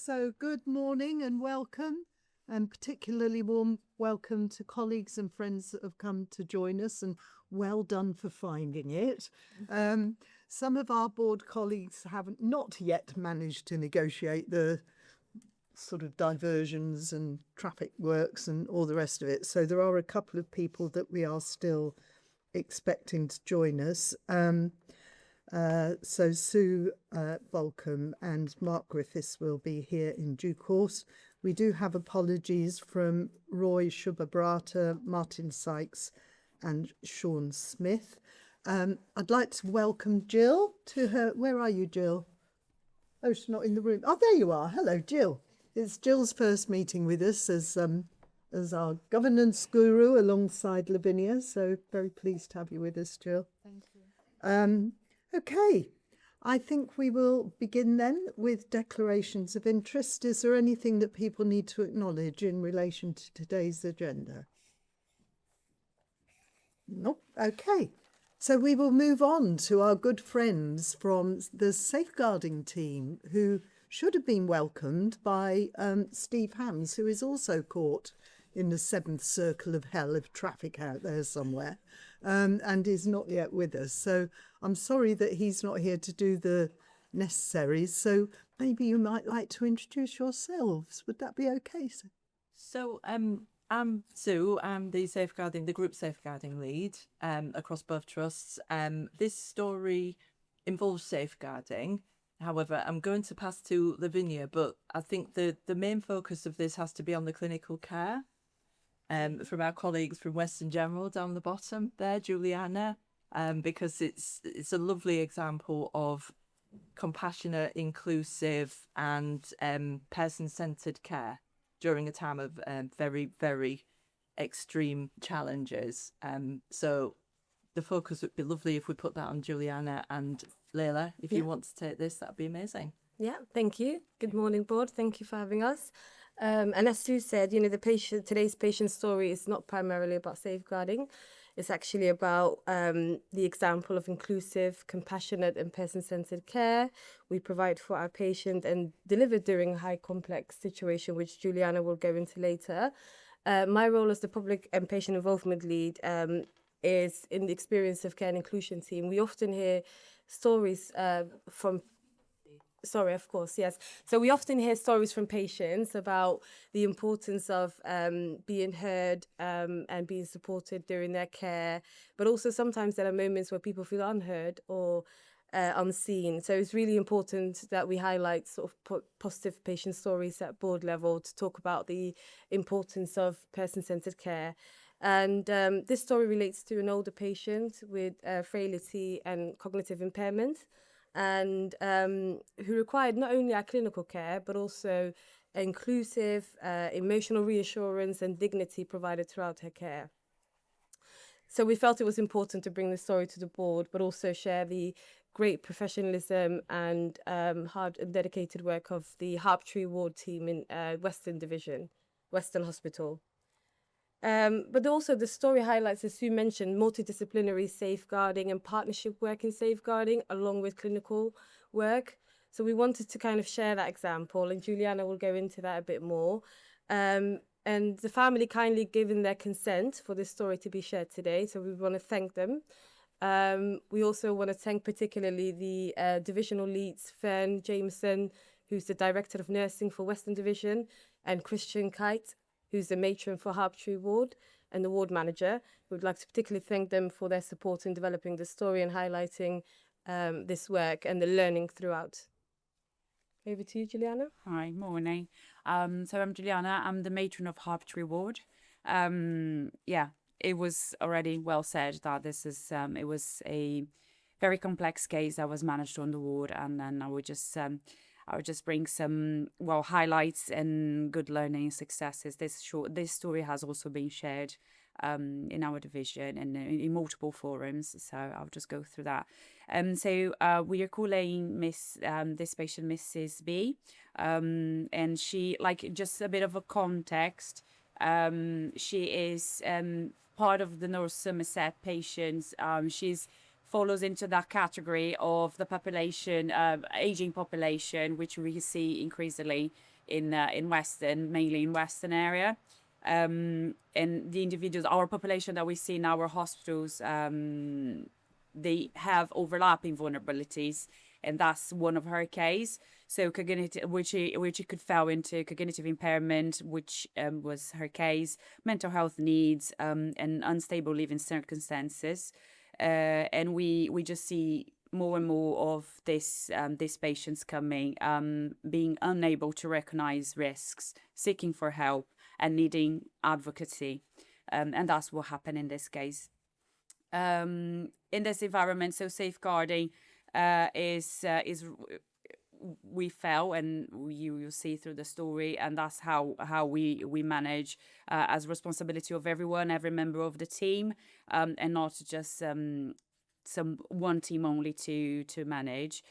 So good morning and welcome, and particularly warm welcome to colleagues and friends that have come to join us, and well done for finding it. Some of our board colleagues haven't not yet managed to negotiate the sort of diversions and traffic works and all the rest of it. So there are a couple of people that we are still expecting to join us. So Sue Bolcombe and Mark Griffiths will be here in due course. We do have apologies from Roy Shubabrata, Martin Sykes and Sean Smith. I'd like to welcome Jill to her. Where are you, Jill? Oh, she's not in the room. Oh, there you are. Hello, Jill. It's Jill's first meeting with us as our governance guru alongside Lavinia. So very pleased to have you with us, Jill. Thank you. Okay, I think we will begin then with declarations of interest. Is there anything that people need to acknowledge in relation to today's agenda? Nope. Okay. So we will move on to our good friends from the safeguarding team who should have been welcomed by Steve Hams, who is also caught in the seventh circle of hell of traffic out there somewhere, and is not yet with us. So I'm sorry that he's not here to do the necessaries. So maybe you might like to introduce yourselves. Would that be okay? So I'm Sue. I'm the group safeguarding lead across both trusts. This story involves safeguarding. However, I'm going to pass to Lavinia, but I think the main focus of this has to be on the clinical care. From our colleagues from Western General down the bottom there, Juliana, because it's a lovely example of compassionate, inclusive and person-centred care during a time of very, very extreme challenges. So the focus would be lovely if we put that on Juliana and Layla. If you want to take this, that'd be amazing. Yeah, thank you. Good morning, board. Thank you for having us. And as Sue said, today's patient story is not primarily about safeguarding. It's actually about the example of inclusive, compassionate and person-centered care we provide for our patient and deliver during a high complex situation, which Juliana will go into later. My role as the public and patient involvement lead is in the experience of care and inclusion team. We often hear stories of course, yes. So we often hear stories from patients about the importance of being heard and being supported during their care, but also sometimes there are moments where people feel unheard or unseen. So it's really important that we highlight sort of positive patient stories at board level to talk about the importance of person-centered care. And this story relates to an older patient with frailty and cognitive impairment, and who required not only our clinical care, but also inclusive, emotional reassurance and dignity provided throughout her care. So we felt it was important to bring the story to the board, but also share the great professionalism and hard and dedicated work of the Harptree Ward team in Western Hospital. But also the story highlights, as Sue mentioned, multidisciplinary safeguarding and partnership work in safeguarding along with clinical work. So we wanted to kind of share that example, and Juliana will go into that a bit more. And the family kindly given their consent for this story to be shared today, so we want to thank them. We also want to thank particularly the divisional leads, Fern Jameson, who's the Director of Nursing for Western Division, and Christian Kite, who's the matron for Harptree Ward, and the ward manager. We would like to particularly thank them for their support in developing the story and highlighting this work and the learning throughout. Over to you, Juliana. Hi, morning. So I'm Juliana. I'm the matron of Harptree Ward. It was already well said that this is it was a very complex case that was managed on the ward, and then I would just bring some highlights and good learning successes. This story has also been shared in our division and in multiple forums, so I'll just go through that. We are calling this patient Mrs. B, and she, just a bit of a context. She is part of the North Somerset patients. She's follows into that category of the population, aging population, which we see increasingly in Western, mainly in Western area. And the individuals, our population that we see in our hospitals, they have overlapping vulnerabilities, and that's one of her case. So cognitive, which it could fall into cognitive impairment, which was her case, mental health needs, and unstable living circumstances, and we just see more and more of these patients coming, being unable to recognize risks, seeking for help, and needing advocacy, and that's what happened in this case. In this environment, so safeguarding is we fell, and you see through the story, and that's how we manage as responsibility of every member of the team, and not just some one team only to manage.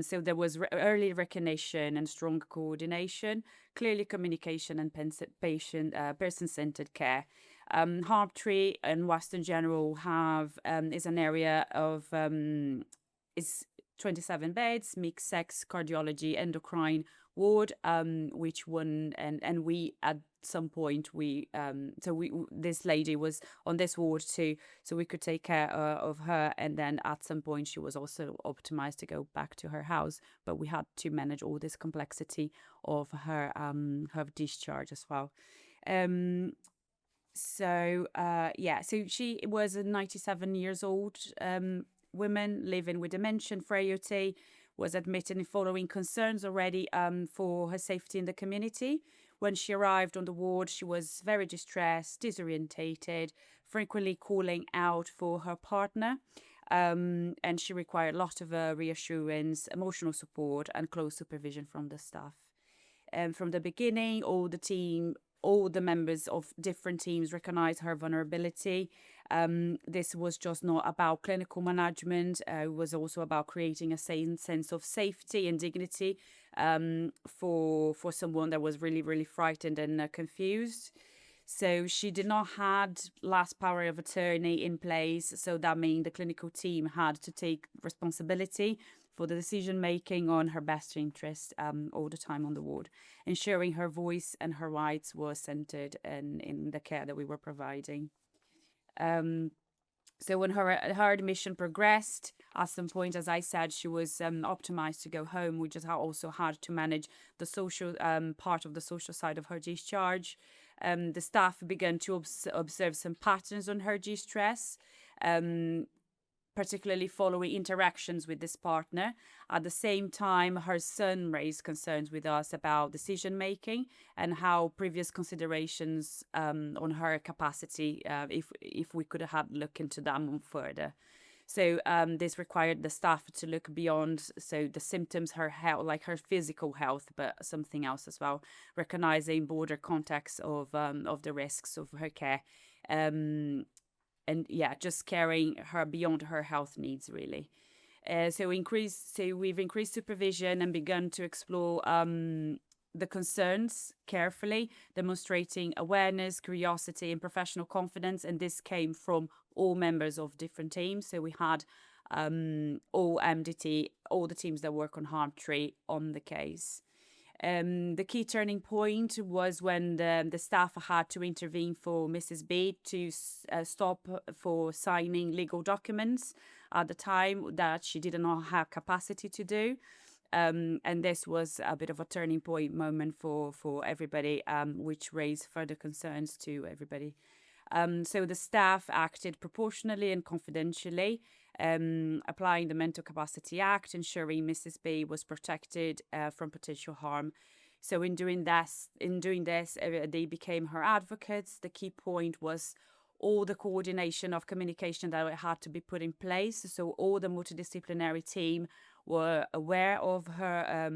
So there was early recognition and strong coordination, clearly communication, and person-centered care. Harptree and Western General have is an area of is 27 beds, mixed sex, cardiology, endocrine ward, which one and we at some point we this lady was on this ward too, so we could take care of her, and then at some point she was also optimized to go back to her house, but we had to manage all this complexity of her discharge as well. So she was a 97 years old woman living with dementia and frailty, was admitted following concerns already for her safety in the community. When she arrived on the ward, she was very distressed, disorientated, frequently calling out for her partner, and she required a lot of reassurance, emotional support, and close supervision from the staff. From the beginning, all the members of different teams recognized her vulnerability. This was just not about clinical management. It was also about creating a sense of safety and dignity for someone that was really, really frightened and confused. So she did not had last power of attorney in place. So that means the clinical team had to take responsibility for the decision-making on her best interest all the time on the ward, ensuring her voice and her rights were centered in the care that we were providing. So when her admission progressed, at some point, as I said, she was optimized to go home. We just also had to manage the social part of the social side of her discharge. The staff began to observe some patterns on her distress, particularly following interactions with this partner. At the same time, her son raised concerns with us about decision-making and how previous considerations on her capacity, if we could have looked into them further. So this required the staff to look beyond the symptoms, her health, like her physical health, but something else as well, recognizing broader context of the risks of her care. And just carrying her beyond her health needs, really. So we've increased supervision and begun to explore the concerns carefully, demonstrating awareness, curiosity, and professional confidence. And this came from all members of different teams. So we had all MDT, all the teams that work on Harptree on the case. The key turning point was when the staff had to intervene for Mrs. B to stop for signing legal documents at the time that she did not have capacity to do. And this was a bit of a turning point moment for everybody, which raised further concerns to everybody. So the staff acted proportionally and confidentially, applying the Mental Capacity Act, ensuring Mrs. B was protected from potential harm. So in doing this, they became her advocates. The key point was all the coordination of communication that had to be put in place. So all the multidisciplinary team were aware of her,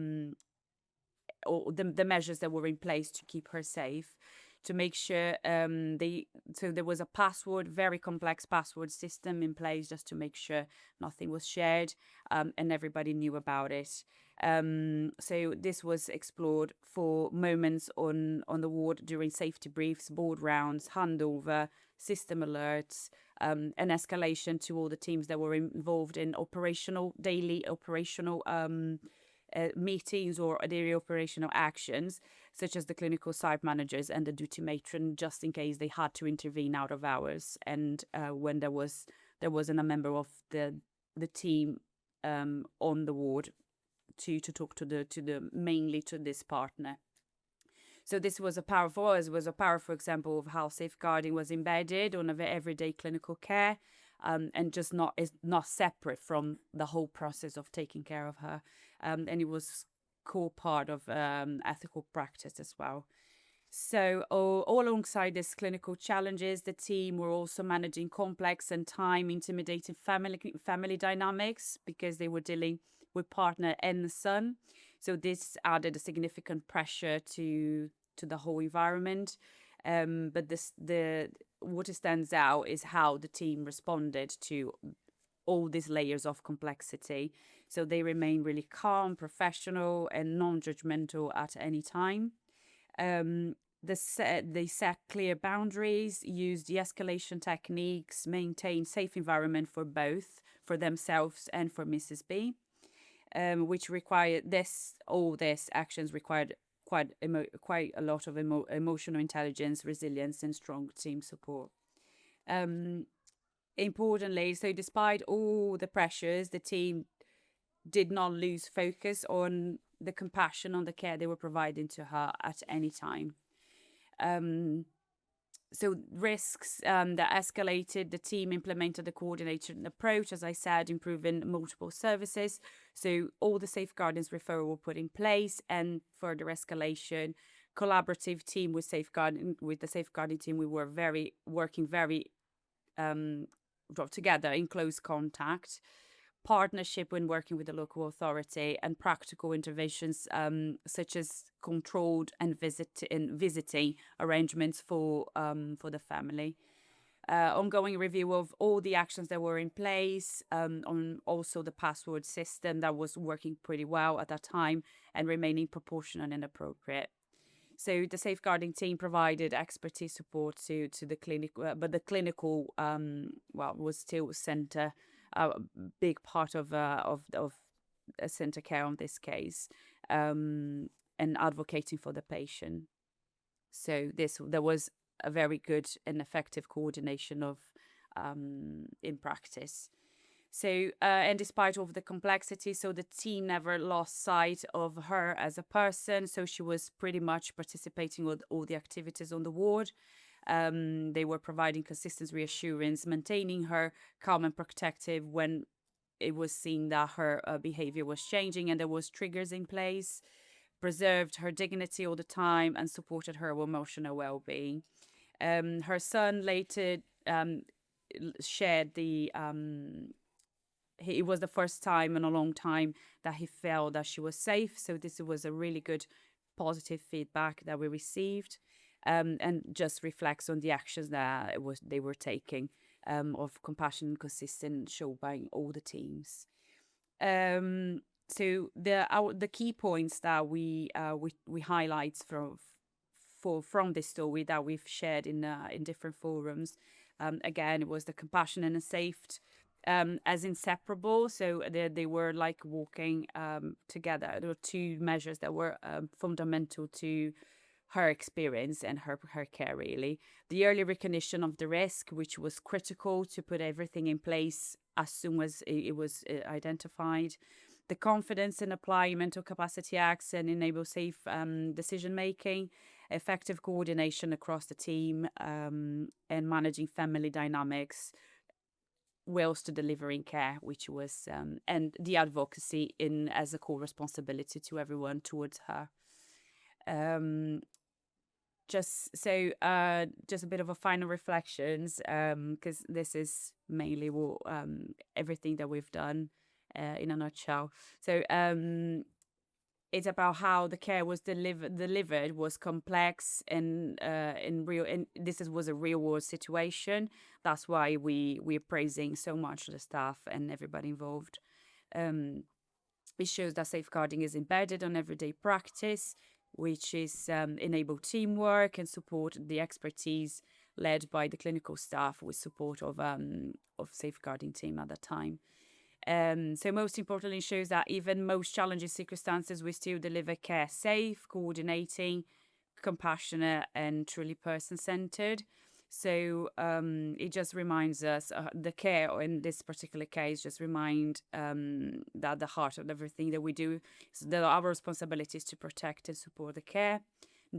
or the measures that were in place to keep her safe, to make sure so there was a very complex password system in place just to make sure nothing was shared, and everybody knew about it. So this was explored for moments on the ward during safety briefs, board rounds, handover, system alerts, and escalation to all the teams that were involved in daily operational meetings or daily operational actions, such as the clinical site managers and the duty matron, just in case they had to intervene out of hours, and when there wasn't a member of the team on the ward to talk to the mainly to this partner. So this was a powerful example of how safeguarding was embedded on everyday clinical care, and just is not separate from the whole process of taking care of her, and it was core part of ethical practice as well. So all alongside these clinical challenges, the team were also managing complex and time-intimidating family dynamics, because they were dealing with partner and the son. So this added a significant pressure to the whole environment. But what stands out is how the team responded to all these layers of complexity. So they remain really calm, professional, and non-judgmental at any time. They set clear boundaries, used de-escalation techniques, maintained safe environment for themselves and for Mrs. B, which required all these actions required quite a lot of emotional intelligence, resilience, and strong team support. Importantly, so despite all the pressures, the team did not lose focus on the compassion, on the care they were providing to her at any time. So risks that escalated, the team implemented a coordinated approach, as I said, improving multiple services. So all the safeguarding referral were put in place, and further escalation, collaborative team with the safeguarding team, we were working very together in close contact. Partnership when working with the local authority, and practical interventions such as controlled and visiting arrangements for the family. Ongoing review of all the actions that were in place, on also the password system that was working pretty well at that time and remaining proportional and appropriate. So the safeguarding team provided expertise support to the clinic, but the clinical was still center. A big part of centre care in this case, and advocating for the patient. So there was a very good and effective coordination of in practice. So and despite all of the complexity, so the team never lost sight of her as a person. So she was pretty much participating with all the activities on the ward. They were providing consistent reassurance, maintaining her calm and protective when it was seen that her behavior was changing and there was triggers in place, preserved her dignity all the time, and supported her emotional well-being. Her son later shared it was the first time in a long time that he felt that she was safe. So this was a really good positive feedback that we received. And just reflects on the actions that they were taking, of compassion and consistent show by all the teams. So the key points that we highlight from this story that we've shared in different forums. Again, it was the compassion and the safety as inseparable. So they were like walking together. There were two measures that were fundamental to her experience and her care, really. The early recognition of the risk, which was critical to put everything in place as soon as it was identified. The confidence in applying mental capacity acts and enable safe decision making. Effective coordination across the team, and managing family dynamics whilst delivering care, which was and the advocacy as a core responsibility to everyone towards her. Just a bit of a final reflections, because this is mainly what everything that we've done in a nutshell. So it's about how the care was delivered was complex and was a real world situation. That's why we're praising so much the staff and everybody involved. It shows that safeguarding is embedded on everyday practice, which is enable teamwork and support the expertise led by the clinical staff with support of safeguarding team at that time. So most importantly, shows that even most challenging circumstances, we still deliver care safe, coordinating, compassionate, and truly person-centered. So it just reminds us, the care in this particular case just remind that the heart of everything that we do is that our responsibility is to protect and support the care,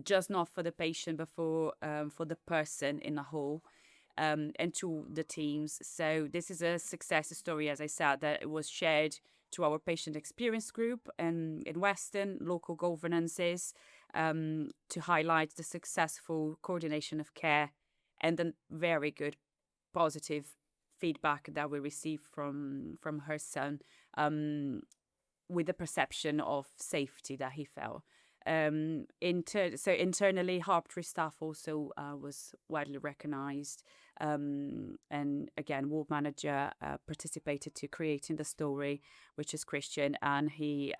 just not for the patient, but for the person in a whole. And to the teams. So this is a success story, as I said, that it was shared to our patient experience group and in Western local governances to highlight the successful coordination of care and the very good positive feedback that we received from her son with the perception of safety that he felt. So internally, Harptree staff also was widely recognised, and again, ward manager participated to creating the story, which is Christian, and he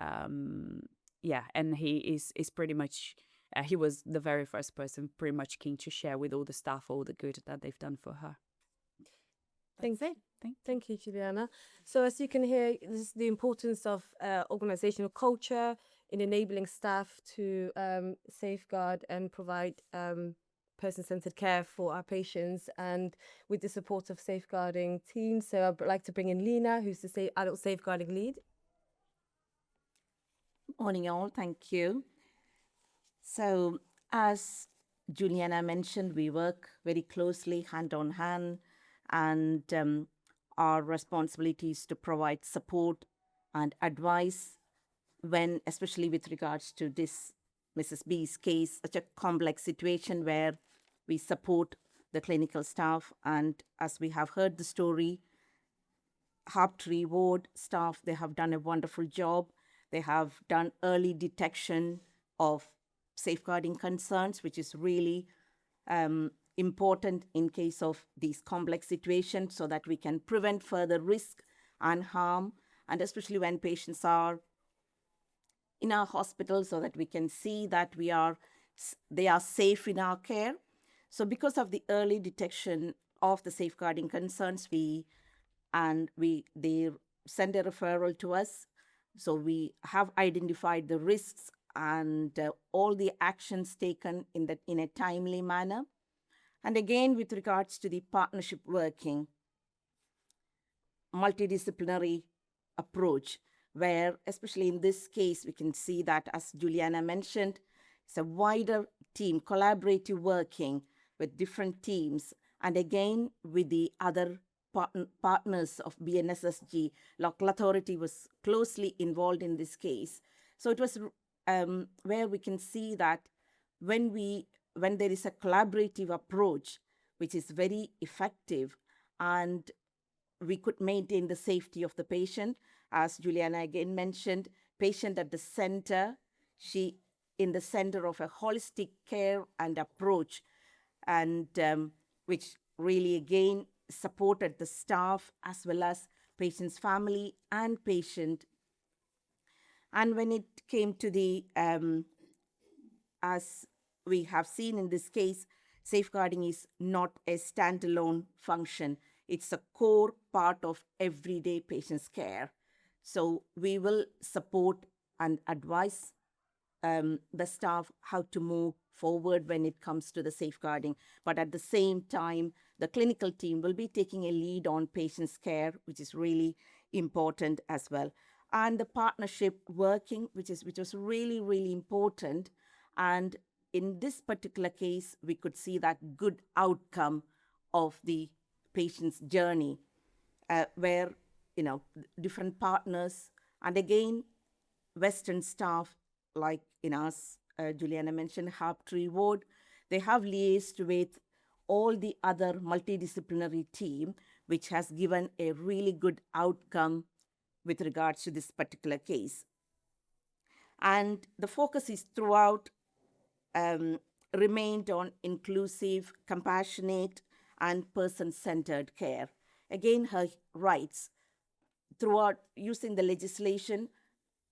is pretty much. He was the very first person pretty much keen to share with all the staff all the good that they've done for her. Thank you, Juliana. So as you can hear, this is the importance of organizational culture in enabling staff to safeguard and provide person-centered care for our patients, and with the support of safeguarding teams. So I'd like to bring in Lena, who's the adult safeguarding lead. Morning all, thank you. So as Juliana mentioned, we work very closely hand on hand, and our responsibility is to provide support and advice when, especially with regards to this Mrs. B's case, such a complex situation where we support the clinical staff. And as we have heard the story, Harptree ward staff, they have done a wonderful job. They have done early detection of safeguarding concerns, which is really important in case of these complex situations, so that we can prevent further risk and harm, and especially when patients are in our hospital, so that we can see that they are safe in our care. So because of the early detection of the safeguarding concerns, they send a referral to us. So we have identified the risks and all the actions taken in a timely manner. And again, with regards to the partnership working, multidisciplinary approach, where especially in this case, we can see that, as Juliana mentioned, it's a wider team, collaborative working with different teams, and again, with the other partners of BNSSG. Local authority was closely involved in this case. So it was where we can see that when there is a collaborative approach, which is very effective, and we could maintain the safety of the patient, as Juliana again mentioned, patient at the center, she in the center of a holistic care and approach, and which really again supported the staff as well as patient's family and patient. And when it came to the, as we have seen in this case, safeguarding is not a standalone function. It's a core part of everyday patient's care. So we will support and advise the staff how to move forward when it comes to the safeguarding. But at the same time, the clinical team will be taking a lead on patient's care, which is really important as well. And the partnership working, which was really, really important. And in this particular case, we could see that good outcome of the patient's journey, where, different partners, and again, Western staff, like in us, Juliana mentioned, Harptree ward, they have liaised with all the other multidisciplinary team, which has given a really good outcome with regards to this particular case. And the focus is throughout remained on inclusive, compassionate, and person-centered care. Again, her rights. Throughout using the legislation,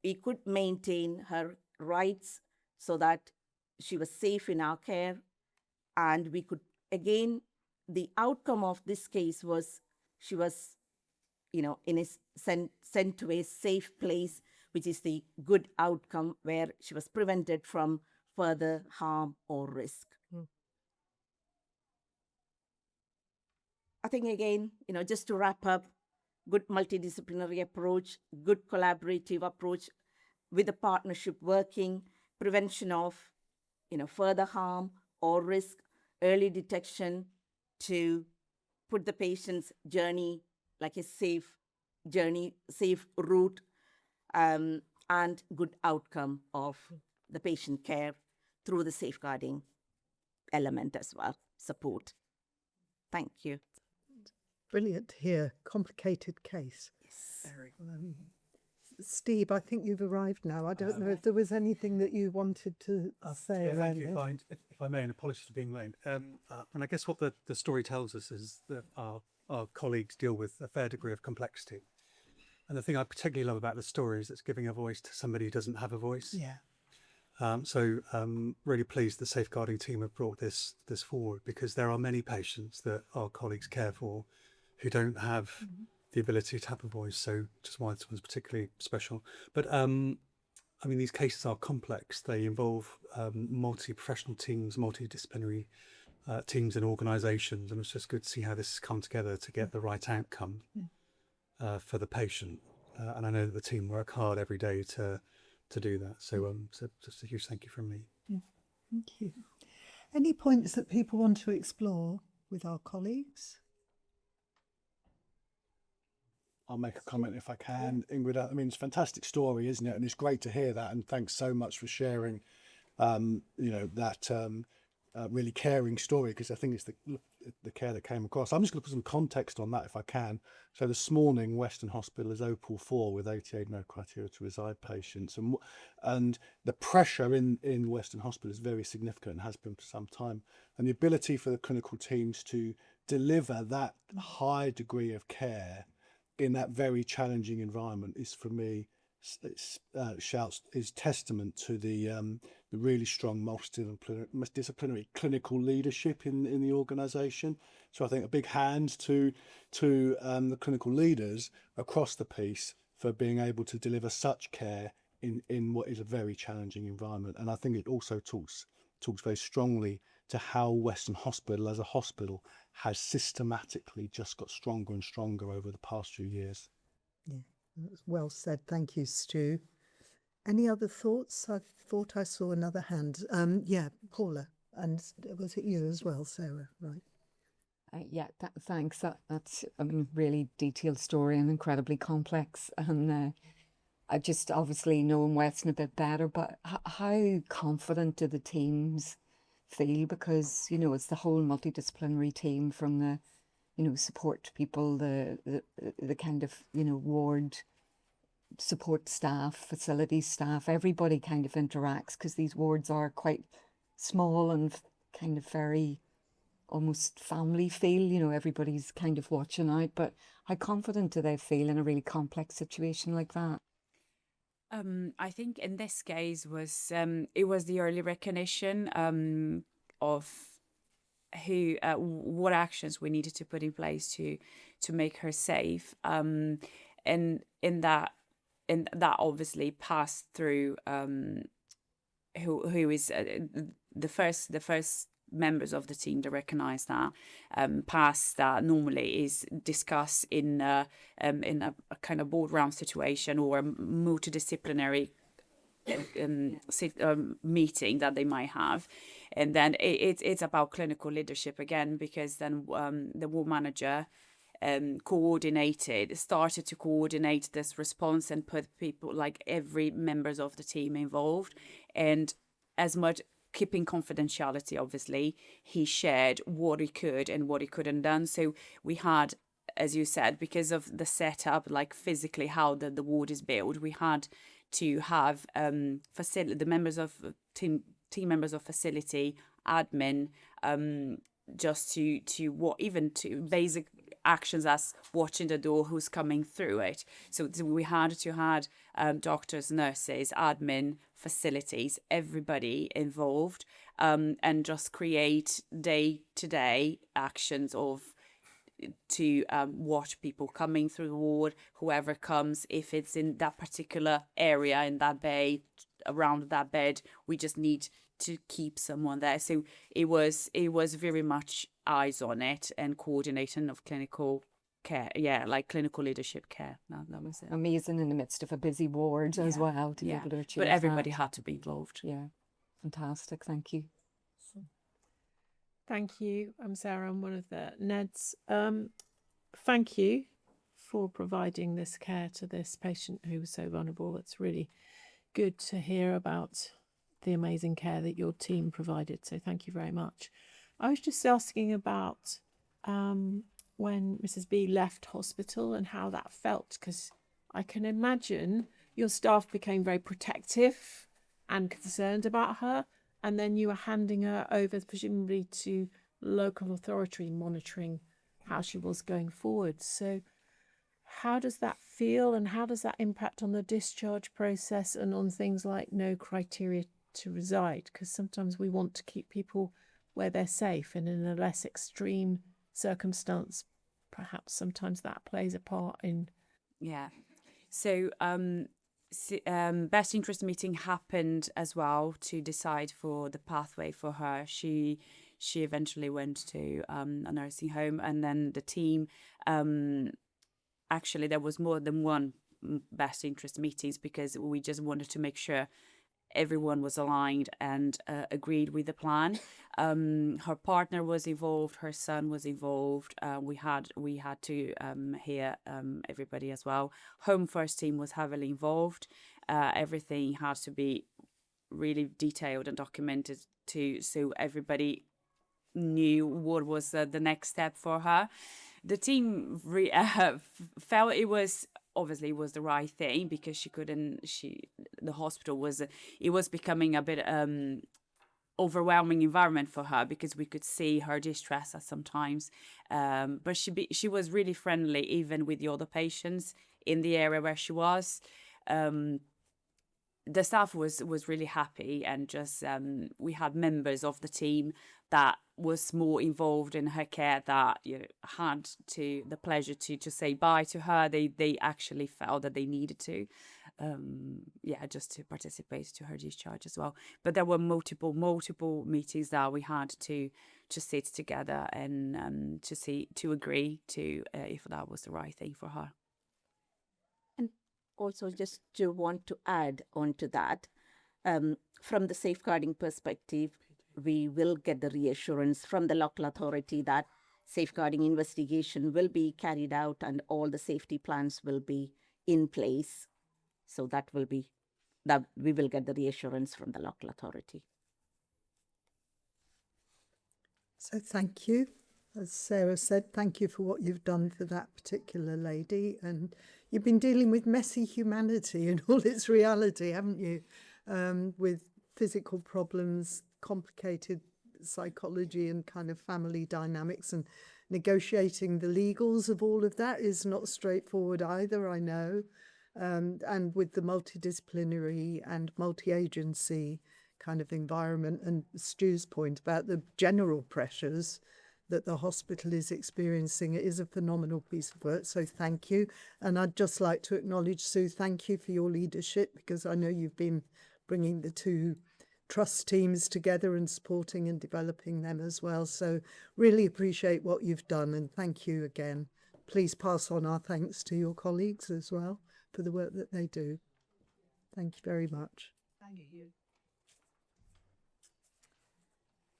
we could maintain her rights so that she was safe in our care. And we could, again, the outcome of this case was she was sent to a safe place, which is the good outcome where she was prevented from further harm or risk. I think again, just to wrap up, good multidisciplinary approach, good collaborative approach with a partnership working, prevention of, further harm or risk, early detection to put the patient's journey like a safe journey, safe route, and good outcome of the patient care through the safeguarding element as well, support. Thank you. Brilliant to hear. Complicated case. Yes. Steve, I think you've arrived now. I don't know if there was anything that you wanted to say. Yeah, around thank you. it. If I may, and apologies for being late. And I guess what the story tells us is that our colleagues deal with a fair degree of complexity. And the thing I particularly love about the story is it's giving a voice to somebody who doesn't have a voice. Yeah. So really pleased the safeguarding team have brought this forward, because there are many patients that our colleagues care for who don't have the ability to have a voice. So just why this one's particularly special. But these cases are complex. They involve multi-professional teams, multidisciplinary teams and organisations, and it's just good to see how this has come together to get the right outcome for the patient. And I know that the team work hard every day to do that. So just a huge thank you from me. Thank you. Any points that people want to explore with our colleagues? I'll make a comment if I can, Ingrid. I mean, it's a fantastic story, isn't it? And it's great to hear that. And thanks so much for sharing, that really caring story, because I think it's the care that came across. I'm just going to put some context on that if I can. So this morning, Western Hospital is OPAL 4 with 88 no criteria to reside patients. And the pressure in Western Hospital is very significant and has been for some time. And the ability for the clinical teams to deliver that high degree of care in that very challenging environment is, for me, is testament to the really strong multidisciplinary clinical leadership in the organisation. So I think a big hand to the clinical leaders across the piece for being able to deliver such care in what is a very challenging environment. And I think it also talks very strongly to how Western Hospital as a hospital has systematically just got stronger and stronger over the past few years. Yeah, that's well said. Thank you, Stu. Any other thoughts? I thought I saw another hand. Yeah, Paula. And was it you as well, Sarah? Right. Thanks. That's a really detailed story and incredibly complex. And I just obviously knowing Weston a bit better, but how confident do the teams feel? Because, it's the whole multidisciplinary team, from the, support people, the kind of, ward support staff, facility staff, everybody kind of interacts, because these wards are quite small and kind of very almost family feel, everybody's kind of watching out. But how confident do they feel in a really complex situation like that? I think in this case it was the early recognition of what actions we needed to put in place to make her safe, and in that obviously passed through who is the first members of the team to recognize that, past that normally is discussed in a kind of board round situation or a multidisciplinary meeting that they might have. And then it's about clinical leadership again, because then the ward manager started to coordinate this response and put people, like every members of the team, involved. And as much keeping confidentiality, obviously, he shared what he could and what he couldn't done. So we had, as you said, because of the setup, like physically how the ward is built, we had to have the members of team members of facility, admin, just to basic actions as watching the door, who's coming through it. So we had to have doctors, nurses, admin, facilities, everybody involved, and just create day-to-day actions of to watch people coming through the ward, whoever comes, if it's in that particular area, in that bay, around that bed, we just need to keep someone there. So it was very much eyes on it and coordination of clinical care, like clinical leadership care. That was it. Amazing in the midst of a busy ward as well to be able to achieve but everybody that. had to be involved. Yeah, fantastic. Thank you. Thank you. I'm Sarah. I'm one of the NEDs. Thank you for providing this care to this patient who was so vulnerable. It's really good to hear about the amazing care that your team provided. So thank you very much. I was just asking about when Mrs. B left hospital and how that felt, because I can imagine your staff became very protective and concerned about her, and then you were handing her over presumably to local authority monitoring how she was going forward. So how does that feel, and how does that impact on the discharge process and on things like no criteria to reside? Because sometimes we want to keep people where they're safe, and in a less extreme circumstance, perhaps sometimes that plays a part in. Yeah. So best interest meeting happened as well to decide for the pathway for her. She eventually went to a nursing home, and then the team, actually there was more than one best interest meetings, because we just wanted to make sure everyone was aligned and agreed with the plan. Her partner was involved, her son was involved. We had to hear everybody as well. Home First team was heavily involved. Everything had to be really detailed and documented so everybody knew what was the next step for her. The team felt it was the right thing, because the hospital was becoming a bit overwhelming environment for her, because we could see her distress at sometimes. But she was really friendly even with the other patients in the area where she was. The staff was really happy, and just we had members of the team that was more involved in her care, that had the pleasure to say bye to her. They actually felt that they needed to, just to participate to her discharge as well. But there were multiple meetings that we had to sit together and to agree to if that was the right thing for her. Also, just to want to add on to that, from the safeguarding perspective, we will get the reassurance from the local authority that safeguarding investigation will be carried out and all the safety plans will be in place. So that we will get the reassurance from the local authority. So thank you. As Sarah said, thank you for what you've done for that particular lady. And you've been dealing with messy humanity in all its reality, haven't you? With physical problems, complicated psychology and kind of family dynamics, and negotiating the legals of all of that is not straightforward either, I know. And with the multidisciplinary and multi-agency kind of environment, and Stu's point about the general pressures that the hospital is experiencing, it is a phenomenal piece of work. So thank you. And I'd just like to acknowledge, Sue, thank you for your leadership, because I know you've been bringing the two trust teams together and supporting and developing them as well. So really appreciate what you've done, and thank you again. Please pass on our thanks to your colleagues as well for the work that they do. Thank you very much. Thank you.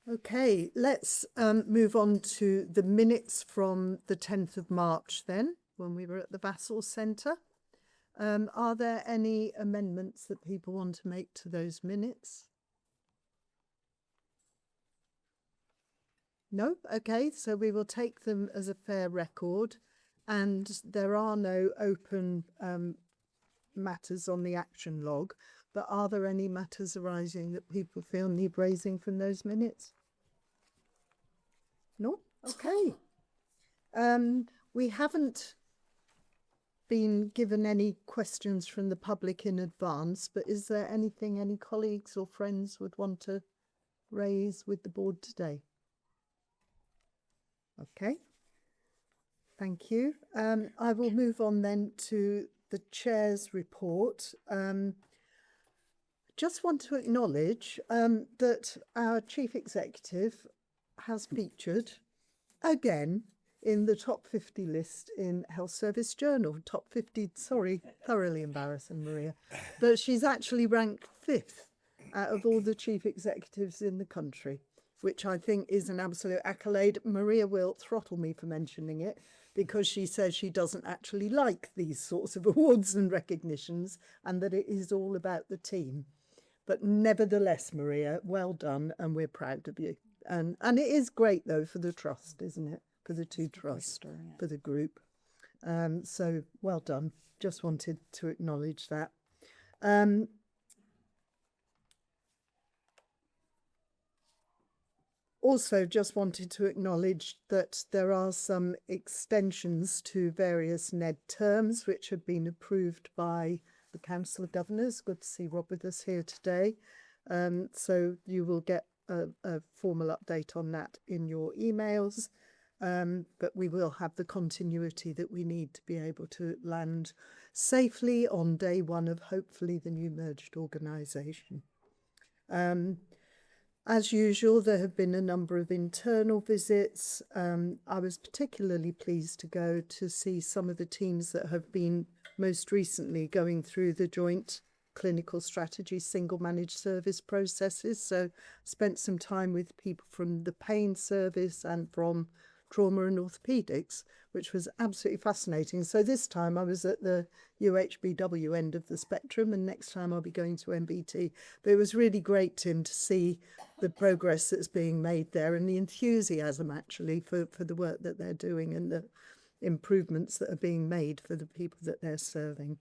Okay, let's move on to the minutes from the 10th of March then, when we were at the Vassal Centre. Are there any amendments that people want to make to those minutes? No? Okay, so we will take them as a fair record, and there are no open matters on the action log, but are there any matters arising that people feel need raising from those minutes? No? Okay. We haven't been given any questions from the public in advance, but is there anything any colleagues or friends would want to raise with the board today? Okay. Thank you. I will move on then to the chair's report. Just want to acknowledge that our chief executive has featured again in the top 50 list in Health Service Journal. Top 50, sorry, thoroughly embarrassing, Maria. But she's actually ranked 5th out of all the chief executives in the country, which I think is an absolute accolade. Maria will throttle me for mentioning it because she says she doesn't actually like these sorts of awards and recognitions and that it is all about the team. But nevertheless, Maria, well done, and we're proud of you. And it is great, though, for the trust, isn't it? For the two trusts, for the group. So well done. Just wanted to acknowledge that. Also, just wanted to acknowledge that there are some extensions to various NED terms which have been approved by the Council of Governors. Good to see Rob with us here today. So you will get a formal update on that in your emails. But we will have the continuity that we need to be able to land safely on day one of hopefully the new merged organisation. As usual, there have been a number of internal visits. I was particularly pleased to go to see some of the teams that have been most recently going through the joint clinical strategy single managed service processes. So spent some time with people from the pain service and from trauma and orthopaedics, which was absolutely fascinating. So this time I was at the UHBW end of the spectrum, and next time I'll be going to MBT. But it was really great, Tim, to see the progress that's being made there and the enthusiasm actually for the work that they're doing and the improvements that are being made for the people that they're serving.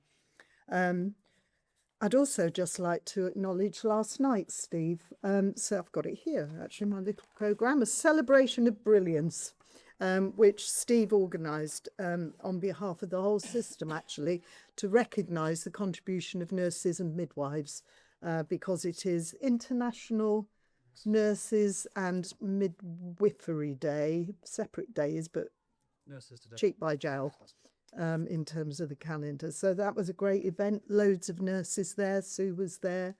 I'd also just like to acknowledge last night, Steve. So I've got it here, actually, my little programme, a celebration of brilliance, which Steve organised on behalf of the whole system, actually, to recognise the contribution of nurses and midwives, because it is International Nurses and Midwifery Day, separate days, but cheek by jowl. In terms of the calendar. So that was a great event. Loads of nurses there. Sue was there.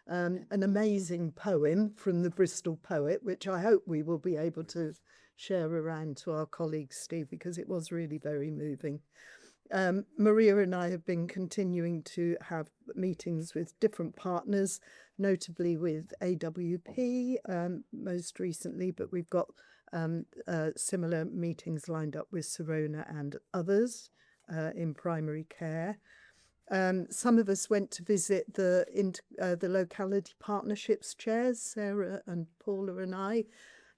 An amazing poem from the Bristol poet, which I hope we will be able to share around to our colleagues, Steve, because it was really very moving. Maria and I have been continuing to have meetings with different partners, notably with AWP most recently, but we've got similar meetings lined up with Serona and others in primary care. Some of us went to visit the locality partnerships chairs. Sarah and Paula and I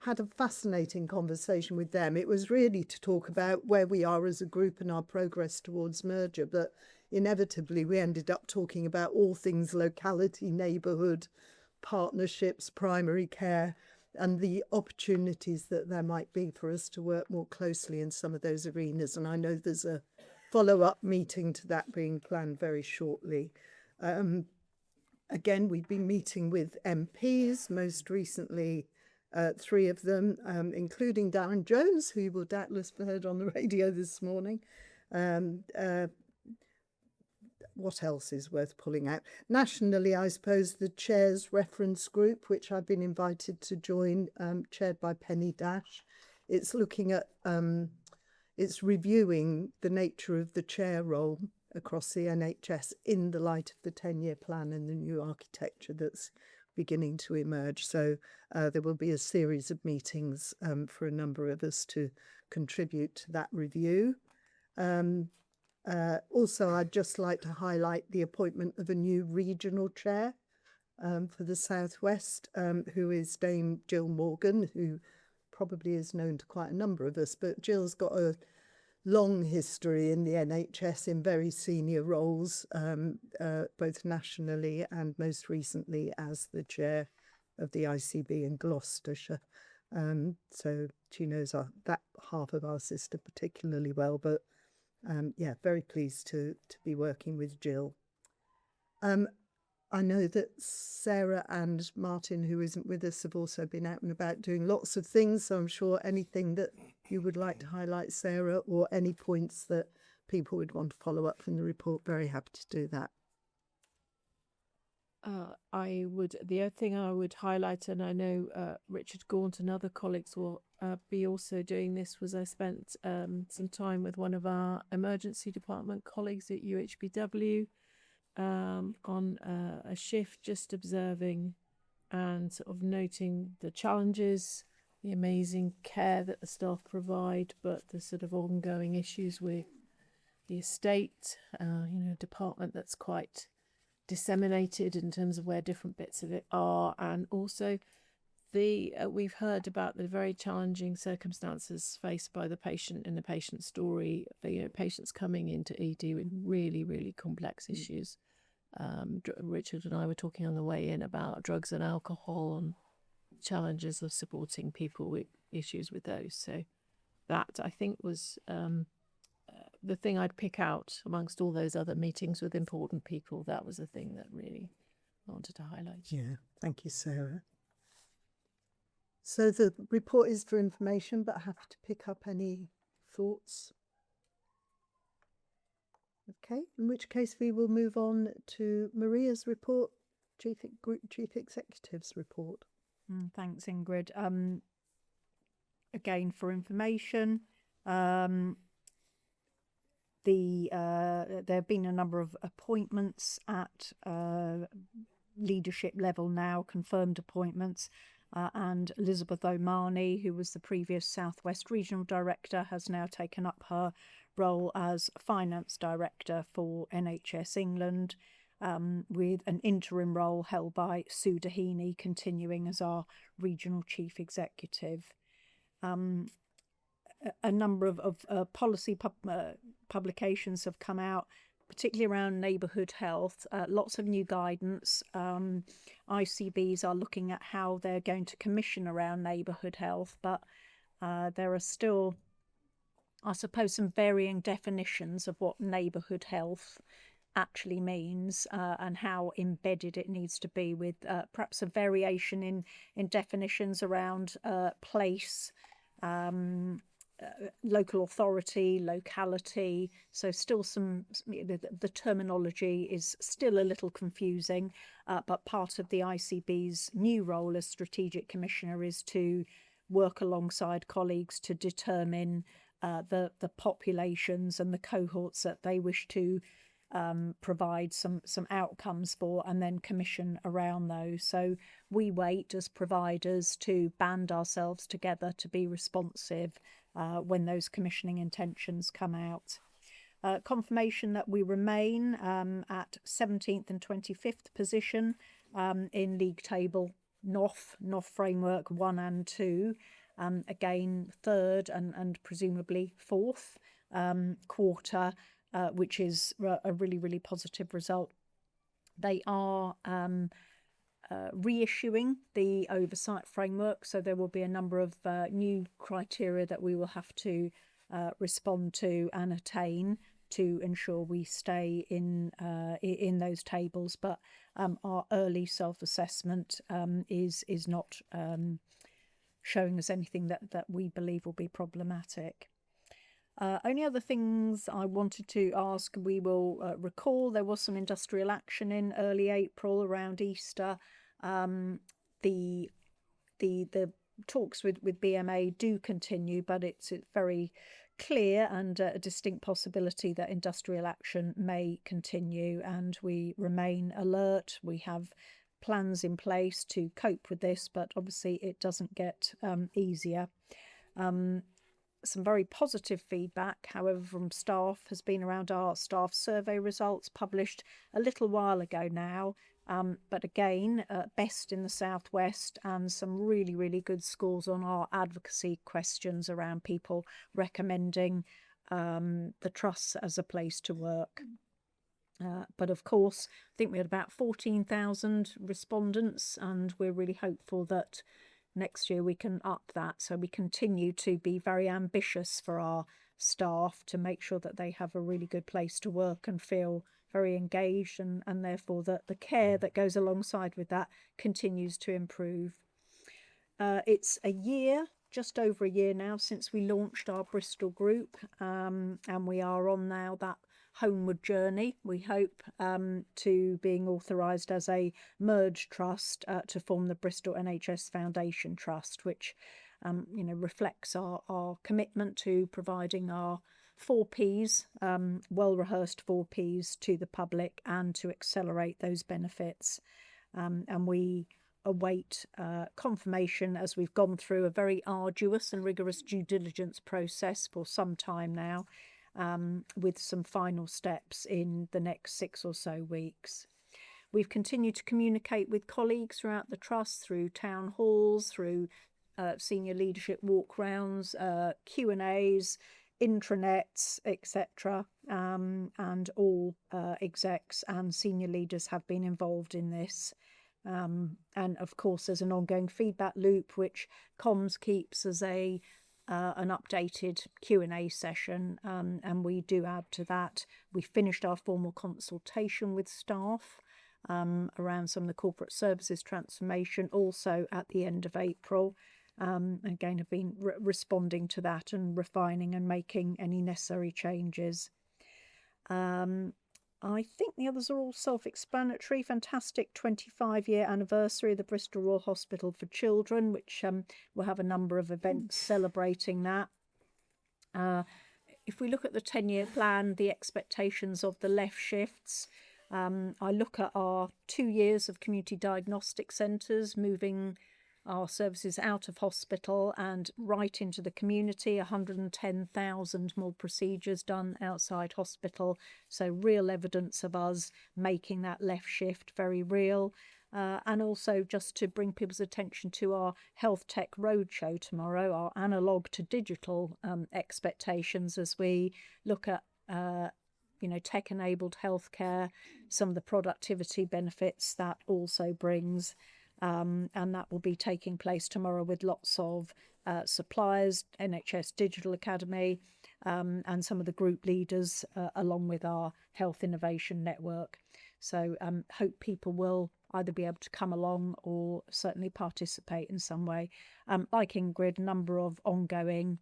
had a fascinating conversation with them. It was really to talk about where we are as a group and our progress towards merger, but inevitably we ended up talking about all things locality, neighbourhood, partnerships, primary care, and the opportunities that there might be for us to work more closely in some of those arenas. And I know there's a follow-up meeting to that being planned very shortly. Again, we've been meeting with MPs, most recently 3 of them, including Darren Jones, who you will doubtless have heard on the radio this morning. What else is worth pulling out? Nationally, I suppose the Chair's Reference Group, which I've been invited to join, chaired by Penny Dash. It's looking at, it's reviewing the nature of the chair role across the NHS in the light of the 10-year plan and the new architecture that's beginning to emerge. So there will be a series of meetings for a number of us to contribute to that review. Also, I'd just like to highlight the appointment of a new regional chair for the South West, who is Dame Jill Morgan, who probably is known to quite a number of us, but Jill's got a long history in the NHS in very senior roles, both nationally and most recently as the chair of the ICB in Gloucestershire. So she knows that half of our system particularly well, but yeah, very pleased to be working with Jill. I know that Sarah and Martin, who isn't with us, have also been out and about doing lots of things. So I'm sure anything that you would like to highlight, Sarah, or any points that people would want to follow up from the report, very happy to do that. The other thing I would highlight, and I know Richard Gaunt and other colleagues will be also doing this, was I spent some time with one of our emergency department colleagues at UHBW on a shift, just observing and sort of noting the challenges, the amazing care that the staff provide, but the sort of ongoing issues with the estate, department that's quite disseminated in terms of where different bits of it are, and also we've heard about the very challenging circumstances faced by the patient in the patient story. Patients coming into ED with really, really complex issues. Richard and I were talking on the way in about drugs and alcohol and challenges of supporting people with issues with those. So that, I think, was the thing I'd pick out amongst all those other meetings with important people. That was the thing that really I wanted to highlight. Yeah, thank you, Sarah. So the report is for information, but happy to pick up any thoughts. Okay, in which case we will move on to Maria's report, Group Chief Executive's report. Thanks, Ingrid. Again, for information, there have been a number of appointments at leadership level now, confirmed appointments, and Elizabeth O'Mahony, who was the previous Southwest Regional Director, has now taken up her role as Finance Director for NHS England, with an interim role held by Sue Dehaney continuing as our Regional Chief Executive. A number of policy publications have come out, particularly around neighbourhood health. Lots of new guidance. ICBs are looking at how they're going to commission around neighbourhood health, but there are still, I suppose, some varying definitions of what neighbourhood health actually means and how embedded it needs to be, with perhaps a variation in definitions around place, local authority, locality. So still the terminology is still a little confusing, but part of the ICB's new role as Strategic Commissioner is to work alongside colleagues to determine the populations and the cohorts that they wish to provide some outcomes for, and then commission around those. So we wait as providers to band ourselves together to be responsive when those commissioning intentions come out. Confirmation that we remain at 17th and 25th position in league table NOF framework 1 and 2. Again, third and presumably fourth quarter, which is a really, really positive result. They are reissuing the oversight framework, so there will be a number of new criteria that we will have to respond to and attain to ensure we stay in those tables. But our early self-assessment is not showing us anything that we believe will be problematic. Only other things I wanted to ask, we will recall there was some industrial action in early April around Easter. The talks with BMA do continue, but it's very clear and a distinct possibility that industrial action may continue, and we remain alert. We have plans in place to cope with this, but obviously it doesn't get easier. Some very positive feedback, however, from staff has been around our staff survey results published a little while ago now. But again, best in the Southwest, and some really, really good scores on our advocacy questions around people recommending the trusts as a place to work. But of course, I think we had about 14,000 respondents, and we're really hopeful that next year we can up that. So we continue to be very ambitious for our staff to make sure that they have a really good place to work and feel very engaged, and therefore the care that goes alongside with that continues to improve. It's a year, just over a year now, since we launched our Bristol group, and we are on now that homeward journey, we hope, to being authorised as a merged trust to form the Bristol NHS Foundation Trust, which reflects our commitment to providing our 4Ps, well-rehearsed 4Ps to the public and to accelerate those benefits. And we await confirmation, as we've gone through a very arduous and rigorous due diligence process for some time now, with some final steps in the next 6 or so weeks. We've continued to communicate with colleagues throughout the trust, through town halls, through senior leadership walk rounds, Q&As, intranets, etc. And all execs and senior leaders have been involved in this. And of course, there's an ongoing feedback loop, which comms keeps as an updated Q&A session, and we do add to that. We finished our formal consultation with staff around some of the corporate services transformation also at the end of April. Again, have been responding to that and refining and making any necessary changes. I think the others are all self-explanatory. Fantastic 25-year anniversary of the Bristol Royal Hospital for Children, which will have a number of events celebrating that. If we look at the 10-year plan, the expectations of the left shifts, I look at our 2 years of community diagnostic centres, moving our services out of hospital and right into the community, 110,000 more procedures done outside hospital. So real evidence of us making that left shift very real. And also just to bring people's attention to our Health Tech Roadshow tomorrow, our analogue to digital expectations as we look at tech-enabled healthcare, some of the productivity benefits that also brings. And that will be taking place tomorrow with lots of suppliers, NHS Digital Academy, and some of the group leaders, along with our Health Innovation Network. So hope people will either be able to come along or certainly participate in some way. Like Ingrid, a number of ongoing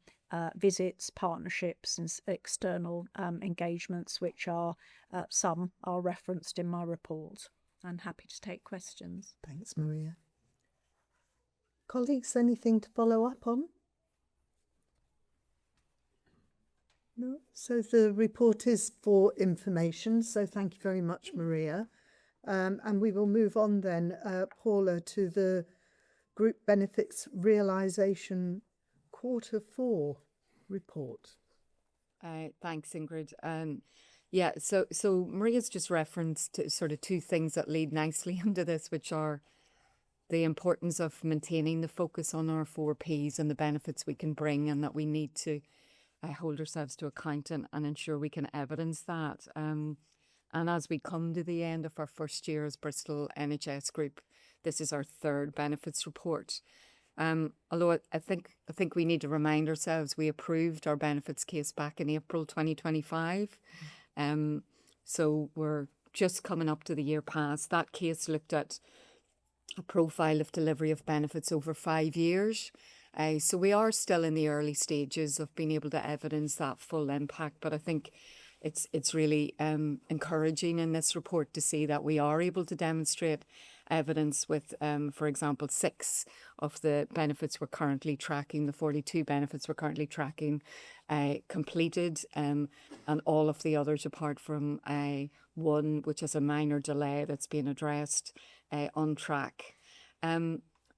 visits, partnerships and external engagements, which are some are referenced in my report. I'm happy to take questions. Thanks, Maria. Colleagues, anything to follow up on? No? So the report is for information, so thank you very much, Maria. And we will move on then, Paula, to the Group Benefits Realisation Q4 report. Thanks, Ingrid. So Maria's just referenced sort of 2 things that lead nicely into this, which are the importance of maintaining the focus on our 4Ps and the benefits we can bring, and that we need to hold ourselves to account and ensure we can evidence that. And as we come to the end of our first year as Bristol NHS Group, this is our 3rd benefits report. Although I think we need to remind ourselves we approved our benefits case back in April 2025. So we're just coming up to the year past. That case looked at a profile of delivery of benefits over 5 years. So we are still in the early stages of being able to evidence that full impact. But I think it's really encouraging in this report to see that we are able to demonstrate evidence with, for example, 6 of the benefits we're currently tracking, the 42 benefits we're currently tracking, completed, and all of the others apart from one, which is a minor delay that's being addressed, on track.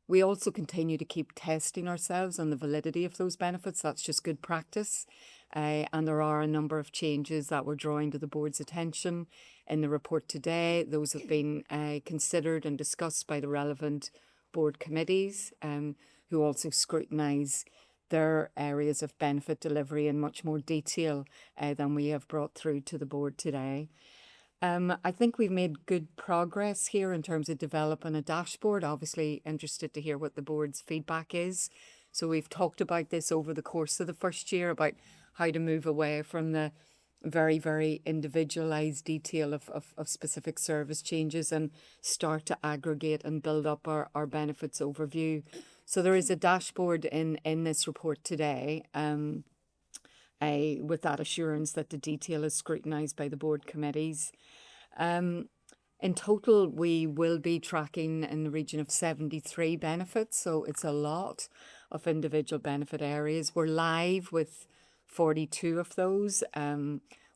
We also continue to keep testing ourselves on the validity of those benefits. That's just good practice. And there are a number of changes that were drawing to the board's attention in the report today. Those have been considered and discussed by the relevant board committees, who also scrutinise their areas of benefit delivery in much more detail than we have brought through to the board today. I think we've made good progress here in terms of developing a dashboard. Obviously interested to hear what the board's feedback is. So we've talked about this over the course of the first year, about how to move away from the very, very individualized detail of specific service changes and start to aggregate and build up our benefits overview. So there is a dashboard in this report today, with that assurance that the detail is scrutinised by the board committees. In total, we will be tracking in the region of 73 benefits, so it's a lot of individual benefit areas. We're live with 42 of those.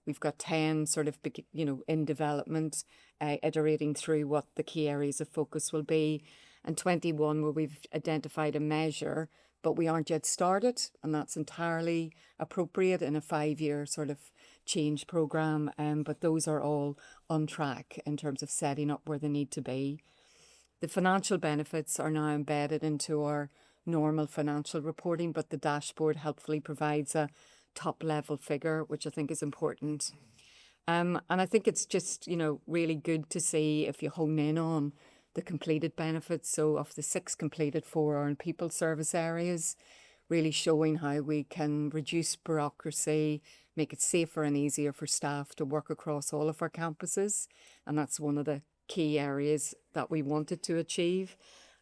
We've got 10 sort of, in development, iterating through what the key areas of focus will be, and 21 where we've identified a measure, but we aren't yet started, and that's entirely appropriate in a 5-year sort of change programme. But those are all on track in terms of setting up where they need to be. The financial benefits are now embedded into our normal financial reporting, but the dashboard helpfully provides a top level figure, which I think is important. And I think it's just, really good to see if you hone in on the completed benefits. So of the 6 completed, 4 are in people service areas, really showing how we can reduce bureaucracy, make it safer and easier for staff to work across all of our campuses. And that's one of the key areas that we wanted to achieve.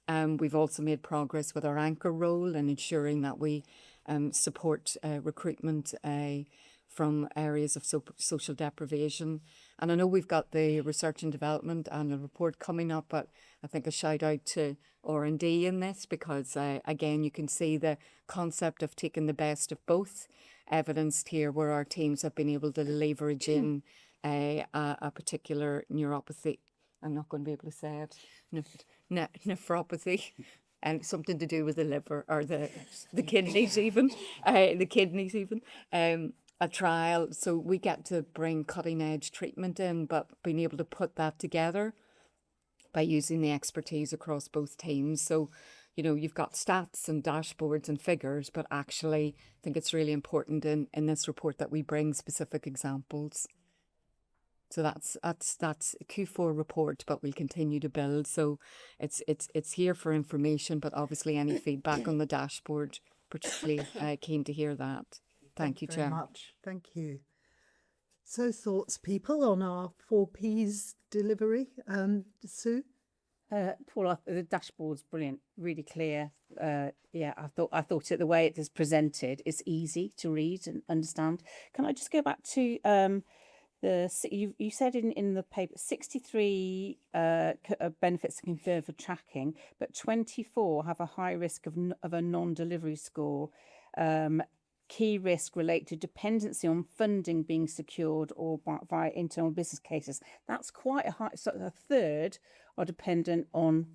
We've also made progress with our anchor role in ensuring that we support recruitment from areas of social deprivation. And I know we've got the research and development and the report coming up, but I think a shout out to R&D in this, because again, you can see the concept of taking the best of both evidenced here, where our teams have been able to leverage in a particular neuropathy. I'm not going to be able to say it. Nephropathy. And something to do with the liver or the kidneys even, a trial. So we get to bring cutting edge treatment in, but being able to put that together by using the expertise across both teams. So, you've got stats and dashboards and figures, but actually I think it's really important in this report that we bring specific examples. So that's a Q4 report, but we'll continue to build. So it's here for information, but obviously any feedback on the dashboard, particularly keen to hear that. Thank you, very Chair. much. Thank you. So thoughts, people, on our 4Ps delivery? Sue? Paul, the dashboard's brilliant, really clear. I thought it, the way it is presented, it's easy to read and understand. Can I just go back to you said in the paper 63 benefits are confirmed for tracking, but 24 have a high risk of a non-delivery score. Key risk relate to dependency on funding being secured or via internal business cases. That's quite a high. So a third are dependent on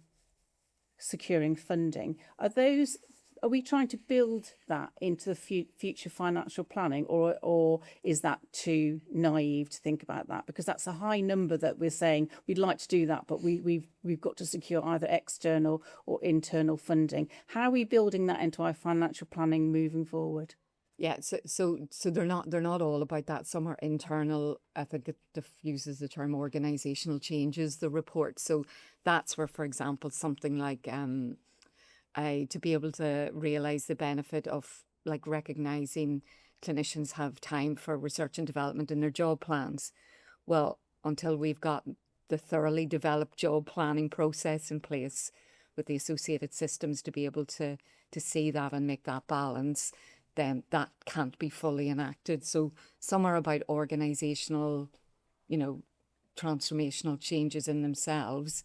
securing funding. Are we trying to build that into the future financial planning, or is that too naive to think about that? Because that's a high number that we're saying we'd like to do that, but we've got to secure either external or internal funding. How are we building that into our financial planning moving forward? Yeah, so they're not all about that. Some are internal. I think it uses the term organisational changes, the report. So that's where, for example, something like to be able to realise the benefit of like recognising clinicians have time for research and development in their job plans. Well, until we've got the thoroughly developed job planning process in place with the associated systems to be able to see that and make that balance, then that can't be fully enacted. So some are about organisational, transformational changes in themselves,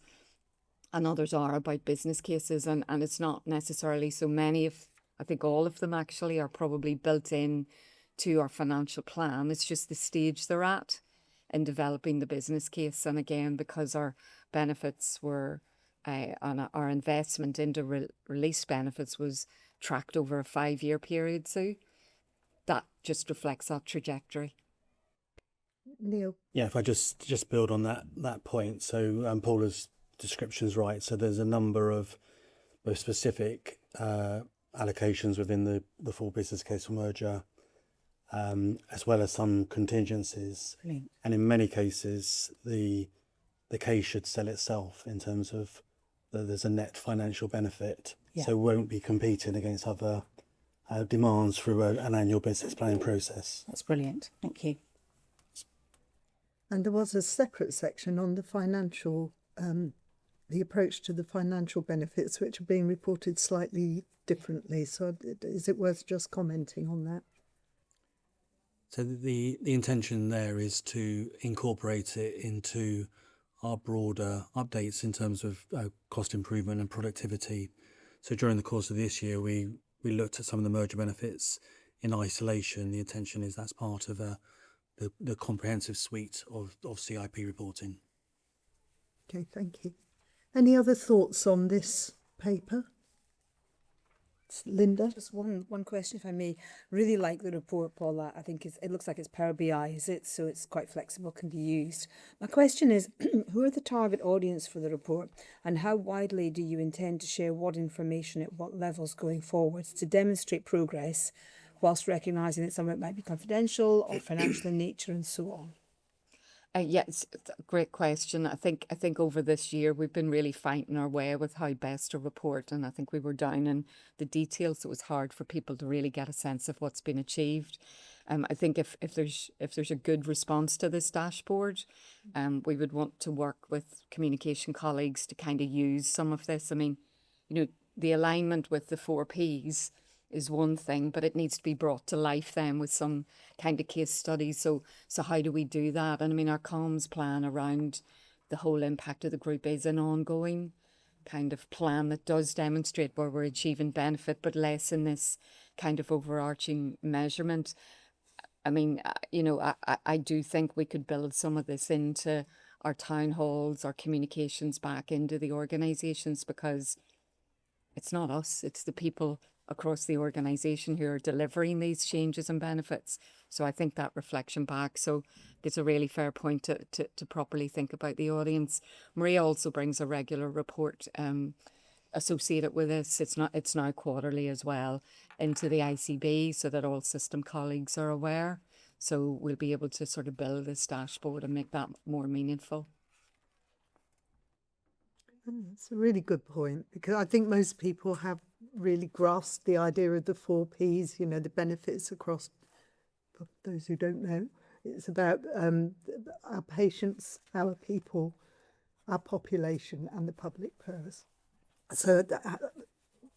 and others are about business cases, and it's not necessarily so many. I think all of them actually are probably built in to our financial plan. It's just the stage they're at in developing the business case. And again, because our benefits were and our investment into release benefits was tracked over a 5-year period, so that just reflects that trajectory. Neil? Yeah, if I just build on that point. So Paula's description is right. So there's a number of both specific allocations within the full business case for merger, as well as some contingencies. Brilliant. And in many cases, the case should sell itself in terms of there's a net financial benefit. Yeah. So won't be competing against other demands through an annual business planning process. That's brilliant. Thank you. And there was a separate section on the financial, the approach to the financial benefits, which are being reported slightly differently. So is it worth just commenting on that? So the intention there is to incorporate it into our broader updates in terms of cost improvement and productivity. So during the course of this year, we looked at some of the merger benefits in isolation. The intention is that's part of the comprehensive suite of CIP reporting. Okay, thank you. Any other thoughts on this paper? Linda? Just one question, if I may. Really like the report, Paula. I think it looks like it's Power BI, is it? So it's quite flexible, can be used. My question is, who are the target audience for the report, and how widely do you intend to share what information at what levels going forwards to demonstrate progress, whilst recognising that some of it might be confidential or financial in nature and so on? Yes, it's a great question. I think over this year we've been really fighting our way with how best to report, and I think we were down in the details, so it was hard for people to really get a sense of what's been achieved. I think if there's a good response to this dashboard, we would want to work with communication colleagues to kind of use some of this. I mean, the alignment with the 4 Ps is one thing, but it needs to be brought to life then with some kind of case studies. So how do we do that? And I mean, our comms plan around the whole impact of the group is an ongoing kind of plan that does demonstrate where we're achieving benefit, but less in this kind of overarching measurement. I mean, I do think we could build some of this into our town halls, our communications back into the organisations, because it's not us, it's the people across the organisation who are delivering these changes and benefits. So I think that reflection back. So it's a really fair point to properly think about the audience. Maria also brings a regular report associated with this. It's now quarterly as well into the ICB, so that all system colleagues are aware. So we'll be able to sort of build this dashboard and make that more meaningful. That's a really good point, because I think most people have really grasped the idea of the 4 Ps, the benefits across, for those who don't know. It's about our patients, our people, our population and the public purse. So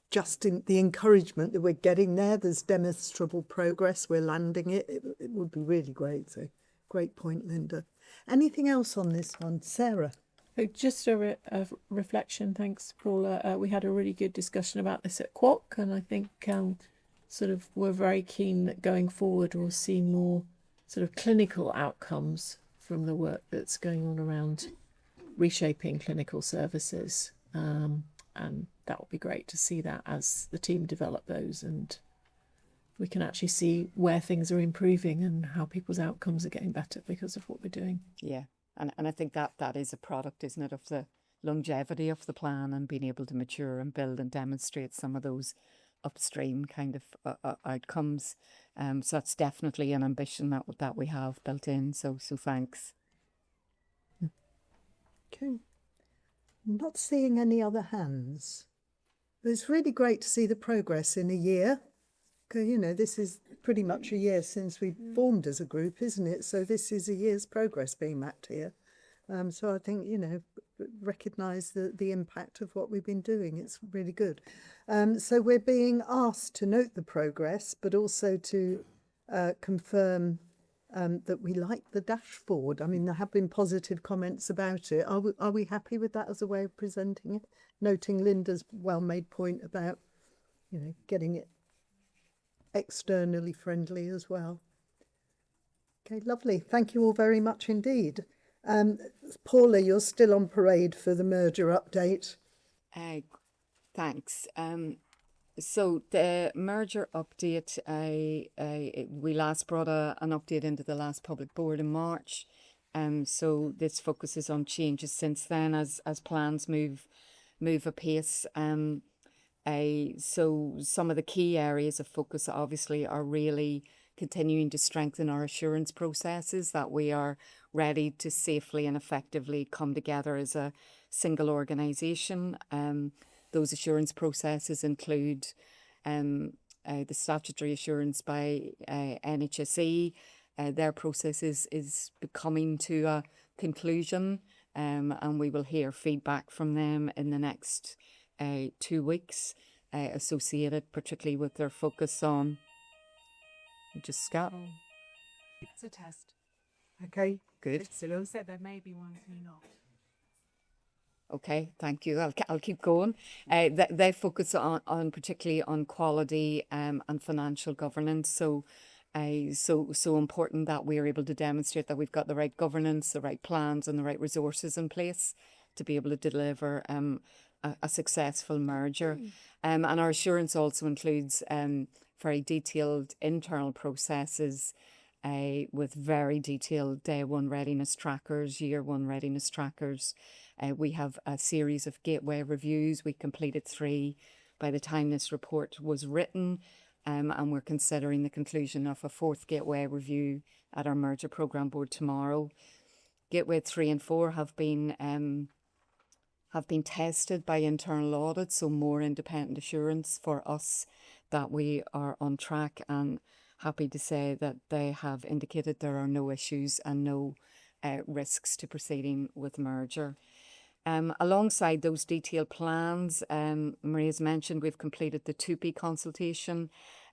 just in the encouragement that we're getting there's demonstrable progress, we're landing it would be really great. So great point, Linda. Anything else on this one? Sarah? Just a reflection, thanks Paula. We had a really good discussion about this at QOC, and I think we're very keen that going forward we'll see more sort of clinical outcomes from the work that's going on around reshaping clinical services, and that would be great to see that as the team develop those, and we can actually see where things are improving and how people's outcomes are getting better because of what we're doing. Yeah. And I think that is a product, isn't it, of the longevity of the plan and being able to mature and build and demonstrate some of those upstream kind of outcomes. So that's definitely an ambition that we have built in. So thanks. Okay. I'm not seeing any other hands. But it's really great to see the progress in a year. Because, this is pretty much a year since we formed as a group, isn't it? So this is a year's progress being mapped here. So I think, recognise the impact of what we've been doing. It's really good. So we're being asked to note the progress, but also to confirm that we like the dashboard. I mean, there have been positive comments about it. Are we happy with that as a way of presenting it? Noting Linda's well-made point about, getting it externally friendly as well. Okay, lovely. Thank you all very much indeed. Paula, you're still on parade for the merger update. Thanks. So the merger update, we last brought an update into the last public board in March. So this focuses on changes since then as plans move apace. So some of the key areas of focus obviously are really continuing to strengthen our assurance processes, that we are ready to safely and effectively come together as a single organisation. Those assurance processes include the statutory assurance by NHSE, their process is coming to a conclusion, and we will hear feedback from them in the next 2 weeks, associated particularly with their focus on. Just Scott. It's a test. Okay, good. Cyril said there may be one, may not. Okay, thank you. I'll keep going. They focus on particularly on quality and financial governance. So important that we are able to demonstrate that we've got the right governance, the right plans, and the right resources in place to be able to deliver a successful merger. And our assurance also includes very detailed internal processes with very detailed day one readiness trackers, year one readiness trackers. We have a series of gateway reviews. We completed 3 by the time this report was written, and we're considering the conclusion of a 4th gateway review at our merger programme board tomorrow. Gateway 3 and 4 have been tested by internal audit, so more independent assurance for us that we are on track, and happy to say that they have indicated there are no issues and no risks to proceeding with merger. Alongside those detailed plans, Maria's mentioned we've completed the 2P consultation,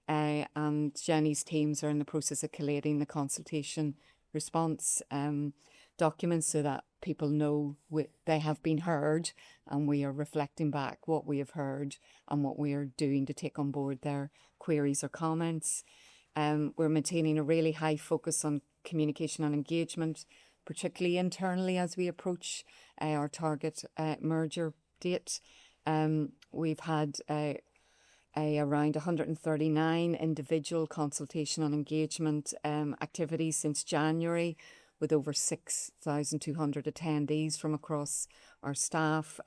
and Jenny's teams are in the process of collating the consultation response documents so that people know they have been heard, and we are reflecting back what we have heard and what we are doing to take on board their queries or comments. We're maintaining a really high focus on communication and engagement, particularly internally as we approach our target merger date. We've had around 139 individual consultation and engagement activities since January, with over 6,200 attendees from across our staff.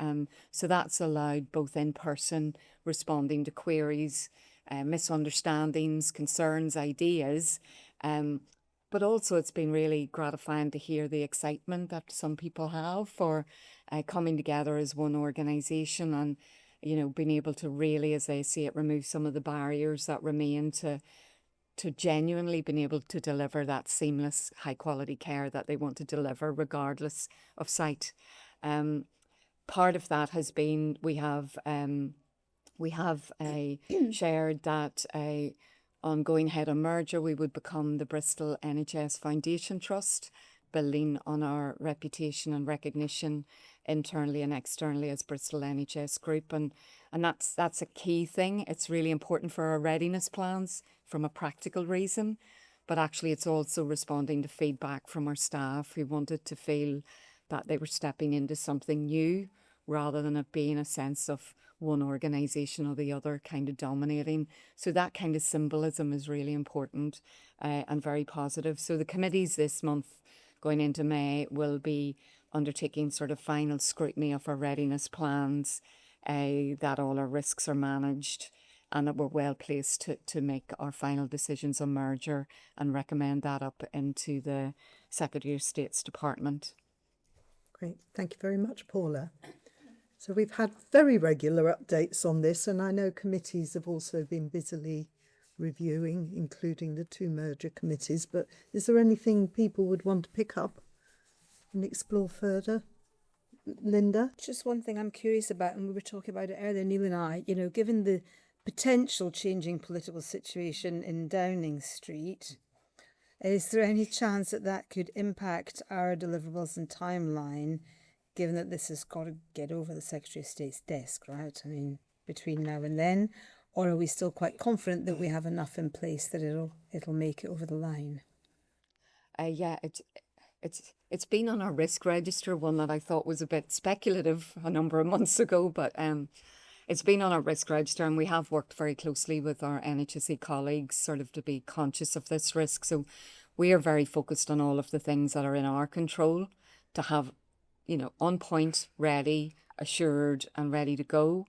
So that's allowed both in-person responding to queries, misunderstandings, concerns, ideas, but also it's been really gratifying to hear the excitement that some people have for coming together as one organisation and, being able to really, as they see it, remove some of the barriers that remain to genuinely being able to deliver that seamless, high quality care that they want to deliver regardless of site. Part of that has been we have shared that on going ahead on merger, we would become the Bristol NHS Foundation Trust, building on our reputation and recognition internally and externally as Bristol NHS Group. And that's a key thing. It's really important for our readiness plans from a practical reason, but actually it's also responding to feedback from our staff who wanted to feel that they were stepping into something new rather than it being a sense of one organisation or the other kind of dominating. So that kind of symbolism is really important and very positive. So the committees this month going into May will be undertaking sort of final scrutiny of our readiness plans, that all our risks are managed and that we're well placed to make our final decisions on merger and recommend that up into the Secretary of State's department. Great, thank you very much, Paula. So we've had very regular updates on this, and I know committees have also been busily reviewing, including the 2 merger committees, but is there anything people would want to pick up and explore further? Linda? Just one thing I'm curious about, and we were talking about it earlier, Neil and I, given the potential changing political situation in Downing Street, is there any chance that that could impact our deliverables and timeline, given that this has got to get over the Secretary of State's desk, right? I mean, between now and then, or are we still quite confident that we have enough in place that it'll make it over the line? It's been on our risk register, one that I thought was a bit speculative a number of months ago, but it's been on our risk register, and we have worked very closely with our NHSE colleagues sort of to be conscious of this risk. So we are very focused on all of the things that are in our control to have, on point, ready, assured and ready to go.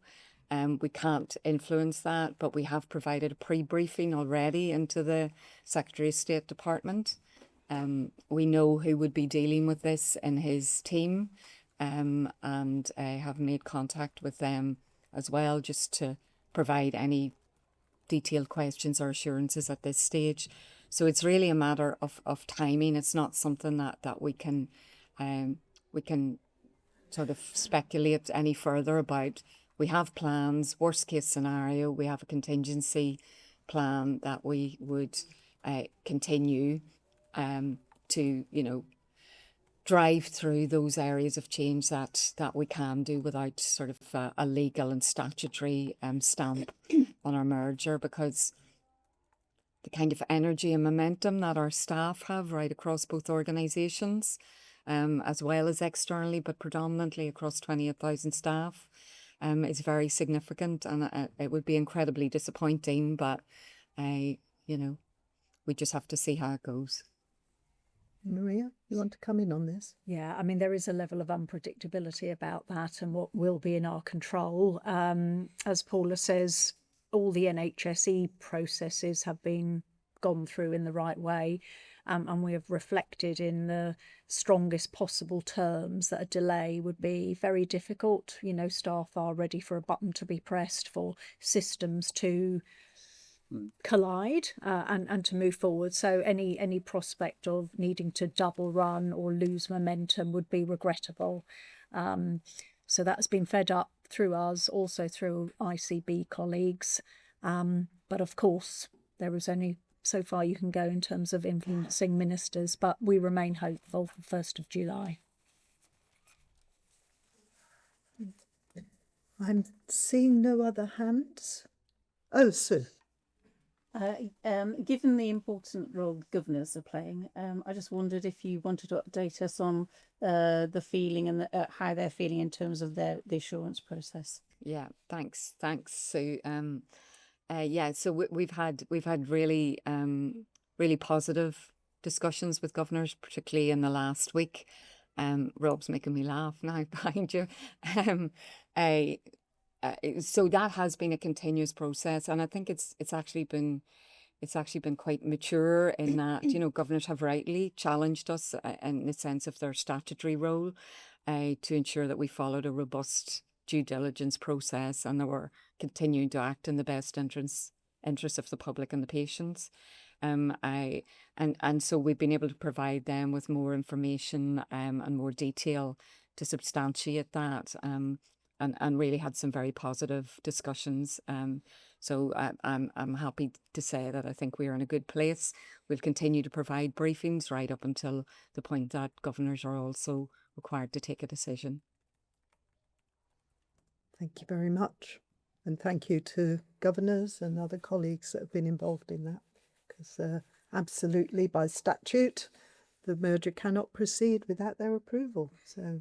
We can't influence that, but we have provided a pre-briefing already into the Secretary of State Department. We know who would be dealing with this in his team, and have made contact with them as well, just to provide any detailed questions or assurances at this stage. So it's really a matter of timing. It's not something that we can sort of speculate any further about. We have plans, worst case scenario, we have a contingency plan that we would continue to, drive through those areas of change that we can do without sort of a legal and statutory stamp on our merger, because the kind of energy and momentum that our staff have right across both organisations, as well as externally, but predominantly across 28,000 staff, is very significant, and it would be incredibly disappointing, but we just have to see how it goes. Maria, you want to come in on this? Yeah, I mean, there is a level of unpredictability about that and what will be in our control. As Paula says, all the NHSE processes have been gone through in the right way, and we have reflected in the strongest possible terms that a delay would be very difficult. Staff are ready for a button to be pressed, for systems to collide and to move forward. So any prospect of needing to double run or lose momentum would be regrettable. So that's been fed up through us, also through ICB colleagues. But of course, there is only so far you can go in terms of influencing ministers, but we remain hopeful for 1st of July. I'm seeing no other hands. Oh, Sue. Given the important role governors are playing, I just wondered if you wanted to update us on the feeling and how they're feeling in terms of the assurance process. Yeah, thanks, Sue. So we've had really really positive discussions with governors, particularly in the last week. Rob's making me laugh now behind you. So that has been a continuous process, and I think it's actually been quite mature in that governors have rightly challenged us in the sense of their statutory role to ensure that we followed a robust due diligence process and that we're continuing to act in the best interests of the public and the patients. And so we've been able to provide them with more information and more detail to substantiate that. And really had some very positive discussions. So I'm happy to say that I think we are in a good place. We'll continue to provide briefings right up until the point that governors are also required to take a decision. Thank you very much. And thank you to governors and other colleagues that have been involved in that, because absolutely by statute, the merger cannot proceed without their approval. So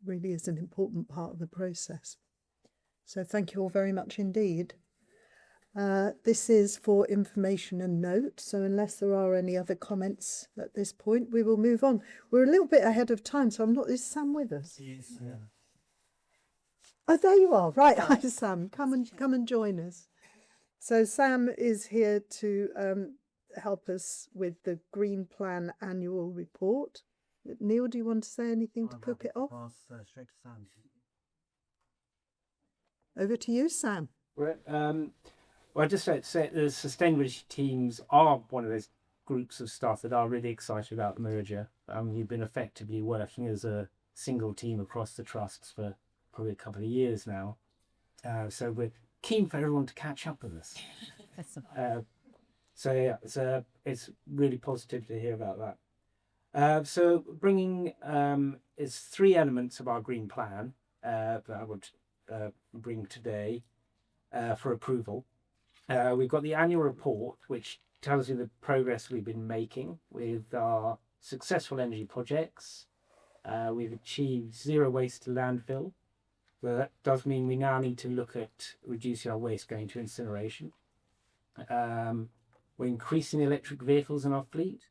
really is an important part of the process. So thank you all very much indeed. This is for information and note, so unless there are any other comments at this point, we will move on. We're a little bit ahead of time, so is Sam with us? Yes, yeah. Oh, there you are. Right, hi Sam, come and join us. So Sam is here to help us with the Green Plan annual report. Neil, do you want to say anything to kick it off? Straight to Sam. Over to you, Sam. Well, I'd just like to say the sustainability teams are one of those groups of staff that are really excited about the merger. You've been effectively working as a single team across the trusts for probably a couple of years now. So we're keen for everyone to catch up with us. So yeah, it's really positive to hear about that. So bringing is 3 elements of our Green Plan that I would bring today for approval. We've got the annual report, which tells you the progress we've been making with our successful energy projects. We've achieved 0 waste to landfill. Well, that does mean we now need to look at reducing our waste going to incineration. We're increasing electric vehicles in our fleet,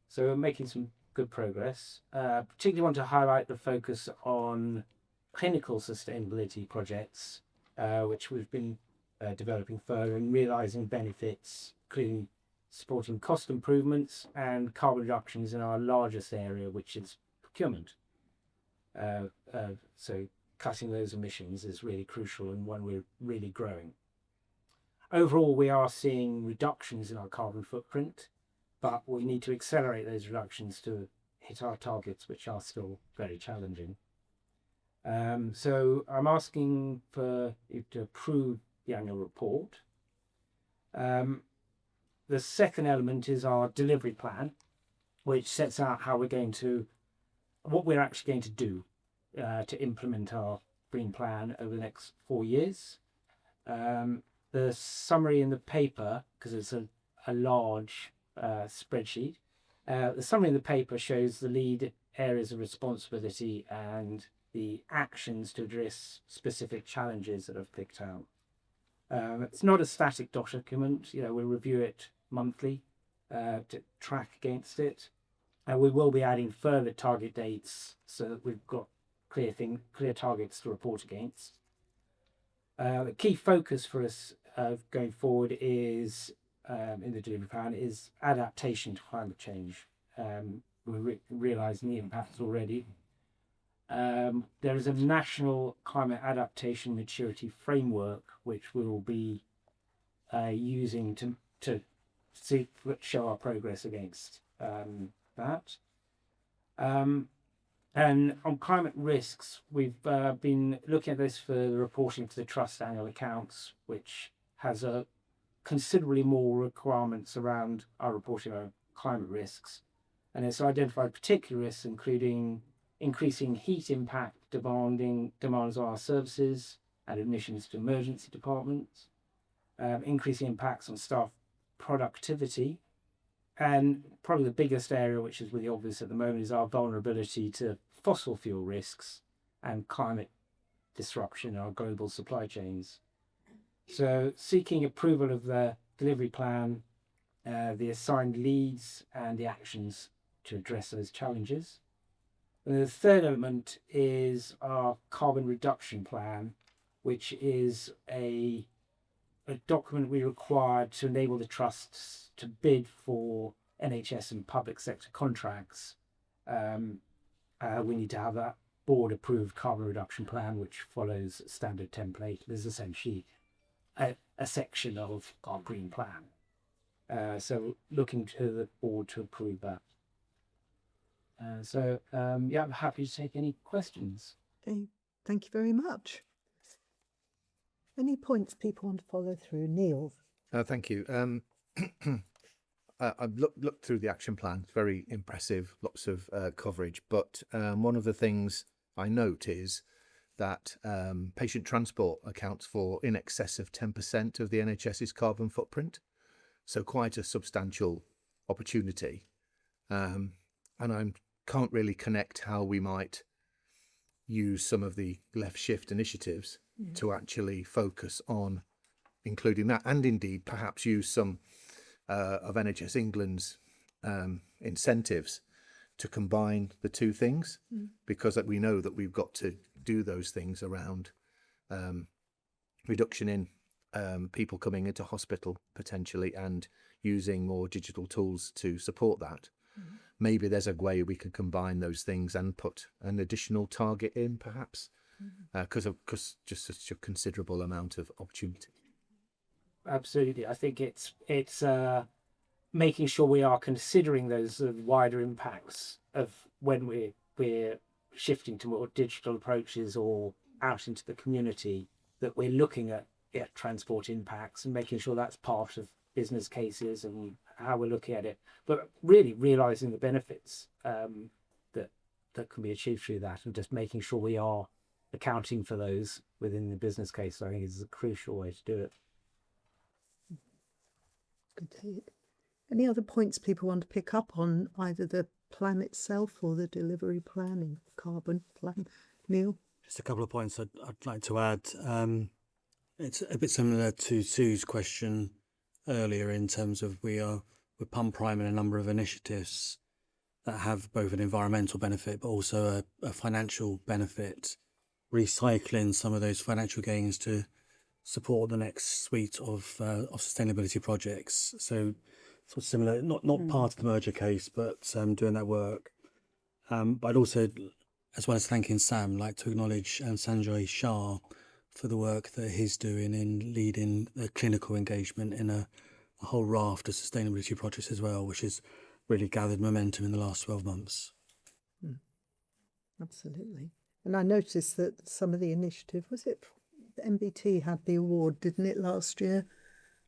so we're making some good progress. Particularly want to highlight the focus on clinical sustainability projects, which we've been developing further and realising benefits, including supporting cost improvements and carbon reductions in our largest area, which is procurement. So cutting those emissions is really crucial and one we're really growing. Overall, we are seeing reductions in our carbon footprint, but we need to accelerate those reductions to hit our targets, which are still very challenging. So I'm asking for you to approve the annual report. The second element is our delivery plan, which sets out how what we're actually going to do to implement our green plan over the next 4 years. The summary in the paper, because it's a large spreadsheet, the summary in the paper shows the lead areas of responsibility and the actions to address specific challenges that I've picked out. It's not a static document. We review it monthly to track against it. We will be adding further target dates so that we've got clear targets to report against. The key focus for us going forward is in the delivery plan is adaptation to climate change. We're realising the impacts already. There is a national climate adaptation maturity framework which we will be using to show our progress against that. And on climate risks, we've been looking at this for the reporting to the Trust annual accounts, which has considerably more requirements around our reporting on climate risks. And it's identified particular risks, including increasing heat impact demands on our services and admissions to emergency departments, increasing impacts on staff productivity, and probably the biggest area, which is really obvious at the moment, is our vulnerability to fossil fuel risks and climate disruption in our global supply chains. So seeking approval of the delivery plan, the assigned leads and the actions to address those challenges. And the third element is our carbon reduction plan, which is a document we required to enable the trusts to bid for NHS and public sector contracts. We need to have that board approved carbon reduction plan, which follows a standard template. There's essentially a section of our green plan. So looking to the board to approve that. I'm happy to take any questions. Okay, thank you very much. Any points people want to follow through? Neil? Thank you. I've looked through the action plan. It's very impressive, lots of coverage. But one of the things I note is that patient transport accounts for in excess of 10% of the NHS's carbon footprint. So quite a substantial opportunity. And I can't really connect how we might use some of the left shift initiatives to actually focus on including that, and indeed perhaps use some of NHS England's incentives to combine the two things, because we know that we've got to do those things around reduction in people coming into hospital potentially and using more digital tools to support that. Maybe there's a way we can combine those things and put an additional target in, perhaps, because just such a considerable amount of opportunity. Absolutely, I think it's making sure we are considering those wider impacts of when we're shifting to more digital approaches or out into the community, that we're looking at transport impacts and making sure that's part of business cases and how we're looking at it, but really realizing the benefits that can be achieved through that, and just making sure we are accounting for those within the business case. I think is a crucial way to do it. Good take. Any other points people want to pick up on either the plan itself or the delivery planning, carbon plan? Neil? Just a couple of points I'd like to add. It's a bit similar to Sue's question earlier in terms of we're pump priming a number of initiatives that have both an environmental benefit but also a financial benefit, recycling some of those financial gains to support the next suite of sustainability projects. So sort of similar, not part of the merger case, but doing that work. But I'd also, as well as thanking Sam, like to acknowledge Sanjay Shah for the work that he's doing in leading the clinical engagement in a a whole raft of sustainability projects as well, which has really gathered momentum in the last 12 months. Absolutely. And I noticed that some of the initiative, was it the MBT had the award, didn't it, last year,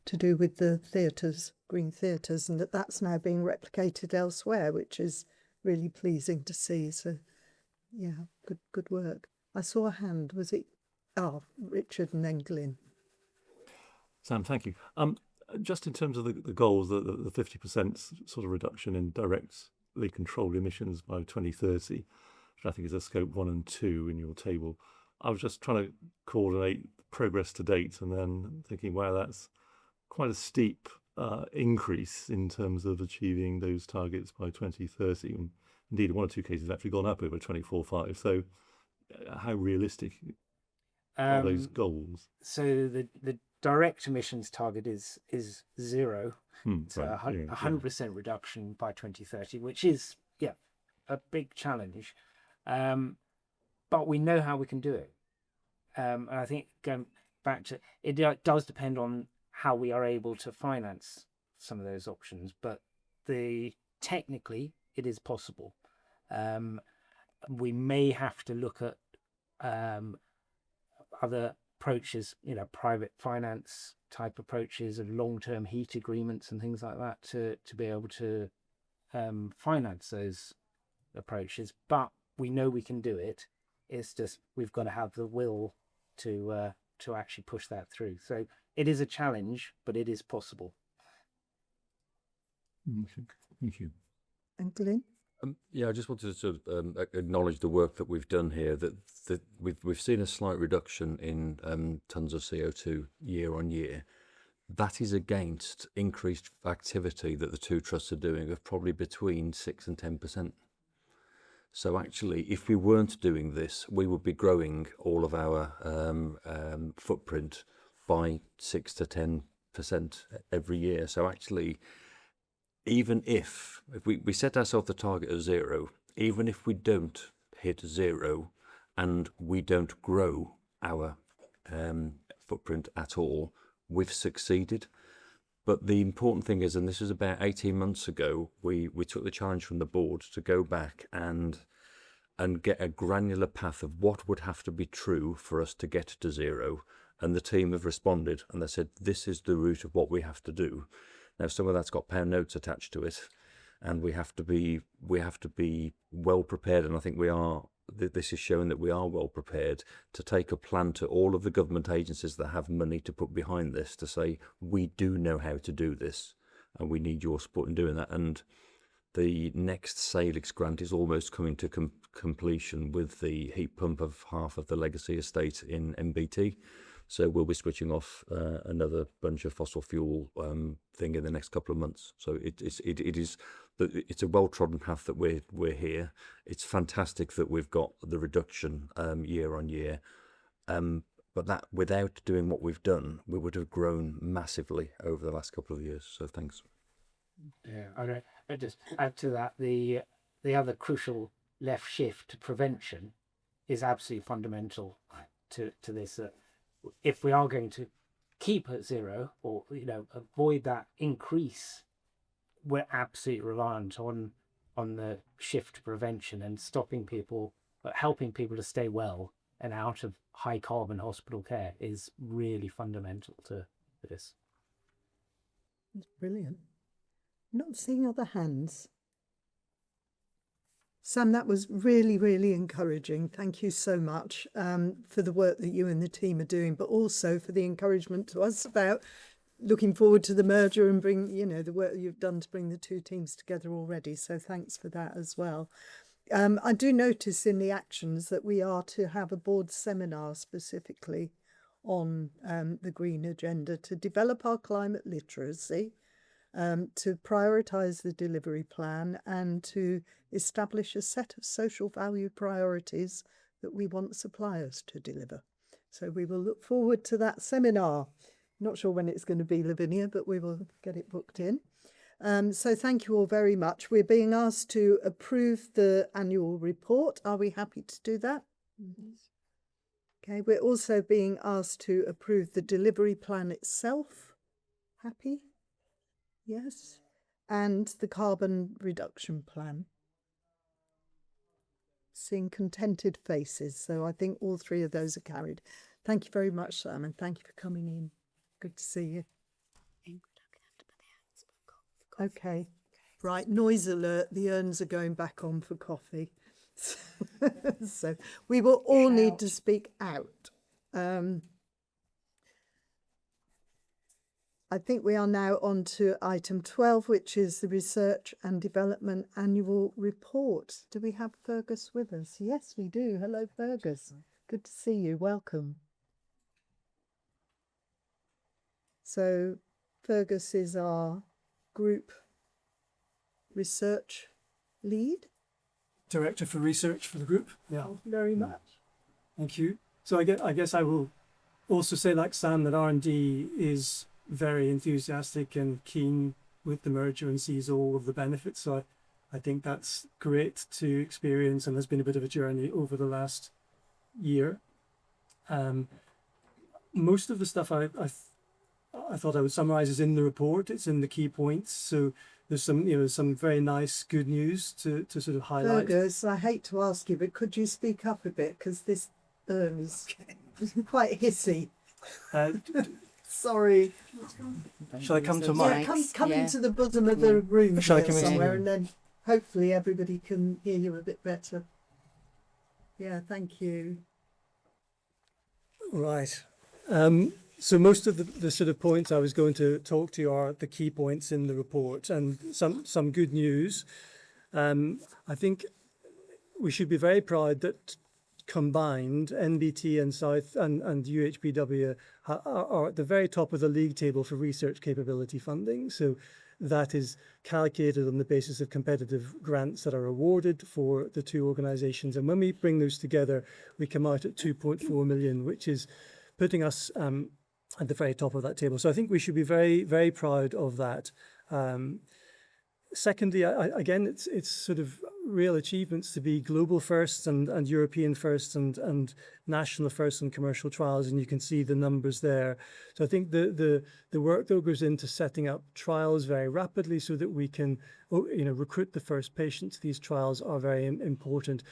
to do with the theatres, green theatres, and that's now being replicated elsewhere, which is really pleasing to see. So, yeah, good work. I saw a hand. Was it? Oh, Richard and then Glyn. Sam, thank you. Just in terms of the goals, the 50% sort of reduction in directly controlled emissions by 2030, which I think is a scope 1 and 2 in your table. I was just trying to coordinate progress to date and then thinking, wow, that's quite a steep increase in terms of achieving those targets by 2030. And indeed, in 1 or 2 cases, have actually gone up over 24/5. So how realistic are those goals? So the direct emissions target is 0. It's right. a 100% reduction by 2030, which is a big challenge. But we know how we can do it. And I think going back to it does depend on how we are able to finance some of those options, but technically it is possible. We may have to look at other approaches, private finance type approaches and long-term heat agreements and things like that to be able to finance those approaches. But we know we can do it. It's just we've got to have the will to actually push that through. So it is a challenge, but it is possible. Thank you. And Glyn? Yeah, I just wanted to sort of acknowledge the work that we've done here. That we've seen a slight reduction in tons of CO2 year on year. That is against increased activity that the two trusts are doing of probably between 6 and 10%. So actually, if we weren't doing this, we would be growing all of our footprint by 6 to 10% every year. So actually, even if we set ourselves the target of 0, even if we don't hit 0 and we don't grow our footprint at all, we've succeeded. But the important thing is, and this was about 18 months ago, we took the challenge from the board to go back and get a granular path of what would have to be true for us to get to 0. And the team have responded and they said, this is the route of what we have to do. Now, some of that's got pound notes attached to it, and we have to be well prepared. And I think we are. This is showing that we are well prepared to take a plan to all of the government agencies that have money to put behind this to say, we do know how to do this, and we need your support in doing that. And the next Salix grant is almost coming to completion with the heat pump of half of the legacy estate in MBT. So we'll be switching off another bunch of fossil fuel thing in the next couple of months. So it's a well-trodden path that we're here. It's fantastic that we've got the reduction year on year, but that without doing what we've done, we would have grown massively over the last couple of years. So thanks. Yeah, I just add to that the other crucial left shift to prevention is absolutely fundamental to this. If we are going to keep at 0 or avoid that increase, we're absolutely reliant on the shift to prevention and stopping people, helping people to stay well and out of high carbon hospital care is really fundamental to this. That's brilliant. Not seeing other hands. Sam, that was really, really encouraging. Thank you so much for the work that you and the team are doing, but also for the encouragement to us about looking forward to the merger and bring, the work that you've done to bring the two teams together already. So thanks for that as well. I do notice in the actions that we are to have a board seminar specifically on the green agenda to develop our climate literacy, to prioritise the delivery plan and to establish a set of social value priorities that we want suppliers to deliver. So we will look forward to that seminar. Not sure when it's going to be, Lavinia, but we will get it booked in. So thank you all very much. We're being asked to approve the annual report. Are we happy to do that? Mm-hmm. Okay, we're also being asked to approve the delivery plan itself. Happy? Yes. And the carbon reduction plan. Seeing contented faces. So I think all three of those are carried. Thank you very much, Sam, and thank you for coming in. Good to see you. Okay. Right, noise alert. The urns are going back on for coffee. So we will all need to speak out. I think we are now on to item 12, which is the Research and Development Annual Report. Do we have Fergus with us? Yes, we do. Hello, Fergus. Good to see you. Welcome. So Fergus is our group research lead. Director for research for the group. Yeah. Thank you very much. Thank you. So I guess I will also say, like Sam, that R&D is very enthusiastic and keen with the merger and sees all of the benefits. So I think that's great to experience, and there's been a bit of a journey over the last year. Most of the stuff I thought I would summarize is in the report. It's in the key points. So there's some very nice good news to sort of highlight. Fergus, I hate to ask you, but could you speak up a bit, because this urn is quite hissy. Sorry. Shall I come to Yeah, come into the bosom of the room Shall I here come in? somewhere, and then hopefully everybody can hear you a bit better. Yeah, thank you. Right. So most of the sort of points I was going to talk to you are the key points in the report, and some good news. I think we should be very proud that combined NBT and South and UHBW are at the very top of the league table for research capability funding. So that is calculated on the basis of competitive grants that are awarded for the two organisations. And when we bring those together, we come out at 2.4 million, which is putting us at the very top of that table. So I think we should be very, very proud of that. Secondly, again, it's sort of real achievements to be global first and European first and national first in commercial trials, and you can see the numbers there. So I think the work that goes into setting up trials very rapidly so that we can recruit the first patients to these trials are very important,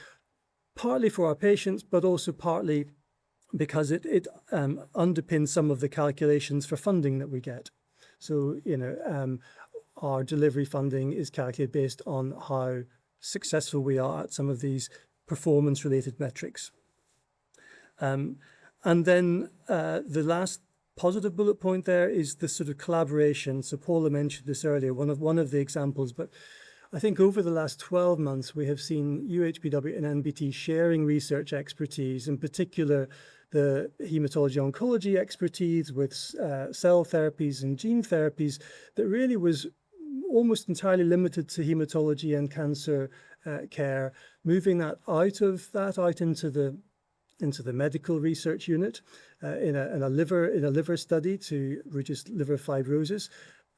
partly for our patients, but also partly because it underpins some of the calculations for funding that we get. So, our delivery funding is calculated based on how successful we are at some of these performance-related metrics. And then the last positive bullet point there is the sort of collaboration. So Paula mentioned this earlier, one of the examples, but I think over the last 12 months, we have seen UHBW and NBT sharing research expertise, in particular the hematology oncology expertise with cell therapies and gene therapies that really was almost entirely limited to hematology and cancer care, moving that out into the medical research unit in a liver study to reduce liver fibrosis,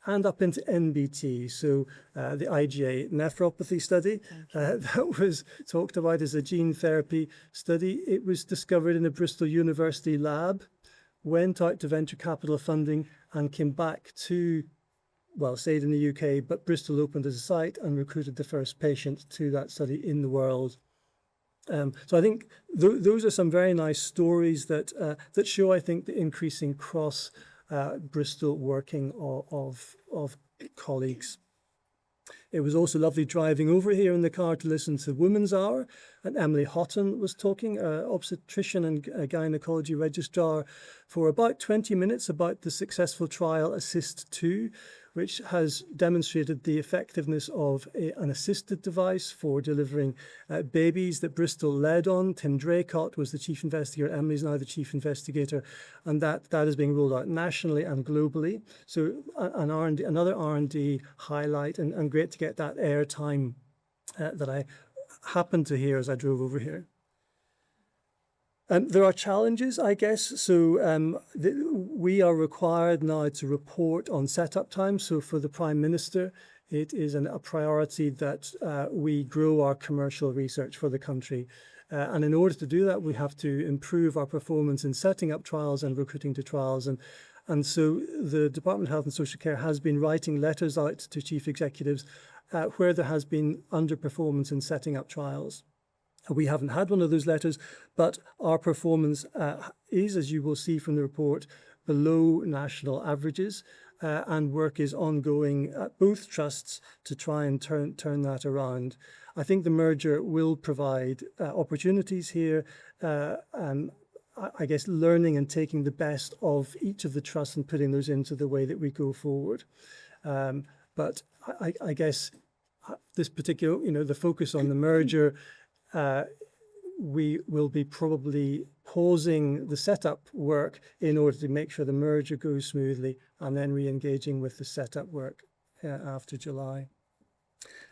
and up into NBT, so the IgA nephropathy study that was talked about as a gene therapy study. It was discovered in a Bristol University lab, went out to venture capital funding, and came back to, well, stayed in the UK, but Bristol opened as a site and recruited the first patient to that study in the world. So I think those are some very nice stories that show, I think, the increasing cross Bristol working of colleagues. It was also lovely driving over here in the car to listen to Women's Hour, and Emily Houghton was talking, obstetrician and gynecology registrar, for about 20 minutes about the successful trial ASSIST-2, which has demonstrated the effectiveness of an assisted device for delivering babies that Bristol led on. Tim Draycott was the chief investigator. Emily's now the chief investigator, and that is being rolled out nationally and globally. So another R&D highlight, and great to get that airtime that I happened to hear as I drove over here. There are challenges, I guess. So we are required now to report on setup time. So for the Prime Minister, it is a priority that we grow our commercial research for the country. And in order to do that, we have to improve our performance in setting up trials and recruiting to trials. And And so the Department of Health and Social Care has been writing letters out to chief executives where there has been underperformance in setting up trials. We haven't had one of those letters, but our performance is, as you will see from the report, below national averages, and work is ongoing at both trusts to try and turn that around. I think the merger will provide opportunities here, and I guess learning and taking the best of each of the trusts and putting those into the way that we go forward. But I guess this particular, the focus on the merger, we will be probably pausing the setup work in order to make sure the merger goes smoothly, and then re-engaging with the setup work after July.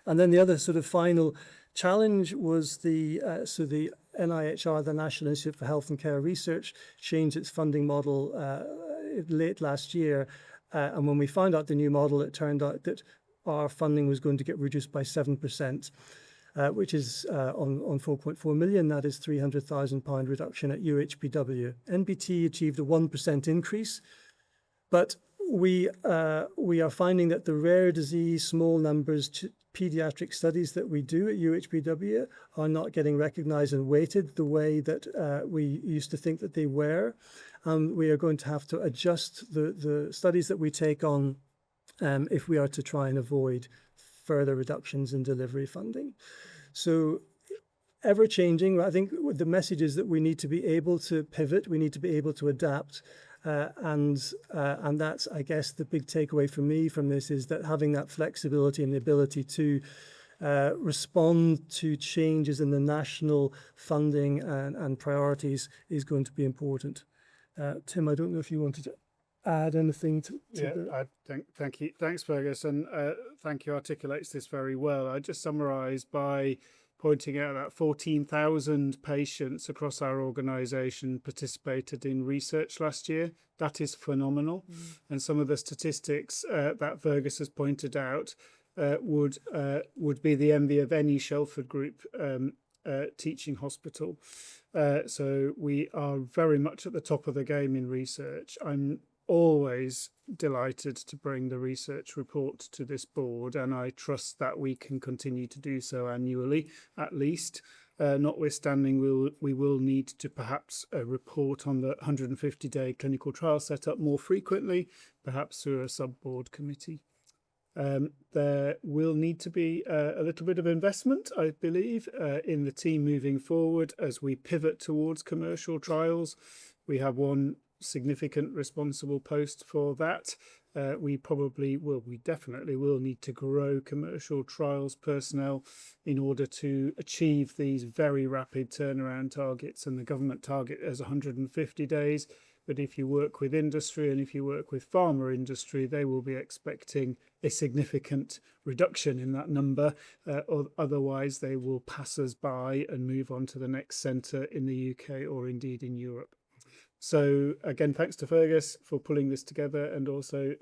And then the other sort of final challenge was the NIHR, the National Institute for Health and Care Research, changed its funding model late last year. And when we found out the new model, it turned out that our funding was going to get reduced by 7%. Which is on 4.4 million, that is £300,000 reduction at UHPW. NBT achieved a 1% increase, but we are finding that the rare disease, small numbers, paediatric studies that we do at UHPW are not getting recognised and weighted the way that we used to think that they were. We are going to have to adjust the studies that we take on if we are to try and avoid further reductions in delivery funding. So ever changing, I think the message is that we need to be able to pivot, we need to be able to adapt. And that's, I guess, the big takeaway for me from this is that having that flexibility and the ability to respond to changes in the national funding and priorities is going to be important. Tim, I don't know if you wanted to add anything to thank you. Thanks, Fergus, and thank you articulates this very well. I just summarise by pointing out that 14,000 patients across our organisation participated in research last year. That is phenomenal. And some of the statistics that Fergus has pointed out would be the envy of any Shelford Group teaching hospital. So we are very much at the top of the game in research. I'm always delighted to bring the research report to this board, and I trust that we can continue to do so annually, at least. Notwithstanding, we will need to perhaps report on the 150-day clinical trial setup more frequently, perhaps through a sub-board committee. There will need to be a little bit of investment, I believe, in the team moving forward as we pivot towards commercial trials. We have one significant responsible post for that. We definitely will need to grow commercial trials personnel in order to achieve these very rapid turnaround targets, and the government target is 150 days. But if you work with industry and if you work with pharma industry, they will be expecting a significant reduction in that number. Otherwise, they will pass us by and move on to the next centre in the UK or indeed in Europe. So again, thanks to Fergus for pulling this together, and also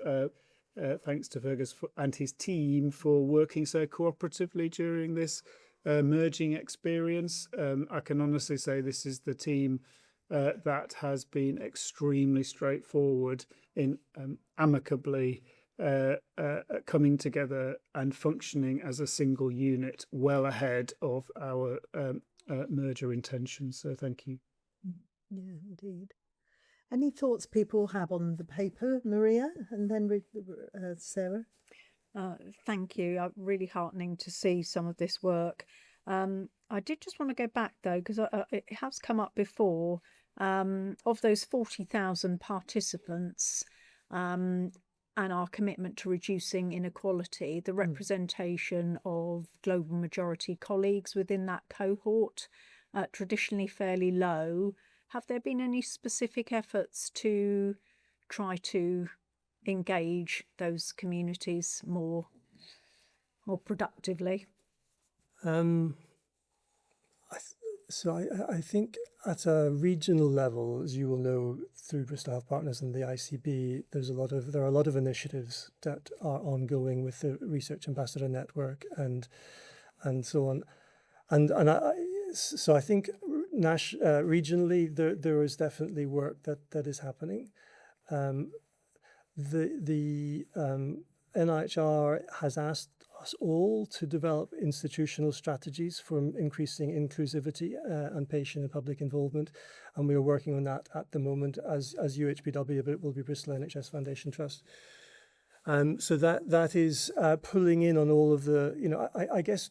thanks to Fergus and his team for working so cooperatively during this merging experience. I can honestly say this is the team that has been extremely straightforward in amicably coming together and functioning as a single unit well ahead of our merger intentions. So thank you. Yeah, indeed. Any thoughts people have on the paper, Maria, and then Sarah? Thank you. Really heartening to see some of this work. I did just want to go back though, because it has come up before. Of those 40,000 participants and our commitment to reducing inequality, the representation of global majority colleagues within that cohort, traditionally fairly low. Have there been any specific efforts to try to engage those communities more productively? I think at a regional level, as you will know through Bristol Health Partners and the ICB, there are a lot of initiatives that are ongoing with the Research Ambassador Network and so on, so I think regionally there is definitely work that is happening. the NIHR has asked us all to develop institutional strategies for increasing inclusivity and patient and public involvement, and we are working on that at the moment as UHBW, but it will be Bristol NHS Foundation Trust. So that is pulling in on all of the, I guess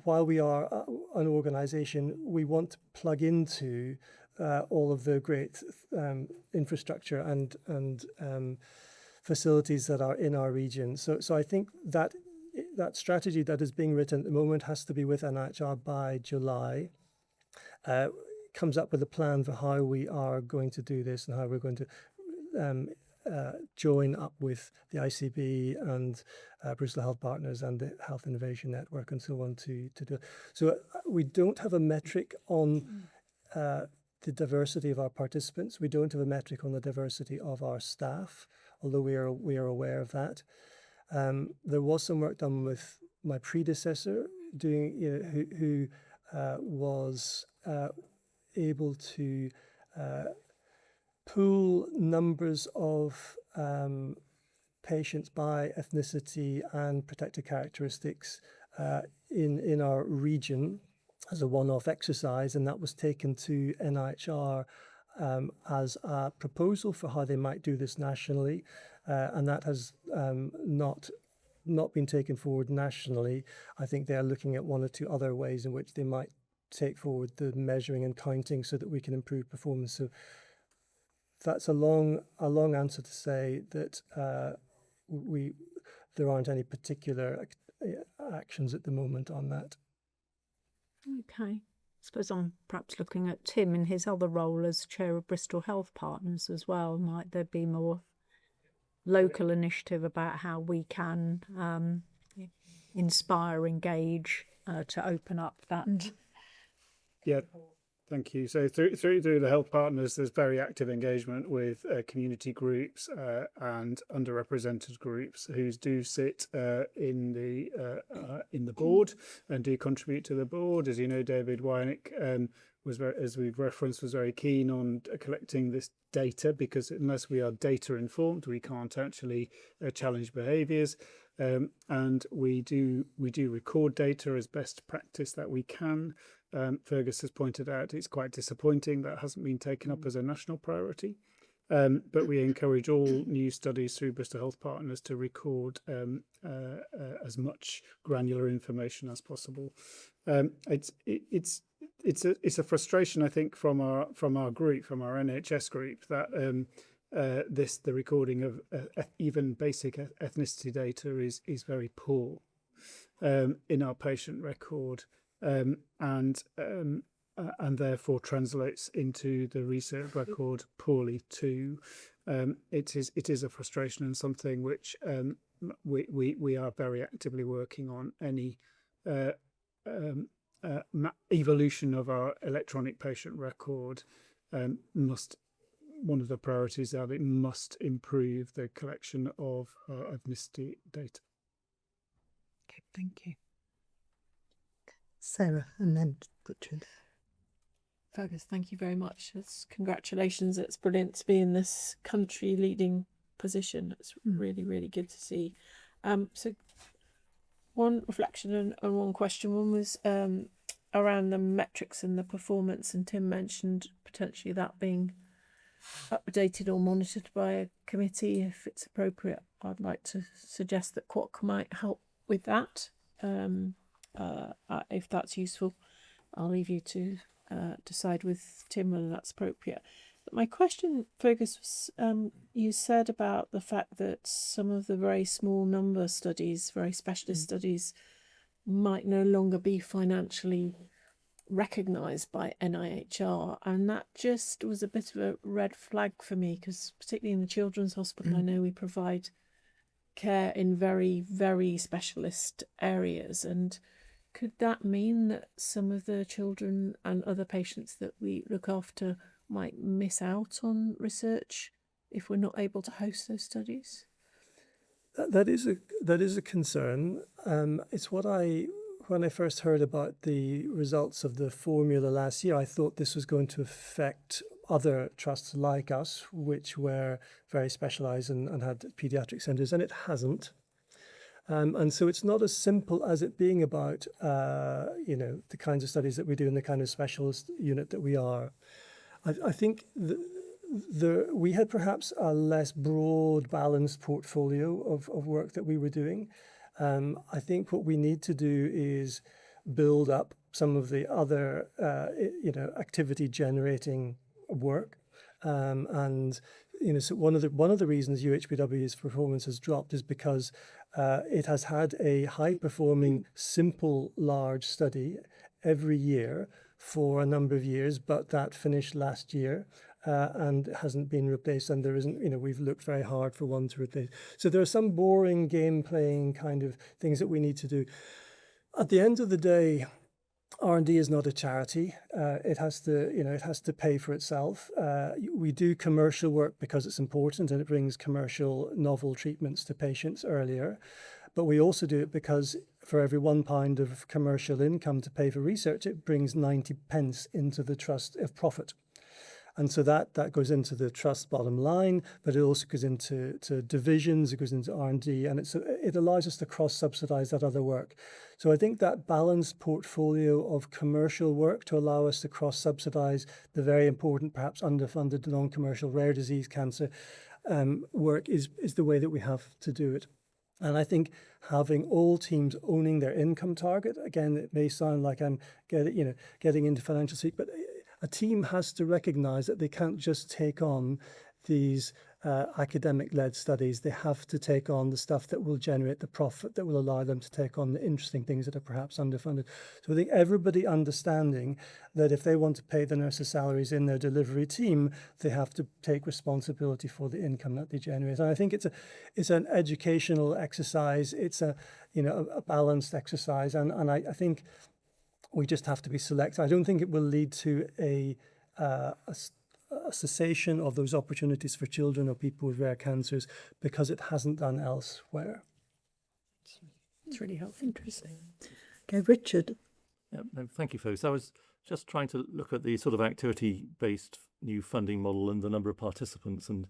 while we are an organisation, we want to plug into all of the great infrastructure and facilities that are in our region. So I think that strategy that is being written at the moment has to be with NIHR by July. Comes up with a plan for how we are going to do this and how we're going to join up with the ICB and Bristol Health Partners and the Health Innovation Network and so on to do. So we don't have a metric on the diversity of our participants. We don't have a metric on the diversity of our staff, although we are aware of that. There was some work done with my predecessor who was able to pool numbers of patients by ethnicity and protected characteristics in our region as a one-off exercise, and that was taken to NIHR as a proposal for how they might do this nationally, and that has not been taken forward nationally. I think they are looking at one or two other ways in which they might take forward the measuring and counting so that we can improve performance. So that's a long answer to say that there aren't any particular actions at the moment on that. Okay. I suppose I'm perhaps looking at Tim in his other role as chair of Bristol Health Partners as well. Might there be more local initiative about how we can inspire, engage, to open up that? Yeah, thank you. So through the health partners, there's very active engagement with community groups and underrepresented groups who do sit in the board and do contribute to the board. As you know, David Wynick as we've referenced, was very keen on collecting this data, because unless we are data informed, we can't actually challenge behaviours. And we do record data as best practice that we can. Fergus has pointed out it's quite disappointing that hasn't been taken up as a national priority. But we encourage all new studies through Bristol Health Partners to record as much granular information as possible. It's a frustration, I think, from our group, from our NHS group, that the recording of even basic ethnicity data is very poor in our patient record, and therefore translates into the research record poorly too. It is a frustration and something which we are very actively working on. Any evolution of our electronic patient record one of the priorities that it must improve the collection of ethnicity data. Okay, thank you. Sarah, and then Richard. Fergus, thank you very much. Congratulations. It's brilliant to be in this country leading position. It's really, really good to see. So one reflection and one question. One was around the metrics and the performance, and Tim mentioned potentially that being updated or monitored by a committee if it's appropriate. I'd like to suggest that QOC might help with that. If that's useful, I'll leave you to decide with Tim whether that's appropriate. But my question, Fergus, was you said about the fact that some of the very small number studies, very specialist studies, might no longer be financially recognised by NIHR, and that just was a bit of a red flag for me, because particularly in the Children's Hospital, I know we provide care in very, very specialist areas, and could that mean that some of the children and other patients that we look after might miss out on research if we're not able to host those studies? That is a concern. It's when I first heard about the results of the formula last year, I thought this was going to affect other trusts like us, which were very specialised and had paediatric centres, and it hasn't. And so it's not as simple as it being about, the kinds of studies that we do and the kind of specialist unit that we are. I think we had perhaps a less broad, balanced portfolio of work that we were doing. I think what we need to do is build up some of the other, activity generating work. So one of the reasons UHBW's performance has dropped is because it has had a high performing, simple, large study every year for a number of years, but that finished last year. And hasn't been replaced, and there isn't, we've looked very hard for one to replace. So there are some boring game playing kind of things that we need to do. At the end of the day, R&D is not a charity. It has to pay for itself. We do commercial work because it's important and it brings commercial novel treatments to patients earlier. But we also do it because for every £1 of commercial income to pay for research, it brings 90 pence into the trust of profit. And so that goes into the trust bottom line, but it also goes into divisions, it goes into R&D, and it allows us to cross-subsidise that other work. So I think that balanced portfolio of commercial work to allow us to cross-subsidise the very important, perhaps underfunded non-commercial rare disease cancer work is the way that we have to do it. And I think having all teams owning their income target, again, it may sound like I'm getting into financial speak, but a team has to recognize that they can't just take on these academic-led studies. They have to take on the stuff that will generate the profit, that will allow them to take on the interesting things that are perhaps underfunded. So I think everybody understanding that if they want to pay the nurses' salaries in their delivery team, they have to take responsibility for the income that they generate. And I think it's an educational exercise. It's a balanced exercise, and I think we just have to be selective. I don't think it will lead to a cessation of those opportunities for children or people with rare cancers because it hasn't done elsewhere. It's really helpful. Interesting. Okay, Richard. Yeah, no, thank you, folks. I was just trying to look at the sort of activity-based new funding model and the number of participants, and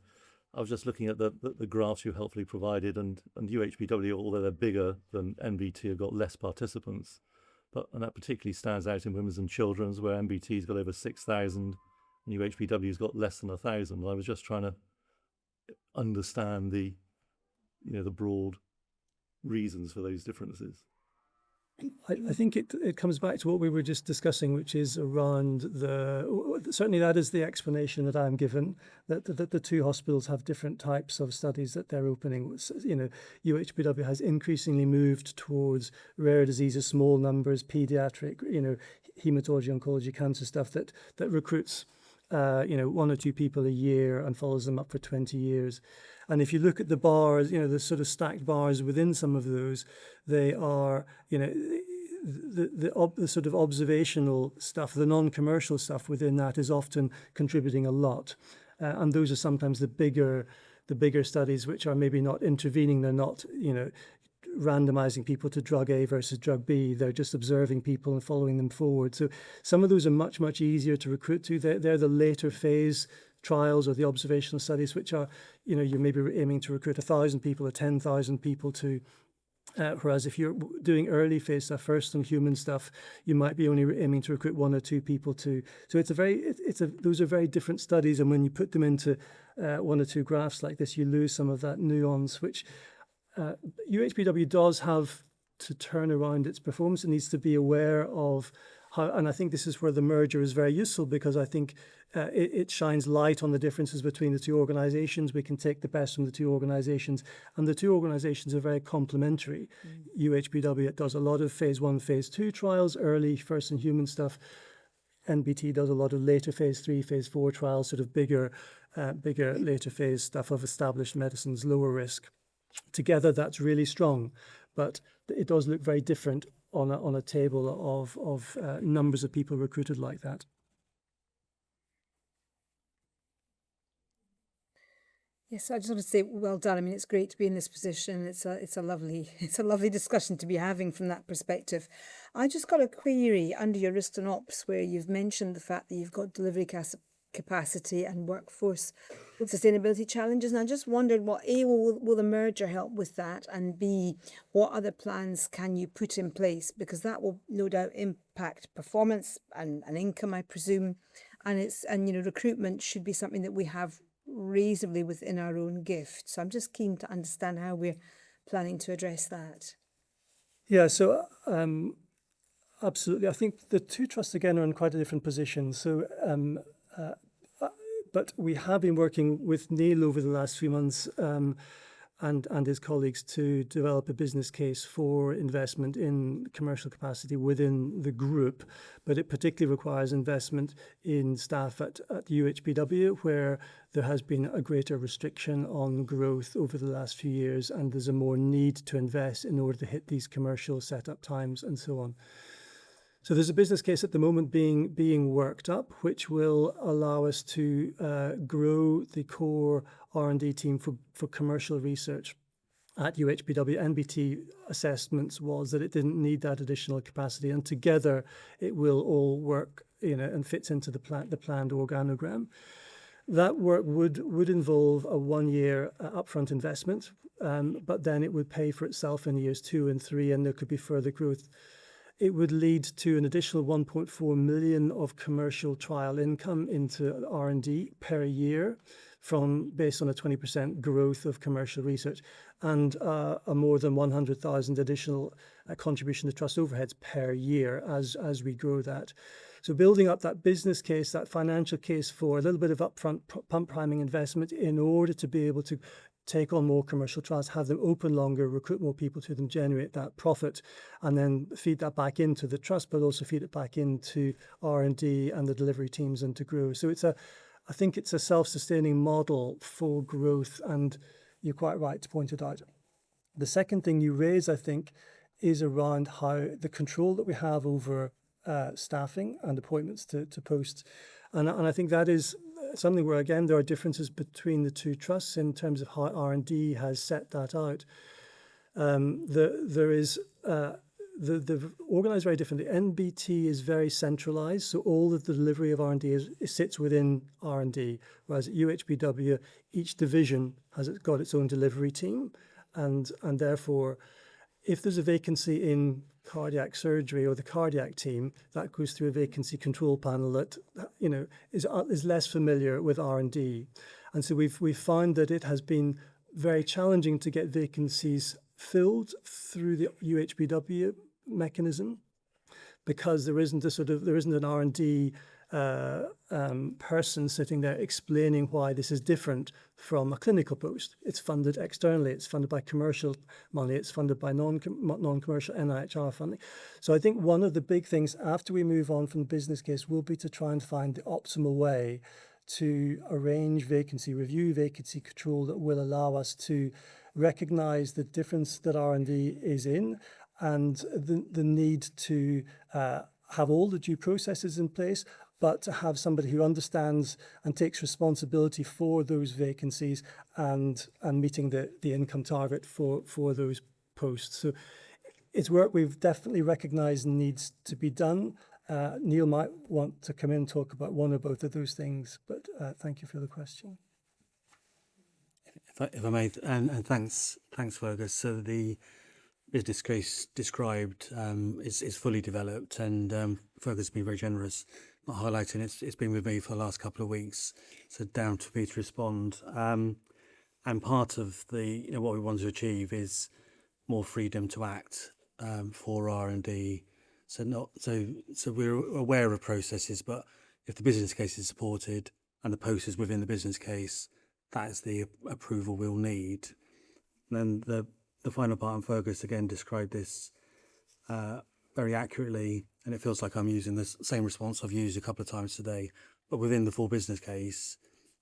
I was just looking at the graphs you helpfully provided, and UHBW, although they're bigger than NBT, have got less participants. And that particularly stands out in women's and children's, where NBT's got over 6,000 and UHBW's got less than 1,000. I was just trying to understand the broad reasons for those differences. I think it comes back to what we were just discussing, which is around certainly that is the explanation that I'm given, that the two hospitals have different types of studies that they're opening. UHBW has increasingly moved towards rare diseases, small numbers, paediatric, hematology, oncology, cancer stuff that recruits one or two people a year and follows them up for 20 years. And if you look at the bars, the sort of stacked bars within some of those, they are, the sort of observational stuff, the non-commercial stuff within that is often contributing a lot. And those are sometimes the bigger studies, which are maybe not intervening. They're not, randomizing people to drug A versus drug B. They're just observing people and following them forward. So some of those are much, much easier to recruit to. They're the later phase trials or the observational studies, which are, you may be aiming to recruit 1,000 people or 10,000 people to. Whereas if you're doing early phase stuff, first in human stuff, you might be only aiming to recruit 1 or 2 people to. So those are very different studies. And when you put them into 1 or 2 graphs like this, you lose some of that nuance, which UHBW does have to turn around its performance. It needs to be aware of how, and I think this is where the merger is very useful, because I think it shines light on the differences between the two organizations. We can take the best from the two organizations, and the two organizations are very complementary. UHBW does a lot of phase 1, phase 2 trials, early first in human stuff. NBT does a lot of later phase 3, phase 4 trials, sort of bigger later phase stuff of established medicines, lower risk. Together, that's really strong, but it does look very different on a table of numbers of people recruited like that. Yes, I just want to say well done. I mean, it's great to be in this position. It's a lovely discussion to be having from that perspective. I just got a query under your risk and ops where you've mentioned the fact that you've got delivery capacity and workforce sustainability challenges. And I just wondered what A, will the merger help with that, and B, what other plans can you put in place, because that will no doubt impact performance and income, I presume. And recruitment should be something that we have reasonably within our own gift. So I'm just keen to understand how we're planning to address that. Yeah, so absolutely. I think the two trusts again are in quite a different position. So, but we have been working with Neil over the last few months and his colleagues to develop a business case for investment in commercial capacity within the group. But it particularly requires investment in staff at UHBW, where there has been a greater restriction on growth over the last few years, and there's a more need to invest in order to hit these commercial setup times and so on. So there's a business case at the moment being worked up, which will allow us to grow the core R&D team for commercial research at UHBW. NBT assessments was that it didn't need that additional capacity, and together it will all work, and fits into the planned organogram. That work would involve a 1-year upfront investment, but then it would pay for itself in years 2 and 3, and there could be further growth. It would lead to an additional 1.4 million of commercial trial income into R&D per year, based on a 20% growth of commercial research, and a more than 100,000 additional contribution to trust overheads per year as we grow that. So building up that business case, that financial case for a little bit of upfront pump priming investment in order to be able to take on more commercial trials, have them open longer, recruit more people to them, generate that profit, and then feed that back into the trust, but also feed it back into R&D and the delivery teams, and to grow. So I think it's a self-sustaining model for growth, and you're quite right to point it out. The second thing you raise, I think, is around how the control that we have over staffing and appointments to posts. And I think that is something where, again, there are differences between the two trusts in terms of how R&D has set that out. They're organised very differently. NBT is very centralised, so all of the delivery of R&D sits within R&D, whereas at UHBW, each division has got its own delivery team, and therefore, if there's a vacancy in cardiac surgery or the cardiac team, that goes through a vacancy control panel that is less familiar with R&D, and so we've found that it has been very challenging to get vacancies filled through the UHBW mechanism, because there isn't an R&D person sitting there explaining why this is different from a clinical post. It's funded externally, it's funded by commercial money, it's funded by non-commercial NIHR funding. So I think one of the big things after we move on from the business case will be to try and find the optimal way to arrange vacancy review, vacancy control that will allow us to recognise the difference that R&D is in, and the need to have all the due processes in place, but to have somebody who understands and takes responsibility for those vacancies and meeting the income target for those posts. So it's work we've definitely recognised needs to be done. Neil might want to come in and talk about one or both of those things, but thank you for the question. If I may, and thanks, Fergus. So the business case described is fully developed, and Fergus has been very generous not highlighting it. It's been with me for the last couple of weeks, so down to me to respond. And part of the what we want to achieve is more freedom to act for R&D. So we're aware of processes, but if the business case is supported and the post is within the business case, that is the approval we'll need. And then the final part, and Fergus again described this very accurately, and it feels like I'm using the same response I've used a couple of times today, but within the full business case,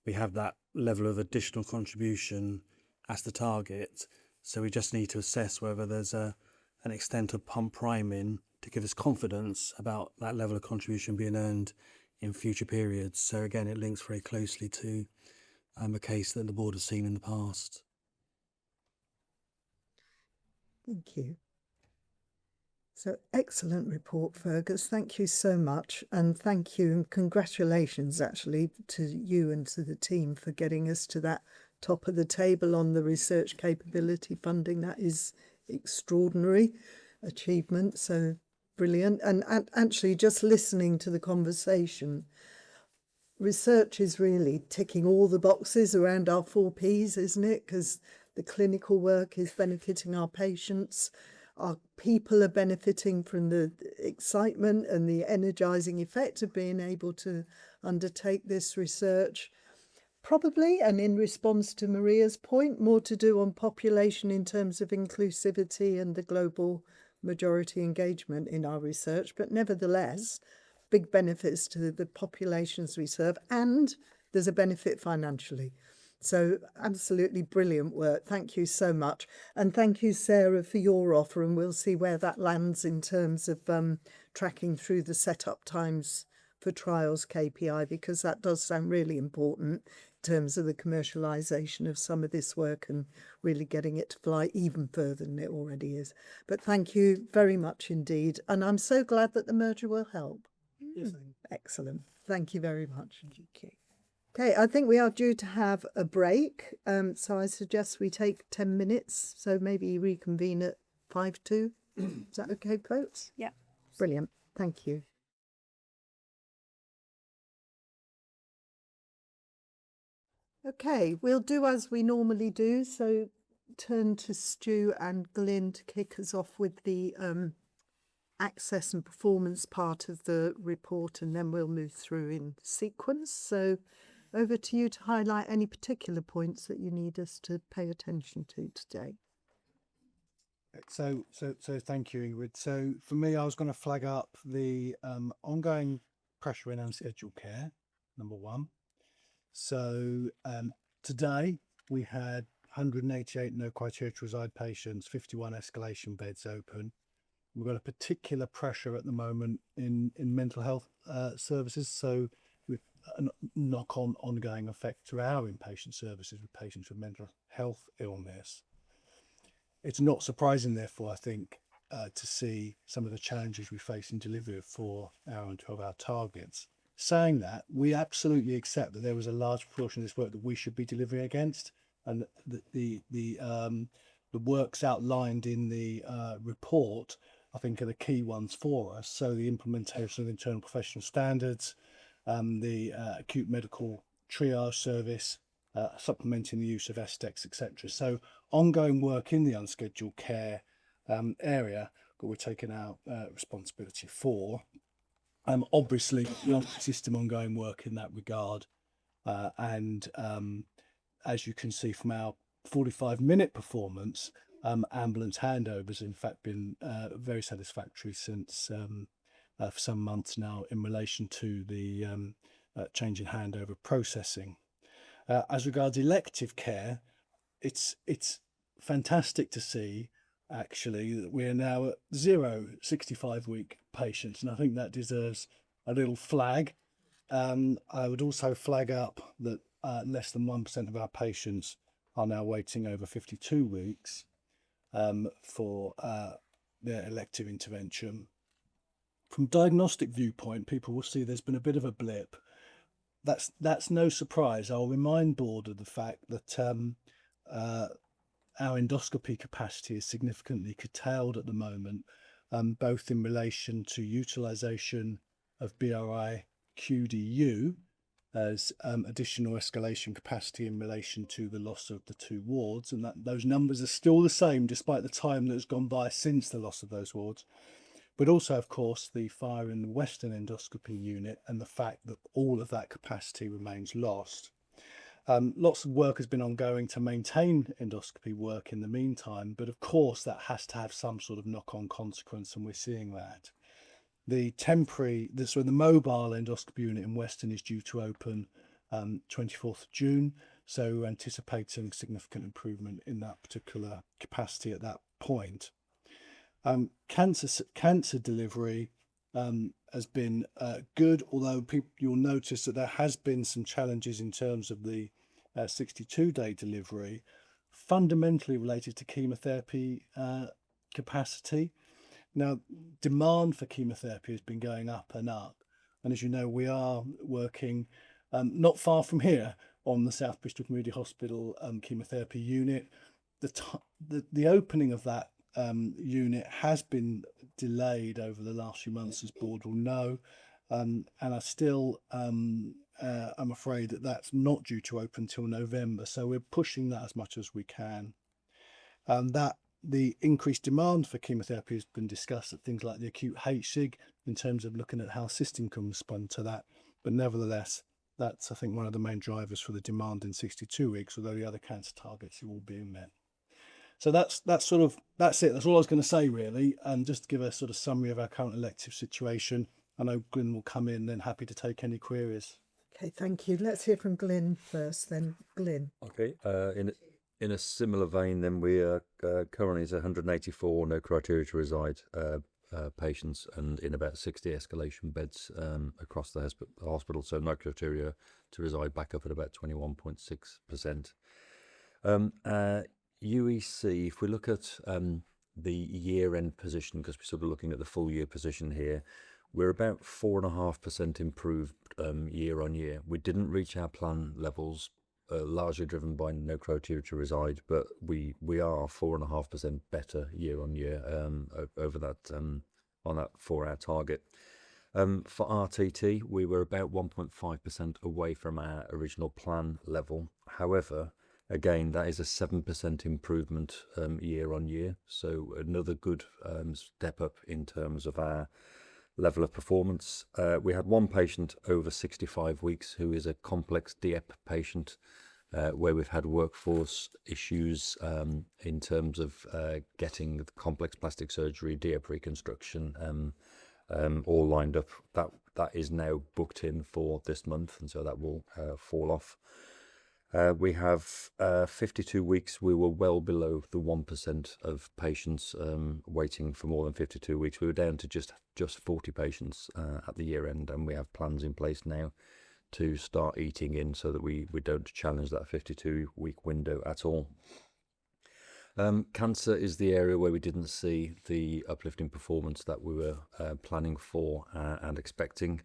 we have that level of additional contribution as the target. So we just need to assess whether there's an extent of pump priming to give us confidence about that level of contribution being earned in future periods. So again, it links very closely to a case that the board has seen in the past. Thank you. So excellent report, Fergus. Thank you so much. And thank you and congratulations actually to you and to the team for getting us to that top of the table on the research capability funding. That is extraordinary achievement. So brilliant. And actually just listening to the conversation, research is really ticking all the boxes around our 4Ps, isn't it? Because the clinical work is benefiting our patients. Our people are benefiting from the excitement and the energising effect of being able to undertake this research. Probably, and in response to Maria's point, more to do on population in terms of inclusivity and the global majority engagement in our research, but nevertheless, big benefits to the populations we serve, and there's a benefit financially. So absolutely brilliant work. Thank you so much. And thank you, Sarah, for your offer. And we'll see where that lands in terms of tracking through the setup times for trials KPI, because that does sound really important in terms of the commercialisation of some of this work and really getting it to fly even further than it already is. But thank you very much indeed. And I'm so glad that the merger will help. Yes. Excellent. Thank you very much. Okay, I think we are due to have a break, so I suggest we take 10 minutes, so maybe reconvene at 5:02. Is that okay, folks? Yeah. Brilliant. Thank you. Okay, we'll do as we normally do, so turn to Stu and Glyn to kick us off with the access and performance part of the report, and then we'll move through in sequence. So over to you to highlight any particular points that you need us to pay attention to today. So thank you, Ingrid. So for me, I was going to flag up the ongoing pressure in unscheduled care, number one. So today we had 188 no criteria to reside patients, 51 escalation beds open. We've got a particular pressure at the moment in mental health services. So with a knock-on ongoing effect to our inpatient services with patients with mental health illness. It's not surprising, therefore, I think, to see some of the challenges we face in delivery of 4-hour and 12-hour targets. Saying that, we absolutely accept that there was a large proportion of this work that we should be delivering against, and the works outlined in the report, I think, are the key ones for us. So the implementation of internal professional standards, the acute medical triage service, supplementing the use of SDEX, etc. So ongoing work in the unscheduled care area that we're taking our responsibility for. Obviously, system ongoing work in that regard. And as you can see from our 45-minute performance, ambulance handovers, in fact, been very satisfactory since for some months now in relation to the change in handover processing. As regards elective care, it's fantastic to see actually that we're now at 0 65-week patients, and I think that deserves a little flag. I would also flag up that less than 1% of our patients are now waiting over 52 weeks for their elective intervention. From diagnostic viewpoint, people will see there's been a bit of a blip. That's no surprise. I'll remind board of the fact that our endoscopy capacity is significantly curtailed at the moment, both in relation to utilisation of BRI QDU as additional escalation capacity in relation to the loss of the 2 wards, and that those numbers are still the same despite the time that has gone by since the loss of those wards. But also, of course, the fire in the Western Endoscopy unit and the fact that all of that capacity remains lost. Lots of work has been ongoing to maintain endoscopy work in the meantime, but of course that has to have some sort of knock-on consequence, and we're seeing that. The mobile endoscopy unit in Western is due to open 24th of June, so we're anticipating significant improvement in that particular capacity at that point. Cancer delivery has been good, although you'll notice that there has been some challenges in terms of the 62-day delivery, fundamentally related to chemotherapy capacity. Now, demand for chemotherapy has been going up and up. And as you know, we are working not far from here on the South Bristol Community Hospital chemotherapy unit. The opening of that unit has been delayed over the last few months, as board will know, and I still I'm afraid that that's not due to open till November. So we're pushing that as much as we can. That the increased demand for chemotherapy has been discussed at things like the acute HSIG in terms of looking at how system can respond to that. But nevertheless, that's I think one of the main drivers for the demand in 62 weeks, although the other cancer targets are all being met. So that's it. That's all I was going to say really, and just to give a sort of summary of our current elective situation. I know Glyn will come in, then happy to take any queries. Okay, thank you. Let's hear from Glyn first, then Glyn. Okay. In a similar vein, then we are currently is 184 no criteria to reside patients, and in about 60 escalation beds across the hospital. So no criteria to reside back up at about 21.6%. UEC, if we look at the year-end position, because we're sort of looking at the full year position here, we're about 4.5% improved year on year. We didn't reach our plan levels, largely driven by no criteria to reside, but we are 4.5% better year on year over that on that 4-hour target. For RTT, we were about 1.5% away from our original plan level. However, again, that is a 7% improvement year on year. So another good step up in terms of our level of performance. We had one patient over 65 weeks who is a complex DIEP patient, where we've had workforce issues in terms of getting the complex plastic surgery, DIEP reconstruction, all lined up. That is now booked in for this month, and so that will fall off. We have 52 weeks. We were well below the 1% of patients waiting for more than 52 weeks. We were down to just 40 patients at the year end, and we have plans in place now to start eating in so that we don't challenge that 52-week window at all. Cancer is the area where we didn't see the uplifting performance that we were planning for and expecting.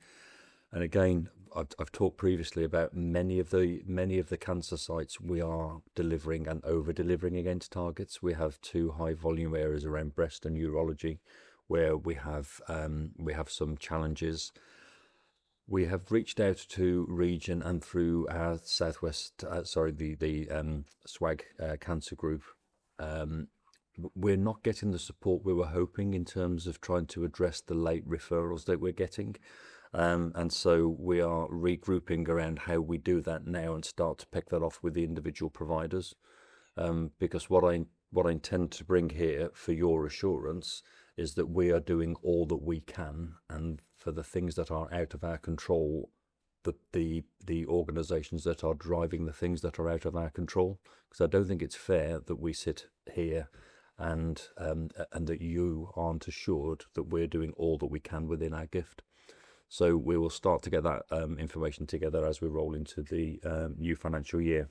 And again, I've talked previously about many of the cancer sites we are delivering and over-delivering against targets. We have 2 high volume areas around breast and urology where we have some challenges. We have reached out to region and through our Southwest, the SWAG cancer group. We're not getting the support we were hoping in terms of trying to address the late referrals that we're getting. And so we are regrouping around how we do that now and start to pick that off with the individual providers. Because what I intend to bring here for your assurance is that we are doing all that we can, and for the things that are out of our control, the organisations that are driving the things that are out of our control. Because I don't think it's fair that we sit here and that you aren't assured that we're doing all that we can within our gift. So we will start to get that information together as we roll into the new financial year.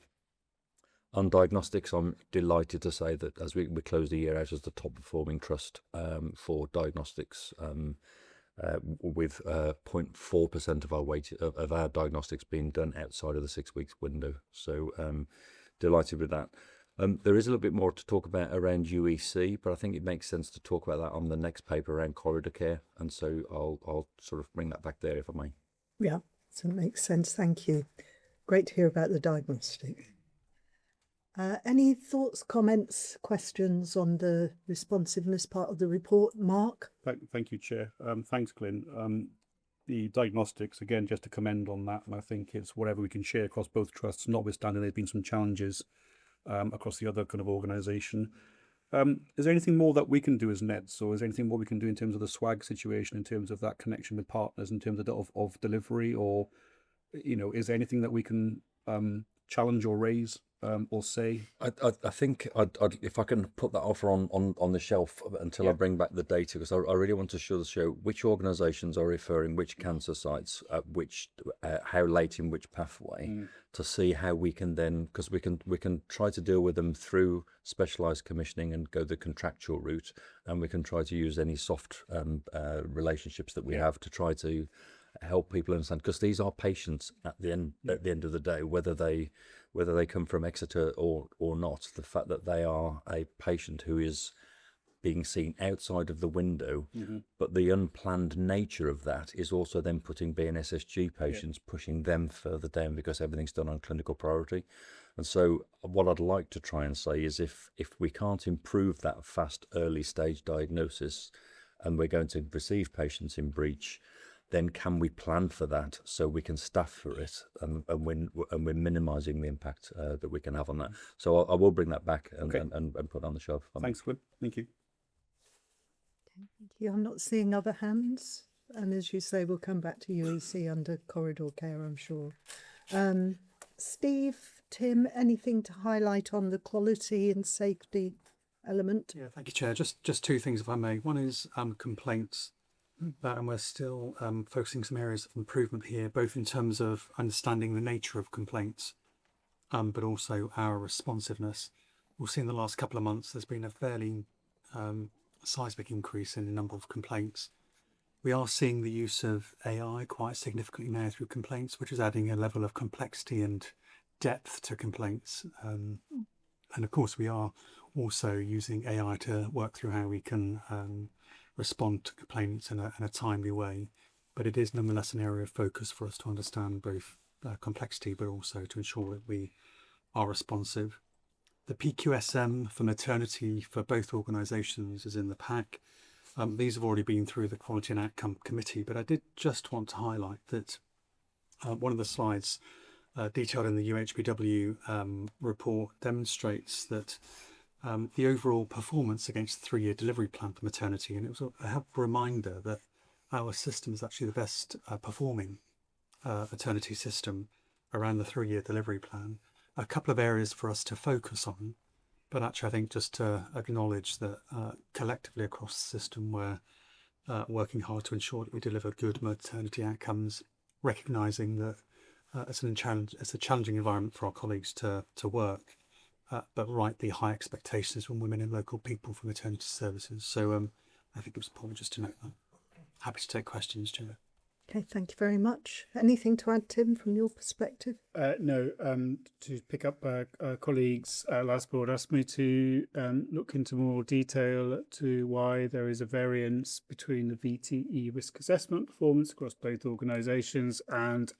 On diagnostics, I'm delighted to say that as we close the year out as the top performing trust for diagnostics, with 0.4% of our of our diagnostics being done outside of the 6 weeks window. So delighted with that. There is a little bit more to talk about around UEC, but I think it makes sense to talk about that on the next paper around corridor care, and so I'll sort of bring that back there if I may. Yeah, so it makes sense. Thank you. Great to hear about the diagnostic. Any thoughts, comments, questions on the responsiveness part of the report? Mark? Thank you, Chair. Thanks, Glyn. The diagnostics, again, just to commend on that, and I think it's whatever we can share across both trusts, notwithstanding there's been some challenges across the other kind of organisation. Is there anything more that we can do as NEDS, or is there anything more we can do in terms of the SWAG situation, in terms of that connection with partners, in terms of delivery, or, you know, is there anything that we can challenge or raise or say? I think if I can put that offer on the shelf until I bring back the data, because I really want to show which organisations are referring which cancer sites at which how late in which pathway, to see how we can then, because we can try to deal with them through specialised commissioning and go the contractual route, and we can try to use any soft relationships that we have to try to help people understand, because these are patients at the end of the day, whether they come from Exeter or not. The fact that they are a patient who is being seen outside of the window, but the unplanned nature of that is also then putting BNSSG patients, pushing them further down, because everything's done on clinical priority. And so what I'd like to try and say is if we can't improve that fast early stage diagnosis, and we're going to receive patients in breach, then can we plan for that so we can staff for it, and we're minimising the impact that we can have on that. So I will bring that back and put it on the shelf. Thanks, Glenn. Thank you. Thank you. I'm not seeing other hands. And as you say, we'll come back to UEC under corridor care, I'm sure. Steve, Tim, anything to highlight on the quality and safety element? Yeah, thank you, Chair. Just two things, if I may. One is complaints. And we're still focusing some areas of improvement here, both in terms of understanding the nature of complaints, but also our responsiveness. We'll see in the last couple of months there's been a fairly seismic increase in the number of complaints. We are seeing the use of AI quite significantly now through complaints, which is adding a level of complexity and depth to complaints. And of course, we are also using AI to work through how we can respond to complaints in a timely way, but it is nonetheless an area of focus for us to understand both complexity, but also to ensure that we are responsive. The PQSM for maternity for both organisations is in the pack. These have already been through the Quality and Outcome Committee, but I did just want to highlight that one of the slides detailed in the UHBW report demonstrates that the overall performance against the 3-year delivery plan for maternity, and it was a helpful reminder that our system is actually the best performing maternity system around the 3-year delivery plan. A couple of areas for us to focus on, but actually I think just to acknowledge that collectively across the system we're working hard to ensure that we deliver good maternity outcomes, recognising that it's a challenging environment for our colleagues to work. But rightly high expectations from women and local people for maternity services. So I think it was important just to note that. Happy to take questions, Chair. Okay, thank you very much. Anything to add, Tim, from your perspective? No, to pick up our colleagues' last board asked me to look into more detail to why there is a variance between the VTE risk assessment performance across both organisations, and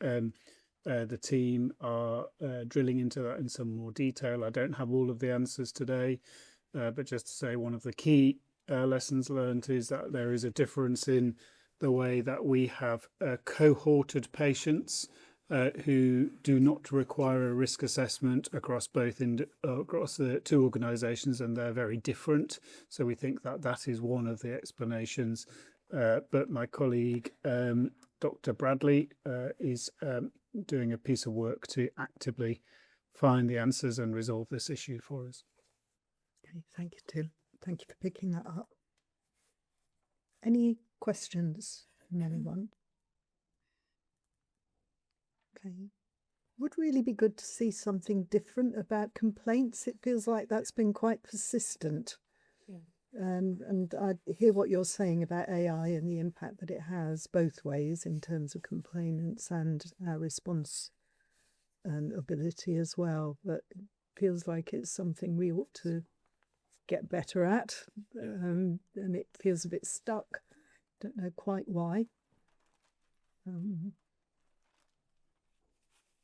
the team are drilling into that in some more detail. I don't have all of the answers today, but just to say one of the key lessons learned is that there is a difference in the way that we have cohorted patients who do not require a risk assessment across across the two organisations, and they're very different. So we think that that is one of the explanations. But my colleague, Dr. Bradley, is doing a piece of work to actively find the answers and resolve this issue for us. Okay, thank you, Tim. Thank you for picking that up. Any questions from anyone? Okay. Would really be good to see something different about complaints. It feels like that's been quite persistent. And I hear what you're saying about AI and the impact that it has both ways in terms of complainants and our response ability as well. But it feels like it's something we ought to get better at, and it feels a bit stuck. Don't know quite why.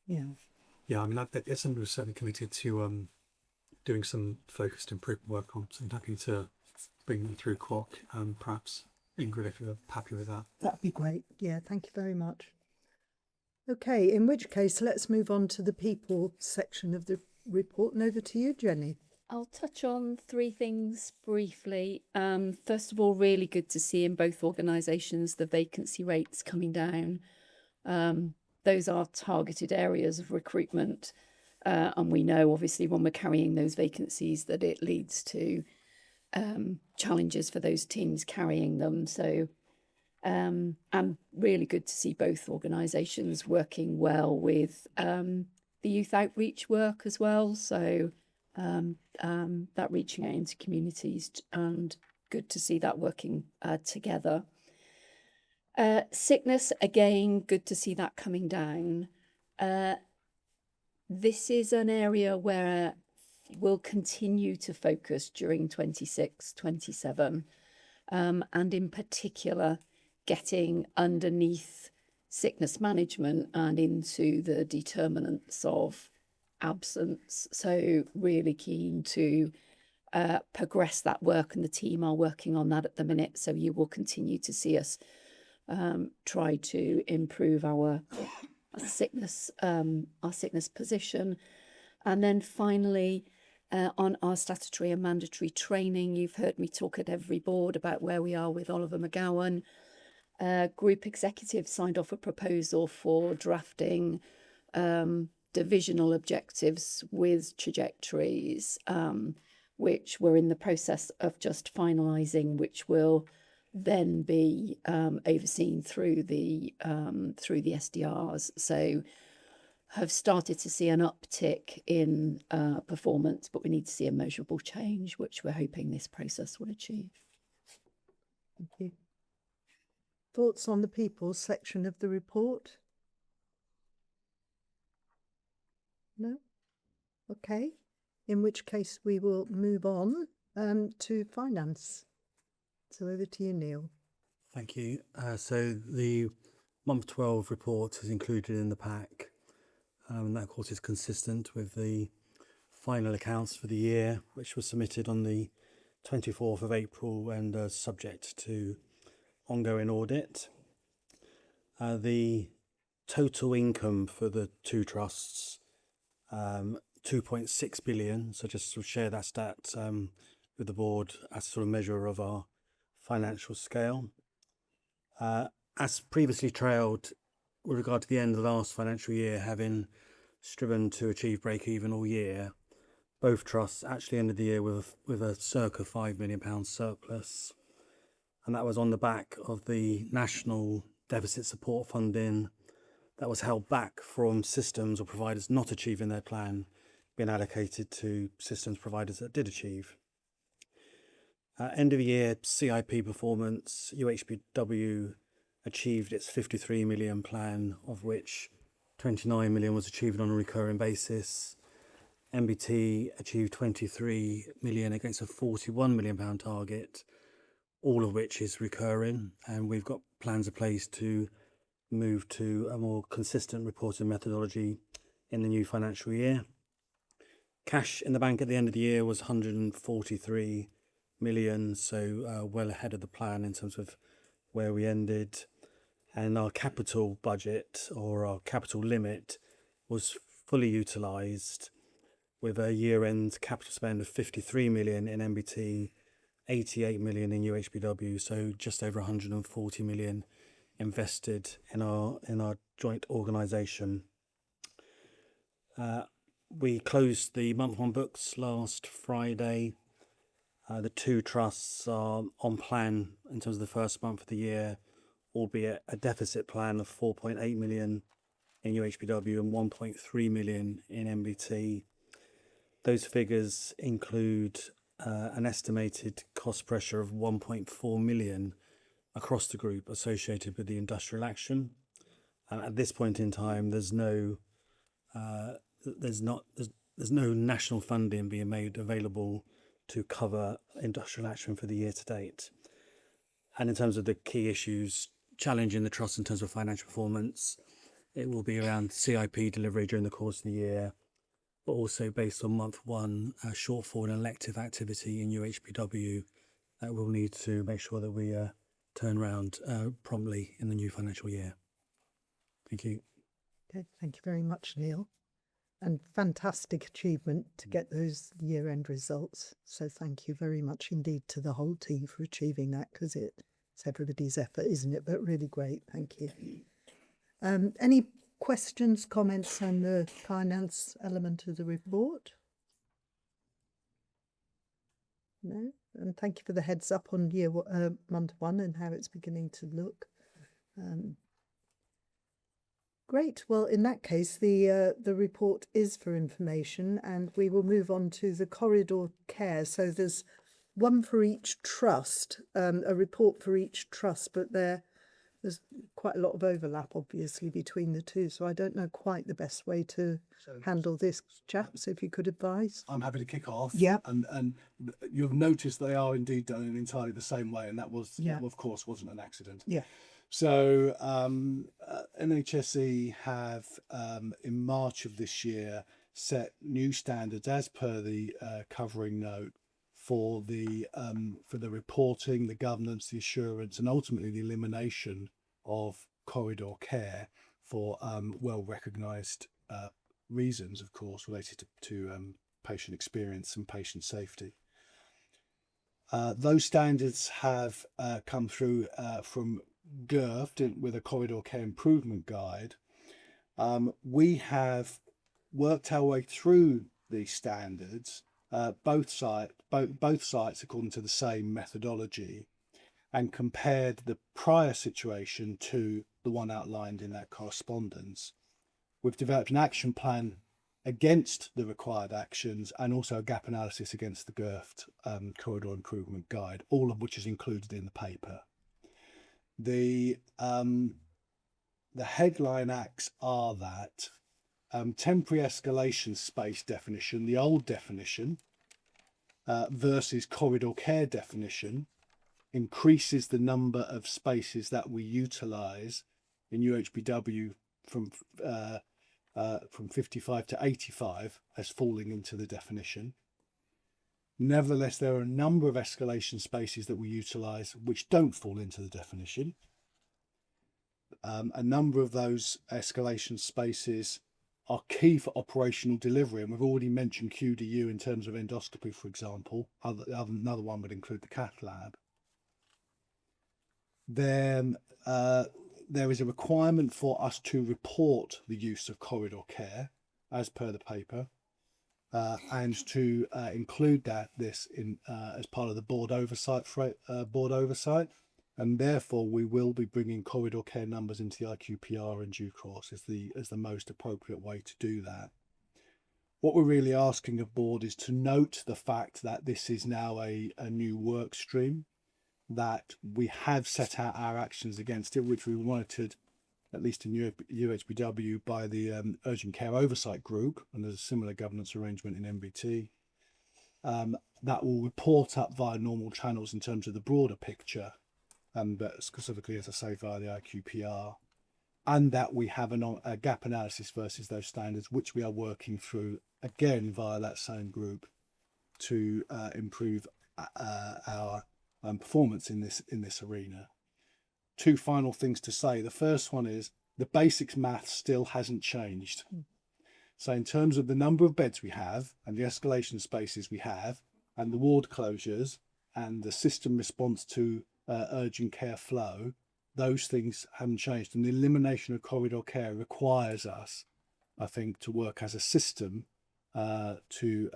Yeah, I mean, it's something we're certainly committed to doing some focused improvement work on. So I'm happy to bring them through QOC, and perhaps Ingrid, if you're happy with that. That'd be great. Yeah, thank you very much. Okay, in which case, let's move on to the people section of the report, and over to you, Jenny. I'll touch on 3 things briefly. First of all, really good to see in both organisations the vacancy rates coming down. Those are targeted areas of recruitment. And we know, obviously, when we're carrying those vacancies, that it leads to challenges for those teams carrying them. So, and really good to see both organisations working well with the youth outreach work as well. So, that reaching out into communities, and good to see that working together. Sickness, again, good to see that coming down. This is an area where we'll continue to focus during 26, 27, and in particular, getting underneath sickness management and into the determinants of absence. So really keen to progress that work, and the team are working on that at the minute. So you will continue to see us try to improve our sickness position. And then finally, on our statutory and mandatory training, you've heard me talk at every board about where we are with Oliver McGowan. Group executive signed off a proposal for drafting divisional objectives with trajectories, which we're in the process of just finalising, which will then be overseen through the SDRs. So have started to see an uptick in performance, but we need to see a measurable change, which we're hoping this process will achieve. Thank you. Thoughts on the people section of the report? No? Okay. In which case we will move on to finance. So over to you, Neil. Thank you. So the month 12 report is included in the pack. And that, of course, is consistent with the final accounts for the year, which was submitted on the 24th of April and subject to ongoing audit. The total income for the two trusts, 2.6 billion. So just to share that stat with the board as a sort of measure of our financial scale. As previously trailed with regard to the end of the last financial year, having striven to achieve break-even all year, both trusts actually ended the year with a circa £5 million surplus. And that was on the back of the national deficit support funding that was held back from systems or providers not achieving their plan being allocated to systems providers that did achieve. End of year CIP performance, UHBW achieved its 53 million plan, of which 29 million was achieved on a recurring basis. MBT achieved 23 million against a 41 million pound target, all of which is recurring, and we've got plans in place to move to a more consistent reporting methodology in the new financial year. Cash in the bank at the end of the year was 143 million, so well ahead of the plan in terms of where we ended. And our capital budget, or our capital limit, was fully utilised with a year-end capital spend of 53 million in MBT, 88 million in UHBW, so just over 140 million invested in our joint organisation. We closed the month one books last Friday. The two trusts are on plan in terms of the first month of the year, albeit a deficit plan of 4.8 million in UHBW and 1.3 million in MBT. Those figures include an estimated cost pressure of 1.4 million across the group associated with the industrial action. And at this point in time, there's no national funding being made available to cover industrial action for the year to date. And in terms of the key issues challenging the trust in terms of financial performance, it will be around CIP delivery during the course of the year, but also based on month one, shortfall in elective activity in UHBW that we'll need to make sure that we turn around promptly in the new financial year. Thank you. Okay, thank you very much, Neil. And fantastic achievement to get those year-end results. So thank you very much indeed to the whole team for achieving that, because it's everybody's effort, isn't it? But really great, thank you. Any questions, comments on the finance element of the report? No? And thank you for the heads up on month one and how it's beginning to look. Great. Well, in that case, the report is for information, and we will move on to the corridor care. So there's one for each trust, a report for each trust, but there's quite a lot of overlap, obviously, between the two. So I don't know quite the best way to handle this, chaps, if you could advise. I'm happy to kick off. Yeah. And you've noticed they are indeed done in entirely the same way, and that was, of course, wasn't an accident. Yeah. So NHSE have, in March of this year, set new standards as per the covering note for the reporting, the governance, the assurance, and ultimately the elimination of corridor care for well recognised reasons, of course, related to patient experience and patient safety. Those standards have come through from GIRFT with a corridor care improvement guide. We have worked our way through these standards, both sites according to the same methodology, and compared the prior situation to the one outlined in that correspondence. We've developed an action plan against the required actions and also a gap analysis against the GIRFT corridor improvement guide, all of which is included in the paper. The headline acts are that temporary escalation space definition, the old definition, versus corridor care definition, increases the number of spaces that we utilise in UHBW from 55 to 85 as falling into the definition. Nevertheless, there are a number of escalation spaces that we utilise which don't fall into the definition. A number of those escalation spaces are key for operational delivery, and we've already mentioned QDU in terms of endoscopy, for example. Another one would include the cath lab. Then there is a requirement for us to report the use of corridor care as per the paper. And to include this in as part of the board oversight, and therefore we will be bringing corridor care numbers into the IQPR in due course as the most appropriate way to do that. What we're really asking of board is to note the fact that this is now a new work stream, that we have set out our actions against it, which we monitored at least in UHBW by the Urgent Care Oversight Group, and there's a similar governance arrangement in MBT. That will report up via normal channels in terms of the broader picture, but specifically, as I say, via the IQPR, and that we have a gap analysis versus those standards, which we are working through again via that same group to improve our performance in this arena. Two final things to say. The first one is the basics math still hasn't changed. So in terms of the number of beds we have and the escalation spaces we have and the ward closures and the system response to urgent care flow, those things haven't changed. And the elimination of corridor care requires us, I think, to work as a system to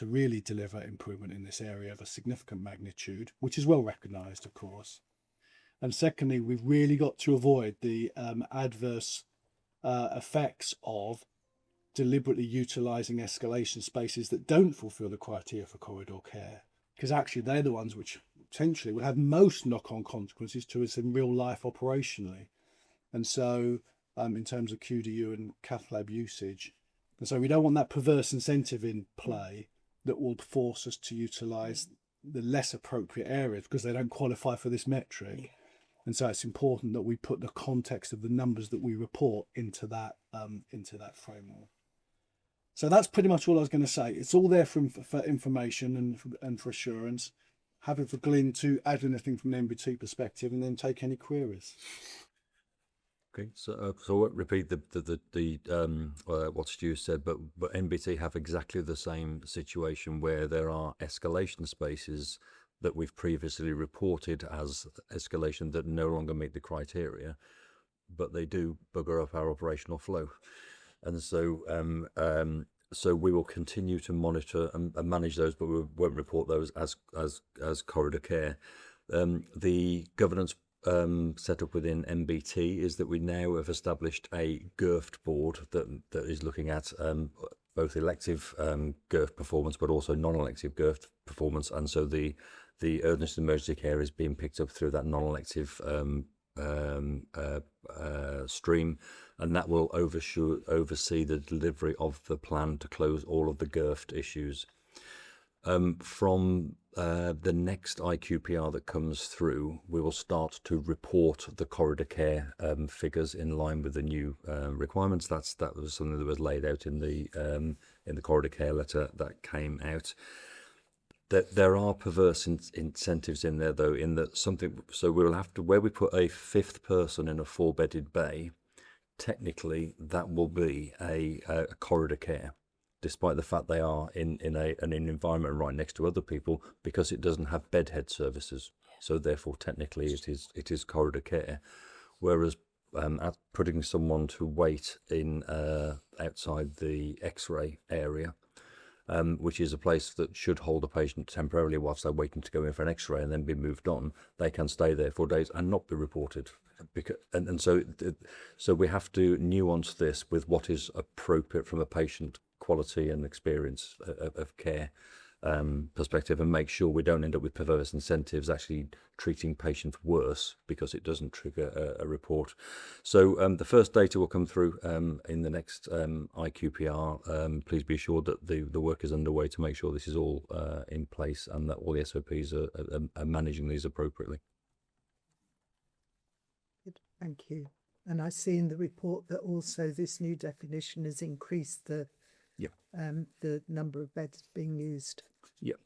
really deliver improvement in this area of a significant magnitude, which is well recognised, of course. And secondly, we've really got to avoid the adverse effects of deliberately utilising escalation spaces that don't fulfil the criteria for corridor care, because actually they're the ones which potentially will have most knock-on consequences to us in real life operationally. And so in terms of QDU and cath lab usage. And so we don't want that perverse incentive in play that will force us to utilise the less appropriate areas because they don't qualify for this metric. And so it's important that we put the context of the numbers that we report into that framework. So that's pretty much all I was going to say. It's all there for information and for assurance. Happy for Glyn to add anything from an MBT perspective and then take any queries. Okay, so I won't repeat what Stu said, but NBT have exactly the same situation where there are escalation spaces that we've previously reported as escalation that no longer meet the criteria, but they do bugger up our operational flow. And so we will continue to monitor and manage those, but we won't report those as corridor care. The governance set up within MBT is that we now have established a GIRFT board that is looking at both elective GIRFT performance, but also non-elective GIRFT performance. And so the urgent emergency care is being picked up through that non-elective stream, and that will oversee the delivery of the plan to close all of the GIRFT issues. From the next IQPR that comes through, we will start to report the corridor care figures in line with the new requirements. That was something that was laid out in the corridor care letter that came out. There are perverse incentives in there, though, in that something. So we'll have to, where we put a 5th person in a 4-bedded bay, technically that will be a corridor care, despite the fact they are in an environment right next to other people, because it doesn't have bedhead services. So therefore, technically, it is corridor care. Whereas at putting someone to wait in outside the X-ray area, which is a place that should hold a patient temporarily whilst they're waiting to go in for an X-ray and then be moved on, they can stay there for days and not be reported. So we have to nuance this with what is appropriate from a patient quality and experience of care perspective, and make sure we don't end up with perverse incentives actually treating patients worse because it doesn't trigger a report. So the first data will come through in the next IQPR. Please be assured that the work is underway to make sure this is all in place and that all the SOPs are managing these appropriately. Good, thank you. And I see in the report that also this new definition has increased the number of beds being used.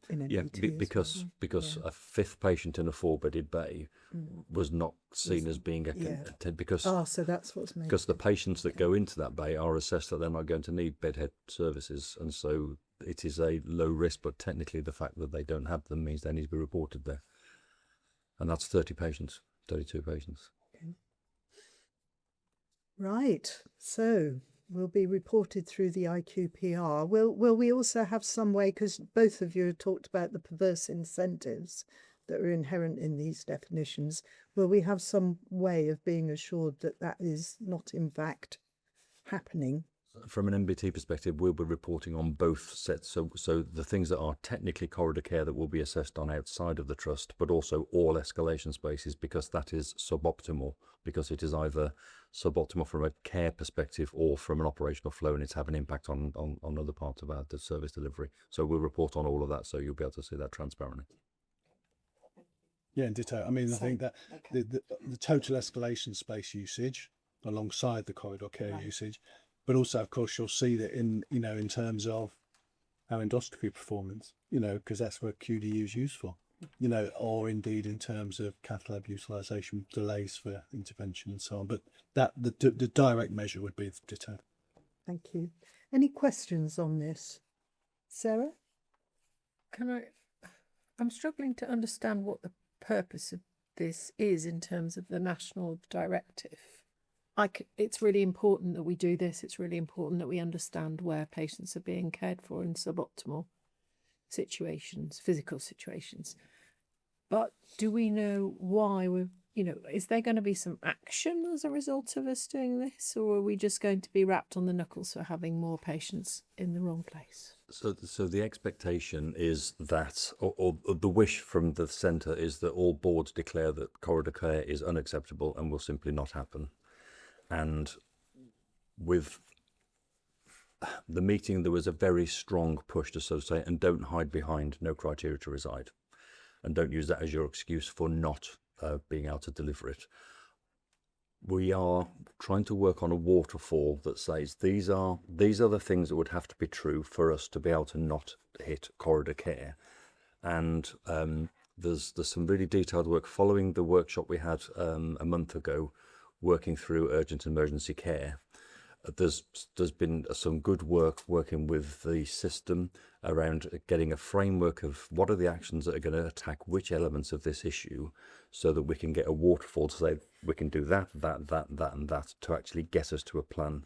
Because a 5th patient in a 4-bedded bay was not seen as being because so that's what's made because the patients that go into that bay are assessed that they're not going to need bedhead services, and so it is a low risk, but technically the fact that they don't have them means they need to be reported there, and that's 32 patients. Okay. Right, so will be reported through the IQPR. Will we also have some way, because both of you have talked about the perverse incentives that are inherent in these definitions, will we have some way of being assured that that is not in fact happening? From an MBT perspective, we'll be reporting on both sets. So the things that are technically corridor care that will be assessed on outside of the trust, but also all escalation spaces, because that is suboptimal, because it is either suboptimal from a care perspective or from an operational flow, and it's having an impact on other parts of our service delivery. So we'll report on all of that, so you'll be able to see that transparently. Yeah, and ditto. I mean, I think that the total escalation space usage alongside the corridor care usage, but also, of course, you'll see that in terms of our endoscopy performance, because that's where QDU is used for, or indeed in terms of cath lab utilisation, delays for intervention and so on. But that the direct measure would be ditto. Thank you. Any questions on this? Sarah? I'm struggling to understand what the purpose of this is in terms of the national directive. It's really important that we do this. It's really important that we understand where patients are being cared for in suboptimal situations, physical situations. But do we know why is there going to be some action as a result of us doing this, or are we just going to be wrapped on the knuckles for having more patients in the wrong place? So the expectation is that, or the wish from the centre is that all boards declare that corridor care is unacceptable and will simply not happen. And with the meeting, there was a very strong push to sort of say, and don't hide behind no criteria to reside, and don't use that as your excuse for not being able to deliver it. We are trying to work on a waterfall that says these are the things that would have to be true for us to be able to not hit corridor care. And there's some really detailed work following the workshop we had a month ago, working through urgent emergency care. there's been some good work working with the system around getting a framework of what are the actions that are going to attack which elements of this issue, so that we can get a waterfall to say we can do that, and that to actually get us to a plan.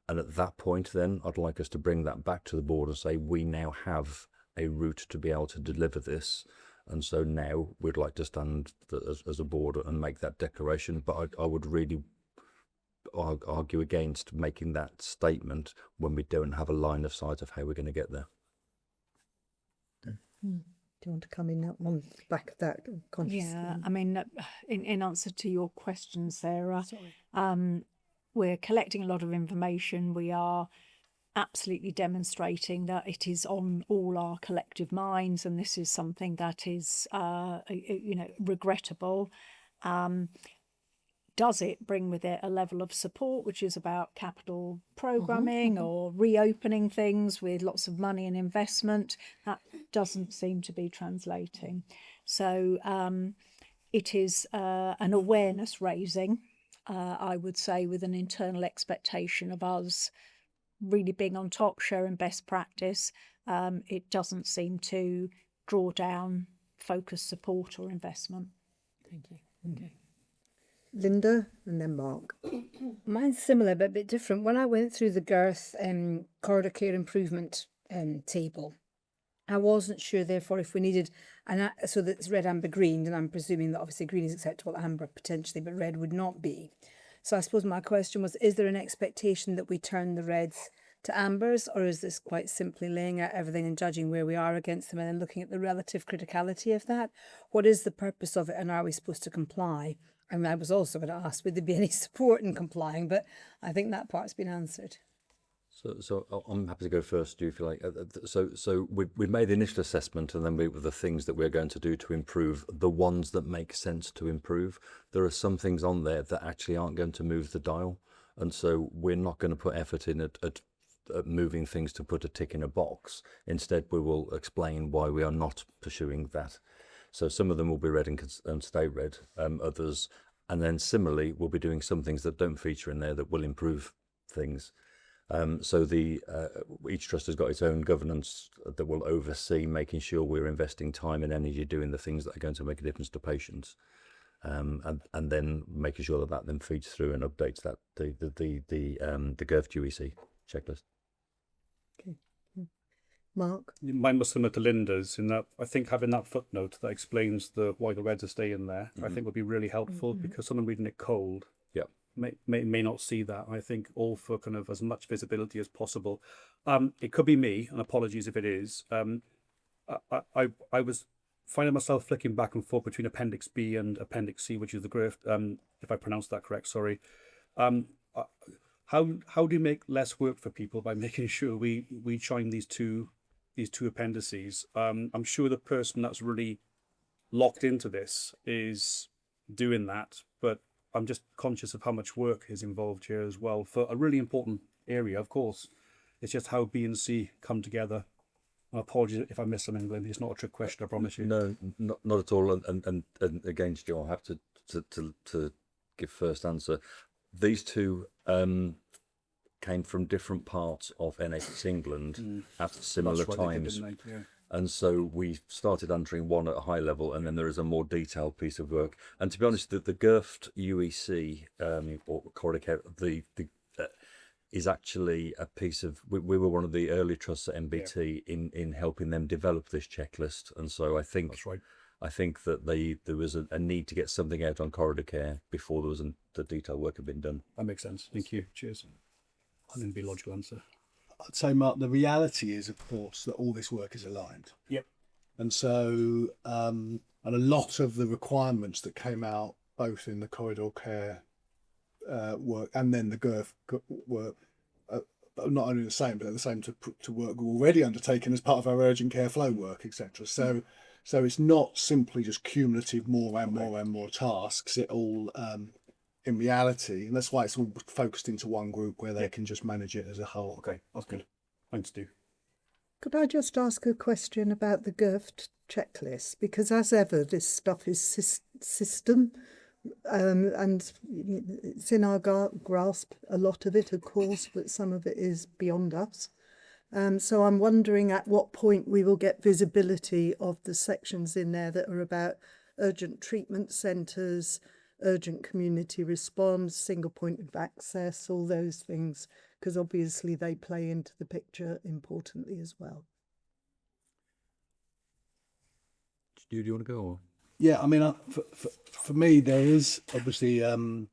And at that point, then I'd like us to bring that back to the board and say we now have a route to be able to deliver this. And so now we'd like to stand as a board and make that declaration. But I would really argue against making that statement when we don't have a line of sight of how we're going to get there. Do you want to come in on the back of that? Yeah, I mean, in answer to your question, Sarah, we're collecting a lot of information. We are absolutely demonstrating that it is on all our collective minds, and this is something that is, regrettable. Does it bring with it a level of support, which is about capital programming or reopening things with lots of money and investment? That doesn't seem to be translating. So it is an awareness raising, I would say, with an internal expectation of us really being on top, sharing best practice. It doesn't seem to draw down focused support or investment. Thank you. Okay. Linda and then Mark. Mine's similar but a bit different. When I went through the GIRF corridor care improvement table, I wasn't sure therefore if we needed, so that's red, amber, green, and I'm presuming that obviously green is acceptable, amber potentially, but red would not be. So I suppose my question was, is there an expectation that we turn the reds to ambers, or is this quite simply laying out everything and judging where we are against them and then looking at the relative criticality of that? What is the purpose of it, and are we supposed to comply? I mean, I was also going to ask, would there be any support in complying? But I think that part's been answered. So I'm happy to go first. Do you feel like so we made the initial assessment, and then we were the things that we're going to do to improve, the ones that make sense to improve. There are some things on there that actually aren't going to move the dial, and so we're not going to put effort in at moving things to put a tick in a box. Instead, we will explain why we are not pursuing that. So some of them will be red and stay red, others, and then similarly, we'll be doing some things that don't feature in there that will improve things. So each trust has got its own governance that will oversee making sure we're investing time and energy doing the things that are going to make a difference to patients, and then making sure that then feeds through and updates that the GIRF GEC checklist. Okay. Mark? Mine was similar to Linda's in that I think having that footnote that explains why the reds are staying there, I think would be really helpful, because someone reading it cold may not see that. I think all for kind of as much visibility as possible. It could be me, and apologies if it is. I was finding myself flicking back and forth between Appendix B and Appendix C, which is the GIRF, if I pronounced that correct, sorry. How do you make less work for people by making sure we join these two appendices? I'm sure the person that's really locked into this is doing that, but I'm just conscious of how much work is involved here as well for a really important area. Of course, it's just how B and C come together. Apologies if I missed something, Glenn. It's not a trick question, I promise you. No, not at all. And again, Joe, I'll have to give first answer. These two came from different parts of NHS England at similar times. And so we started answering one at a high level, and then there is a more detailed piece of work. And to be honest, the GIRF UEC or corridor care, is actually a piece of. We were one of the early trusts at MBT in helping them develop this checklist, and so I think that's right. I think that there was a need to get something out on corridor care before there was the detailed work had been done. That makes sense. Thank you. Cheers. And then be a logical answer. I'd say, Mark, the reality is, of course, that all this work is aligned. Yep. And so, and a lot of the requirements that came out, both in the corridor care work and then the GIRF work, are not only the same, but they're the same to work already undertaken as part of our urgent care flow work, etc. So it's not simply just cumulative more and more tasks. It all, in reality, and that's why it's all focused into one group where they can just manage it as a whole. Okay, that's good. Thanks, Stu. Could I just ask a question about the GIRF checklist? Because as ever, this stuff is system and it's in our grasp, a lot of it, of course, but some of it is beyond us. So I'm wondering at what point we will get visibility of the sections in there that are about urgent treatment centres, urgent community response, single point of access, all those things, because obviously they play into the picture importantly as well. Do you want to go? Or? Yeah, I mean, for me, there is obviously an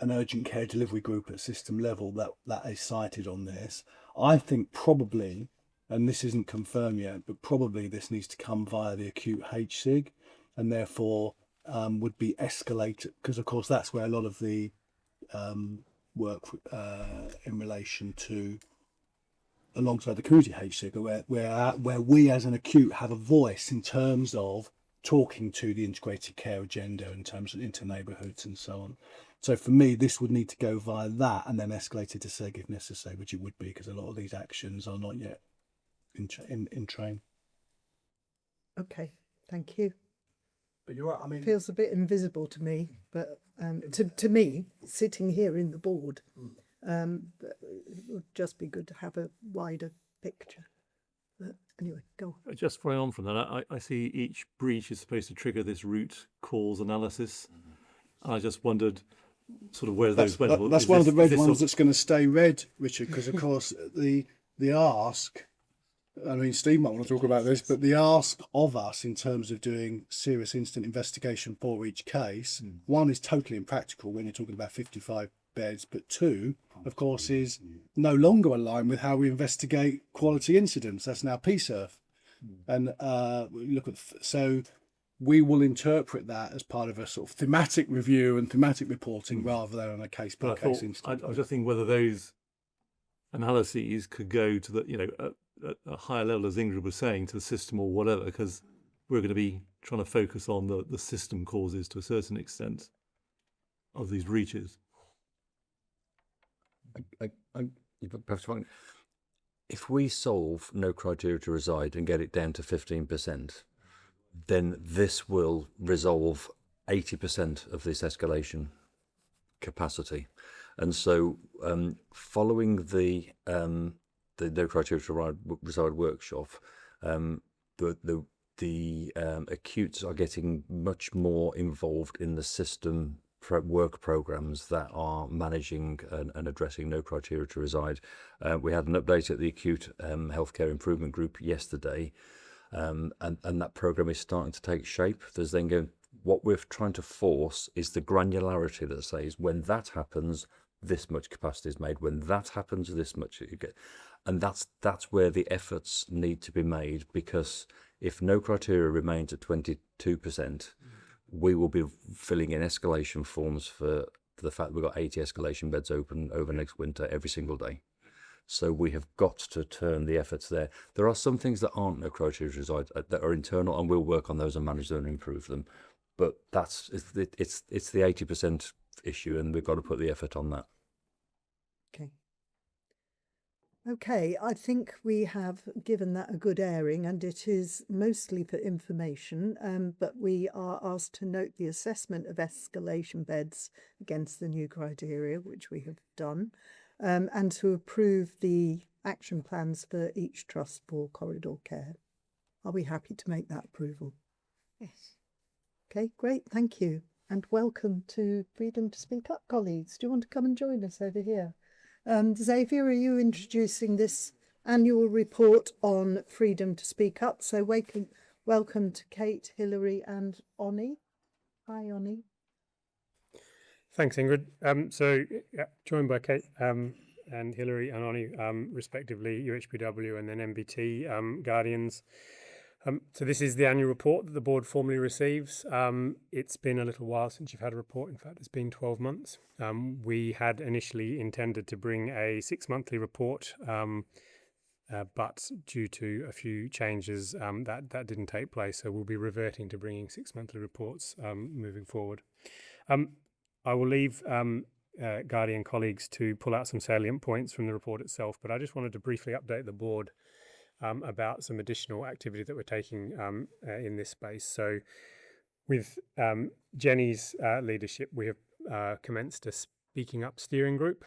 urgent care delivery group at system level that is cited on this. I think probably, and this isn't confirmed yet, but probably this needs to come via the acute HSIG, and therefore would be escalated, because of course that's where a lot of the work in relation to, alongside the community HSIG, where we as an acute have a voice in terms of talking to the integrated care agenda in terms of into neighbourhoods and so on. So for me, this would need to go via that and then escalated to SEG if necessary, which it would be, because a lot of these actions are not yet in train. Okay, thank you. But you're right, I mean, feels a bit invisible to me, but to me, sitting here in the board, it would just be good to have a wider picture. But anyway, go. Just following on from that, I see each breach is supposed to trigger this root cause analysis. I just wondered sort of where those went. That's one of the red ones that's going to stay red, Richard, because of course the ask, I mean, Steve might want to talk about this, but the ask of us in terms of doing serious incident investigation for each case, one is totally impractical when you're talking about 55 beds, but two, of course, is no longer aligned with how we investigate quality incidents. That's now PSERF. And look at, so we will interpret that as part of a sort of thematic review and thematic reporting rather than on a case by case incident. I was just thinking whether those analyses could go to the, at a higher level, as Ingrid was saying, to the system or whatever, because we're going to be trying to focus on the system causes to a certain extent of these breaches. If we solve no criteria to reside and get it down to 15%, then this will resolve 80% of this escalation capacity. And so following the no criteria to reside workshop, the acutes are getting much more involved in the system work programs that are managing and addressing no criteria to reside. We had an update at the acute healthcare improvement group yesterday, and that program is starting to take shape. There's then going, what we're trying to force is the granularity that says when that happens, this much capacity is made. When that happens, this much you get. And that's where the efforts need to be made, because if no criteria remains at 22%, we will be filling in escalation forms for the fact that we've got 80 escalation beds open over next winter every single day. So we have got to turn the efforts there. There are some things that aren't no criteria to reside that are internal, and we'll work on those and manage them and improve them. But it's the 80% issue, and we've got to put the effort on that. Okay, I think we have given that a good airing, and it is mostly for information, but we are asked to note the assessment of escalation beds against the new criteria, which we have done, and to approve the action plans for each trust for corridor care. Are we happy to make that approval? Yes. Okay, great, thank you. And welcome to Freedom to Speak Up, colleagues. Do you want to come and join us over here? Xavier, are you introducing this annual report on Freedom to Speak Up? So welcome to Kate, Hilary and Oni. Hi, Oni. Thanks, Ingrid. Joined by Kate and Hilary and Oni, respectively, UHPW and then MBT Guardians. So this is the annual report that the board formally receives. It's been a little while since you've had a report. In fact, it's been 12 months. We had initially intended to bring a 6-monthly report, but due to a few changes, that didn't take place. So we'll be reverting to bringing 6-monthly reports moving forward. I will leave Guardian colleagues to pull out some salient points from the report itself, but I just wanted to briefly update the board about some additional activity that we're taking in this space. So With Jenny's leadership, we have commenced a Speaking Up steering group,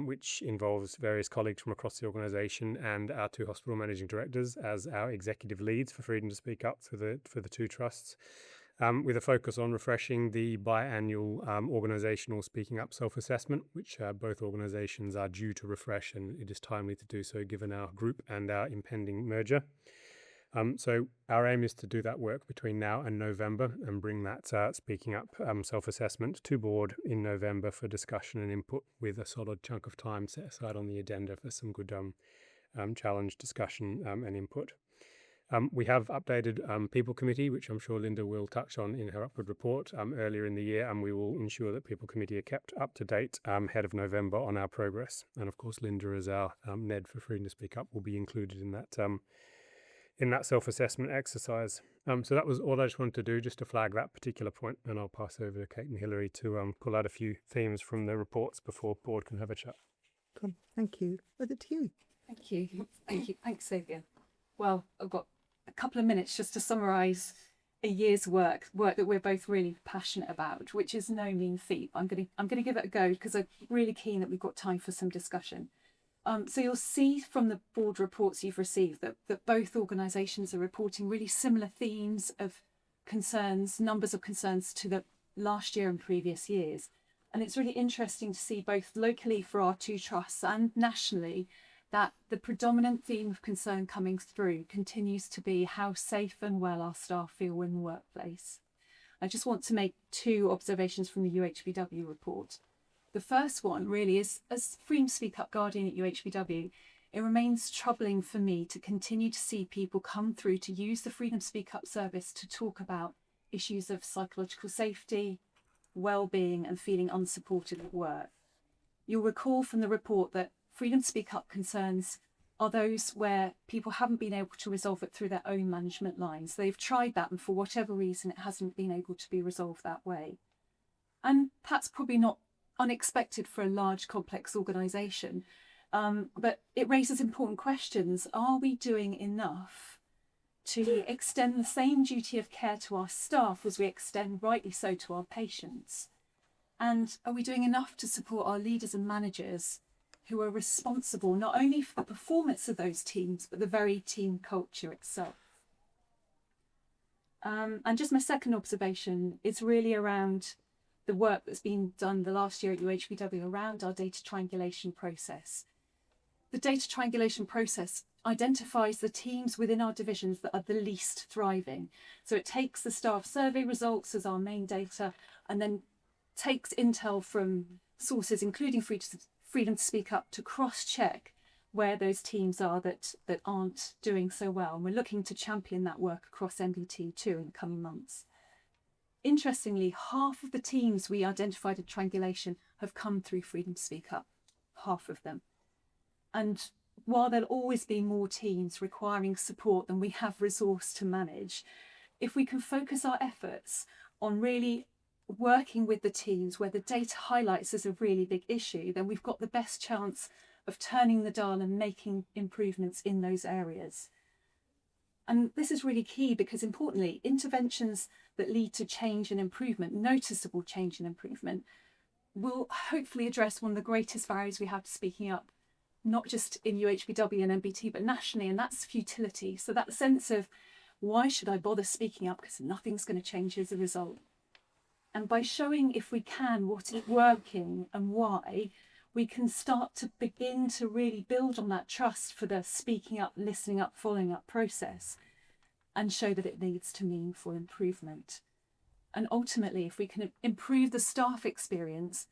which involves various colleagues from across the organisation and our 2 hospital managing directors as our executive leads for Freedom to Speak Up for the 2 trusts, with a focus on refreshing the biannual organisational Speaking Up self-assessment, which both organisations are due to refresh, and it is timely to do so given our group and our impending merger. So our aim is to do that work between now and November and bring that Speaking Up self-assessment to board in November for discussion and input, with a solid chunk of time set aside on the agenda for some good challenge, discussion and input. We have updated People Committee, which I'm sure Linda will touch on in her upward report earlier in the year, and we will ensure that People Committee are kept up to date ahead of November on our progress. And of course, Linda, as our NED for Freedom to Speak Up, will be included in that self-assessment exercise. So that was all I just wanted to do, just to flag that particular point, and I'll pass over to Kate and Hilary to pull out a few themes from the reports before board can have a chat. Thank you. Over to you. Thank you. Thank you. Thanks, Xavier. Well, I've got a couple of minutes just to summarise a year's work that we're both really passionate about, which is no mean feat. I'm gonna give it a go because I'm really keen that we've got time for some discussion. So you'll see from the board reports you've received that both organisations are reporting really similar themes of concerns, numbers of concerns to the last year and previous years. And it's really interesting to see both locally for our 2 trusts and nationally that the predominant theme of concern coming through continues to be how safe and well our staff feel in the workplace. I just want to make 2 observations from the UHBW report. The first one really is, as Freedom Speak Up Guardian at UHBW, it remains troubling for me to continue to see people come through to use the Freedom Speak Up service to talk about issues of psychological safety, well-being and feeling unsupported at work. You'll recall from the report that Freedom Speak Up concerns are those where people haven't been able to resolve it through their own management lines. They've tried that and for whatever reason it hasn't been able to be resolved that way. And that's probably not unexpected for a large complex organisation, but it raises important questions. Are we doing enough to extend the same duty of care to our staff as we extend, rightly so, to our patients? And are we doing enough to support our leaders and managers who are responsible not only for the performance of those teams but the very team culture itself? And just my second observation is really around the work that's been done the last year at UHBW around our data triangulation process. The data triangulation process identifies the teams within our divisions that are the least thriving. So it takes the staff survey results as our main data and then takes intel from sources, including Freedom to Speak Up, to cross-check where those teams are that aren't doing so well. And we're looking to champion that work across MBT too in the coming months. Interestingly, half of the teams we identified at triangulation have come through Freedom to Speak Up, half of them. And while there'll always be more teams requiring support than we have resource to manage, if we can focus our efforts on really working with the teams where the data highlights as a really big issue, then we've got the best chance of turning the dial and making improvements in those areas. And this is really key because, importantly, interventions that lead to change and improvement, noticeable change and improvement, will hopefully address one of the greatest barriers we have to speaking up, not just in UHBW and MBT, but nationally, and that's futility. So that sense of, why should I bother speaking up because nothing's going to change as a result? And by showing, if we can, what is working and why, we can start to begin to really build on that trust for the speaking up, listening up, following up process, and show that it leads to meaningful improvement. And ultimately, if we can improve the staff experience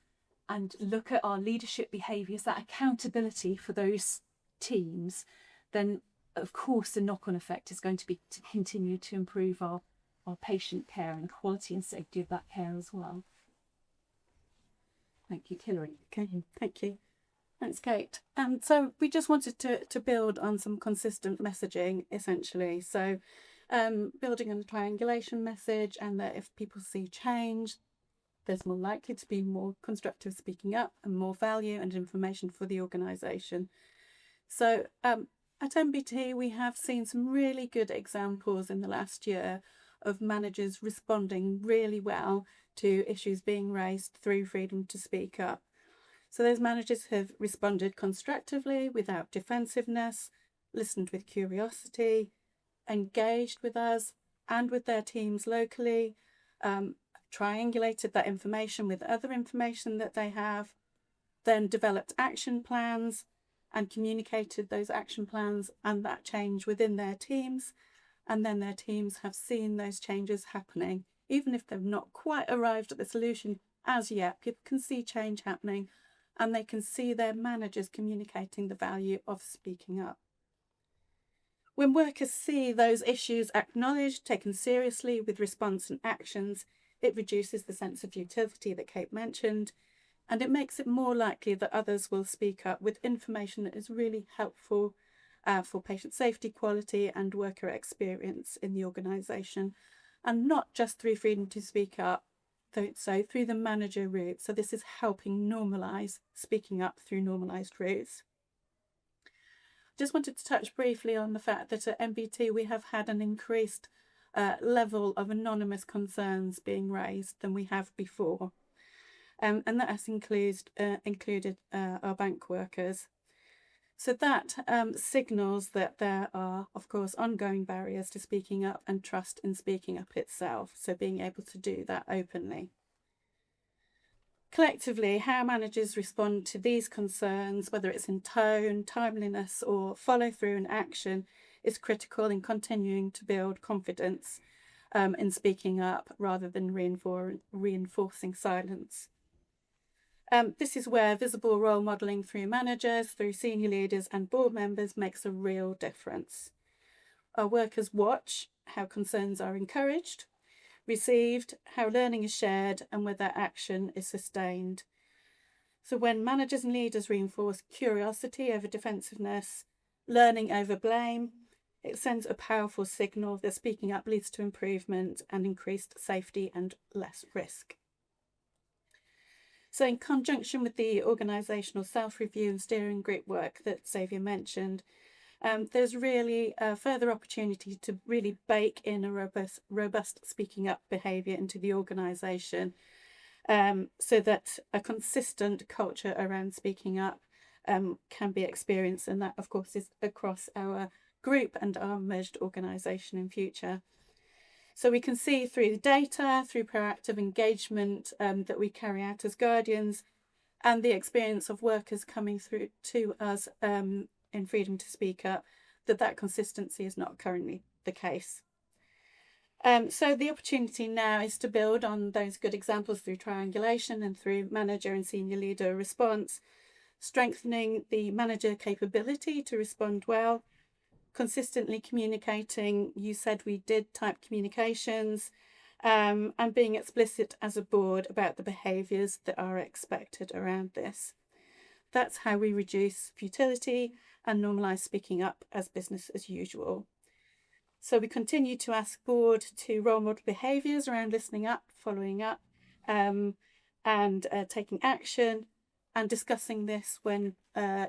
and look at our leadership behaviours, that accountability for those teams, then of course the knock-on effect is going to be to continue to improve our patient care and the quality and safety of that care as well. Thank you, Hilary. Okay, thank you. Thanks, Kate. So we just wanted to build on some consistent messaging, essentially. So building on a triangulation message, and that if people see change, there's more likely to be more constructive speaking up and more value and information for the organisation. So at MBT, we have seen some really good examples in the last year of managers responding really well to issues being raised through Freedom to Speak Up. So those managers have responded constructively, without defensiveness, listened with curiosity, engaged with us and with their teams locally, triangulated that information with other information that they have, then developed action plans and communicated those action plans and that change within their teams. And then their teams have seen those changes happening. Even if they've not quite arrived at the solution as yet, people can see change happening and they can see their managers communicating the value of speaking up. When workers see those issues acknowledged, taken seriously with response and actions, it reduces the sense of utility that Kate mentioned, and it makes it more likely that others will speak up with information that is really helpful for patient safety, quality and worker experience in the organisation, and not just through Freedom to Speak Up, so through the manager route. So this is helping normalise speaking up through normalised routes. Just wanted to touch briefly on the fact that at MBT we have had an increased level of anonymous concerns being raised than we have before. And that has included our bank workers. So that signals that there are, of course, ongoing barriers to speaking up and trust in speaking up itself, so being able to do that openly. Collectively, how managers respond to these concerns, whether it's in tone, timeliness or follow through and action, is critical in continuing to build confidence in speaking up rather than reinforcing silence. This is where visible role modelling through managers, through senior leaders and board members makes a real difference. Our workers watch how concerns are encouraged, received, how learning is shared and whether action is sustained. So when managers and leaders reinforce curiosity over defensiveness, learning over blame, it sends a powerful signal that speaking up leads to improvement and increased safety and less risk. So in conjunction with the organisational self-review and steering group work that Xavier mentioned, there's really a further opportunity to really bake in a robust speaking up behaviour into the organisation, so that a consistent culture around speaking up can be experienced, and that of course is across our group and our merged organisation in future. So we can see through the data, through proactive engagement that we carry out as guardians, and the experience of workers coming through to us in Freedom to Speak Up, that consistency is not currently the case. So the opportunity now is to build on those good examples through triangulation and through manager and senior leader response, strengthening the manager capability to respond well, consistently communicating "you said we did" type communications, and being explicit as a board about the behaviours that are expected around this. That's how we reduce futility and normalise speaking up as business as usual. So we continue to ask board to role model behaviours around listening up, following up, and taking action, and discussing this when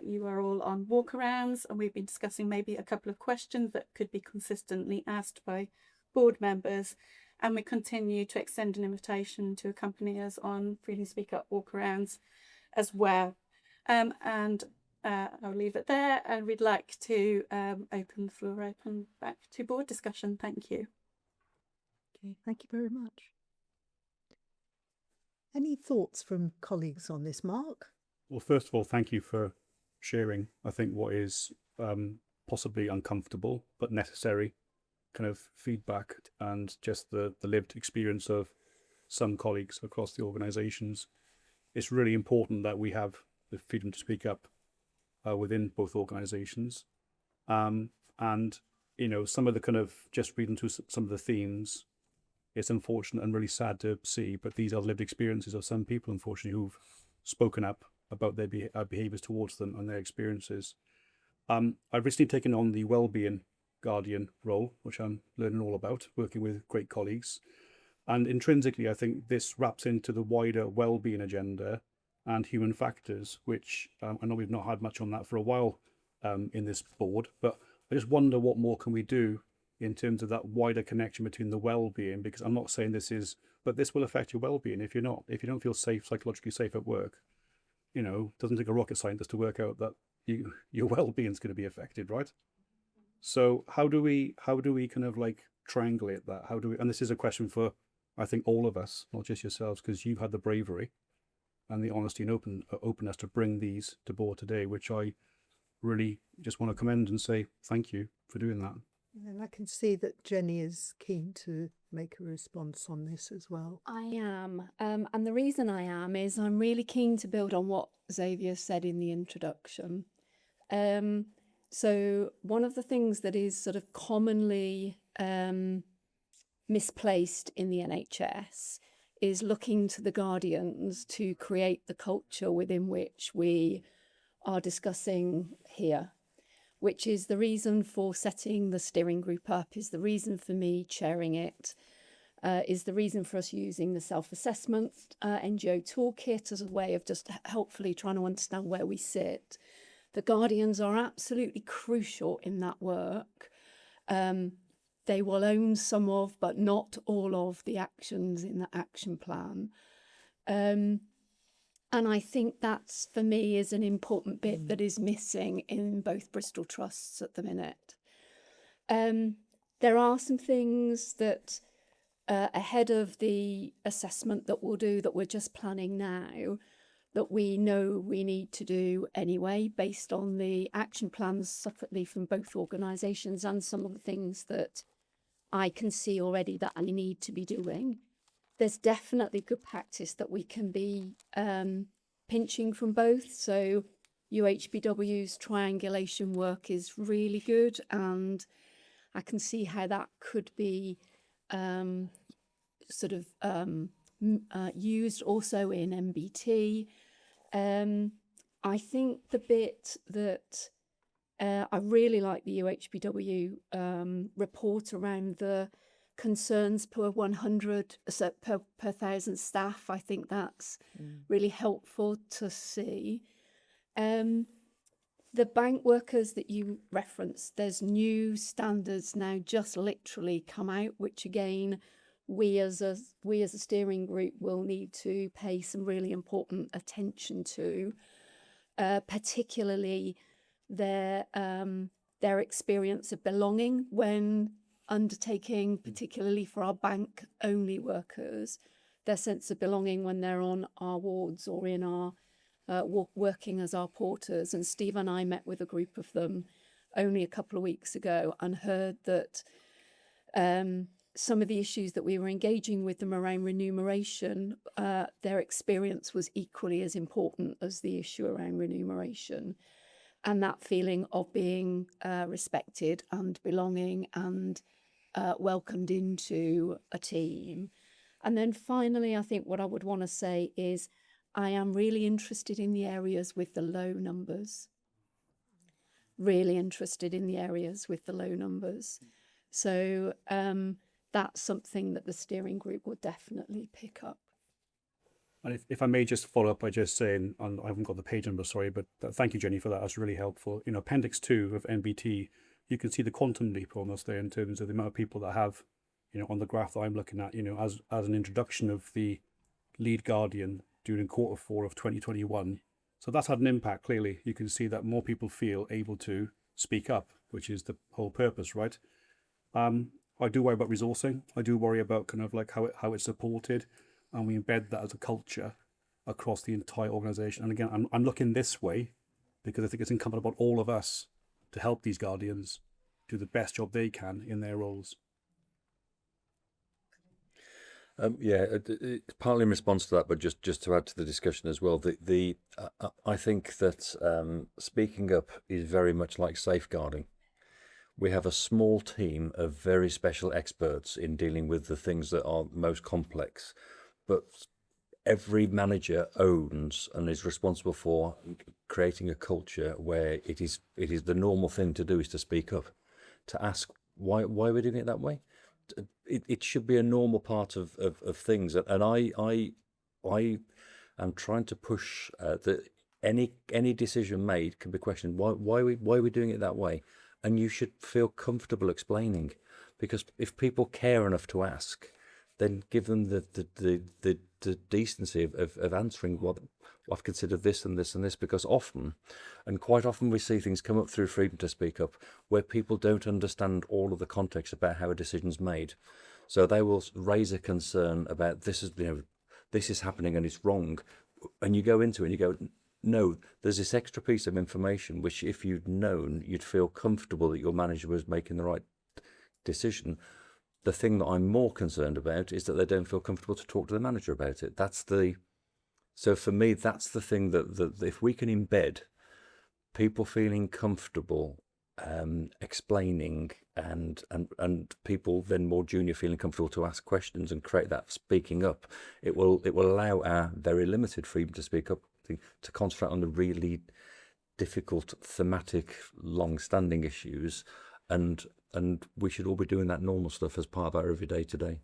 you are all on walkarounds. And we've been discussing maybe a couple of questions that could be consistently asked by board members. And we continue to extend an invitation to accompany us on Freedom to Speak Up walkarounds as well. I'll leave it there, and we'd like to open the floor back to board discussion. Thank you. Okay, thank you very much. Any thoughts from colleagues on this, Mark? Well, first of all, thank you for sharing, I think, what is possibly uncomfortable but necessary kind of feedback, and just the lived experience of some colleagues across the organisations. It's really important that we have the freedom to speak up within both organisations. And, you know, some of the kind of, just reading through some of the themes, it's unfortunate and really sad to see, but these are lived experiences of some people, unfortunately, who've spoken up about their behaviours towards them and their experiences. I've recently taken on the wellbeing guardian role, which I'm learning all about, working with great colleagues. And intrinsically, I think this wraps into the wider wellbeing agenda and human factors, which I know we've not had much on that for a while in this board, but I just wonder what more can we do in terms of that wider connection between the well-being, because I'm not saying this is, but this will affect your well-being if you don't feel safe, psychologically safe at work. You know, it doesn't take a rocket scientist to work out that your well-being is going to be affected, right? So how do we kind of like triangulate that? How do we? And this is a question for, I think, all of us, not just yourselves, because you've had the bravery and the honesty and openness to bring these to board today, which I really just want to commend and say thank you for doing that. And I can see that Jenny is keen to make a response on this as well. I am. And the reason I am is I'm really keen to build on what Xavier said in the introduction. So one of the things that is sort of commonly misplaced in the NHS is looking to the guardians to create the culture within which we are discussing here, which is the reason for setting the steering group up, is the reason for me chairing it, is the reason for us using the self-assessment NGO toolkit as a way of just helpfully trying to understand where we sit. The guardians are absolutely crucial in that work. They will own some of, but not all of, the actions in the action plan. And I think that's, for me, is an important bit that is missing in both Bristol Trusts at the minute. There are some things that ahead of the assessment that we'll do, that we're just planning now, that we know we need to do anyway, based on the action plans separately from both organisations and some of the things that I can see already that I need to be doing. There's definitely good practice that we can be pinching from both. So UHBW's triangulation work is really good, and I can see how that could be used also in MBT. I think the bit that I really like the UHBW report around the concerns per 100 per 1,000 staff. I think that's really helpful to see. The bank workers that you referenced, there's new standards now just literally come out, which again, we as a steering group will need to pay some really important attention to, particularly their experience of belonging when undertaking, particularly for our bank only workers, their sense of belonging when they're on our wards or in our working as our porters. And Steve and I met with a group of them only a couple of weeks ago and heard that some of the issues that we were engaging with them around remuneration, their experience was equally as important as the issue around remuneration. And that feeling of being respected and belonging and welcomed into a team. And then finally, I think what I would want to say is I am really interested in the areas with the low numbers. Really interested in the areas with the low numbers. So that's something that the steering group will definitely pick up. And if I may just follow up by just saying, and I haven't got the page number, sorry, but thank you, Jenny, for that. That's really helpful. You know, Appendix 2 of NBT, you can see the quantum leap almost there in terms of the amount of people that have, you know, on the graph that I'm looking at, you know, as an introduction of the lead guardian during Q4 of 2021. So that's had an impact, clearly. You can see that more people feel able to speak up, which is the whole purpose, right? I do worry about resourcing. I do worry about kind of like how it's supported, and we embed that as a culture across the entire organisation. And again, I'm looking this way because I think it's incumbent upon all of us to help these guardians do the best job they can in their roles. It's partly in response to that, but just to add to the discussion as well, I think that speaking up is very much like safeguarding. We have a small team of very special experts in dealing with the things that are most complex, but every manager owns and is responsible for creating a culture where it is the normal thing to do is to speak up, to ask why we're doing it that way. It should be a normal part of things, and I am trying to push that any decision made can be questioned. Why are we doing it that way? And you should feel comfortable explaining. because if people care enough to ask, then give them the decency of answering, well, I've considered this and this and this, because quite often we see things come up through Freedom to Speak Up where people don't understand all of the context about how a decision's made. So they will raise a concern about this is happening and it's wrong. And you go into it and you go, no, there's this extra piece of information which if you'd known, you'd feel comfortable that your manager was making the right decision. The thing that I'm more concerned about is that they don't feel comfortable to talk to the manager about it. So for me, that's the thing that if we can embed people feeling comfortable explaining and people then more junior feeling comfortable to ask questions and create that speaking up, it will allow our very limited freedom to speak up to concentrate on the really difficult thematic long-standing issues, and we should all be doing that normal stuff as part of our everyday today.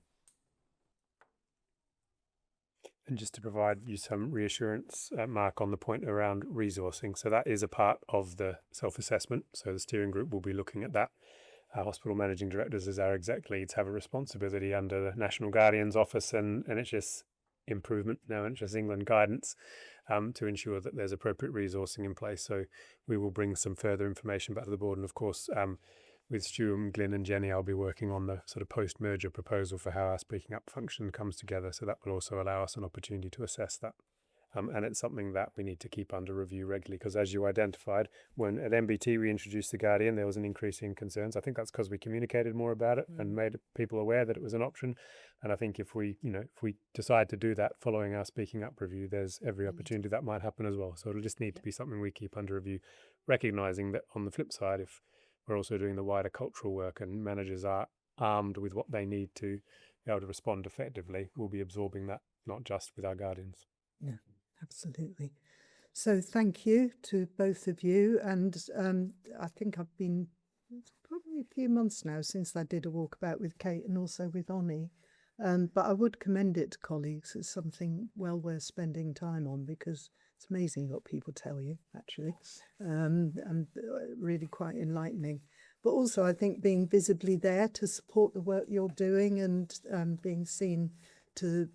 And just to provide you some reassurance, Mark, on the point around resourcing. So that is a part of the self-assessment. So the steering group will be looking at that. Our hospital managing directors as our exec leads have a responsibility under the National Guardian's Office and NHS Improvement, now NHS England guidance, to ensure that there's appropriate resourcing in place. So we will bring some further information back to the board. And of course, with Stu and Glyn and Jenny, I'll be working on the sort of post-merger proposal for how our speaking up function comes together. So that will also allow us an opportunity to assess that. And it's something that we need to keep under review regularly, because as you identified, when at MBT we introduced the Guardian, there was an increase in concerns. I think that's because we communicated more about it and made people aware that it was an option. And I think if we decide to do that following our speaking up review, there's every opportunity that might happen as well. So it'll just need to be something we keep under review, recognizing that on the flip side, if we're also doing the wider cultural work and managers are armed with what they need to be able to respond effectively, we'll be absorbing that, not just with our Guardians. Yeah, absolutely. So thank you to both of you. And I think I've been probably a few months now since I did a walkabout with Kate and also with Oni. But I would commend it to colleagues as something well worth spending time on, because it's amazing what people tell you, actually, and really quite enlightening. But also, I think being visibly there to support the work you're doing and being seen to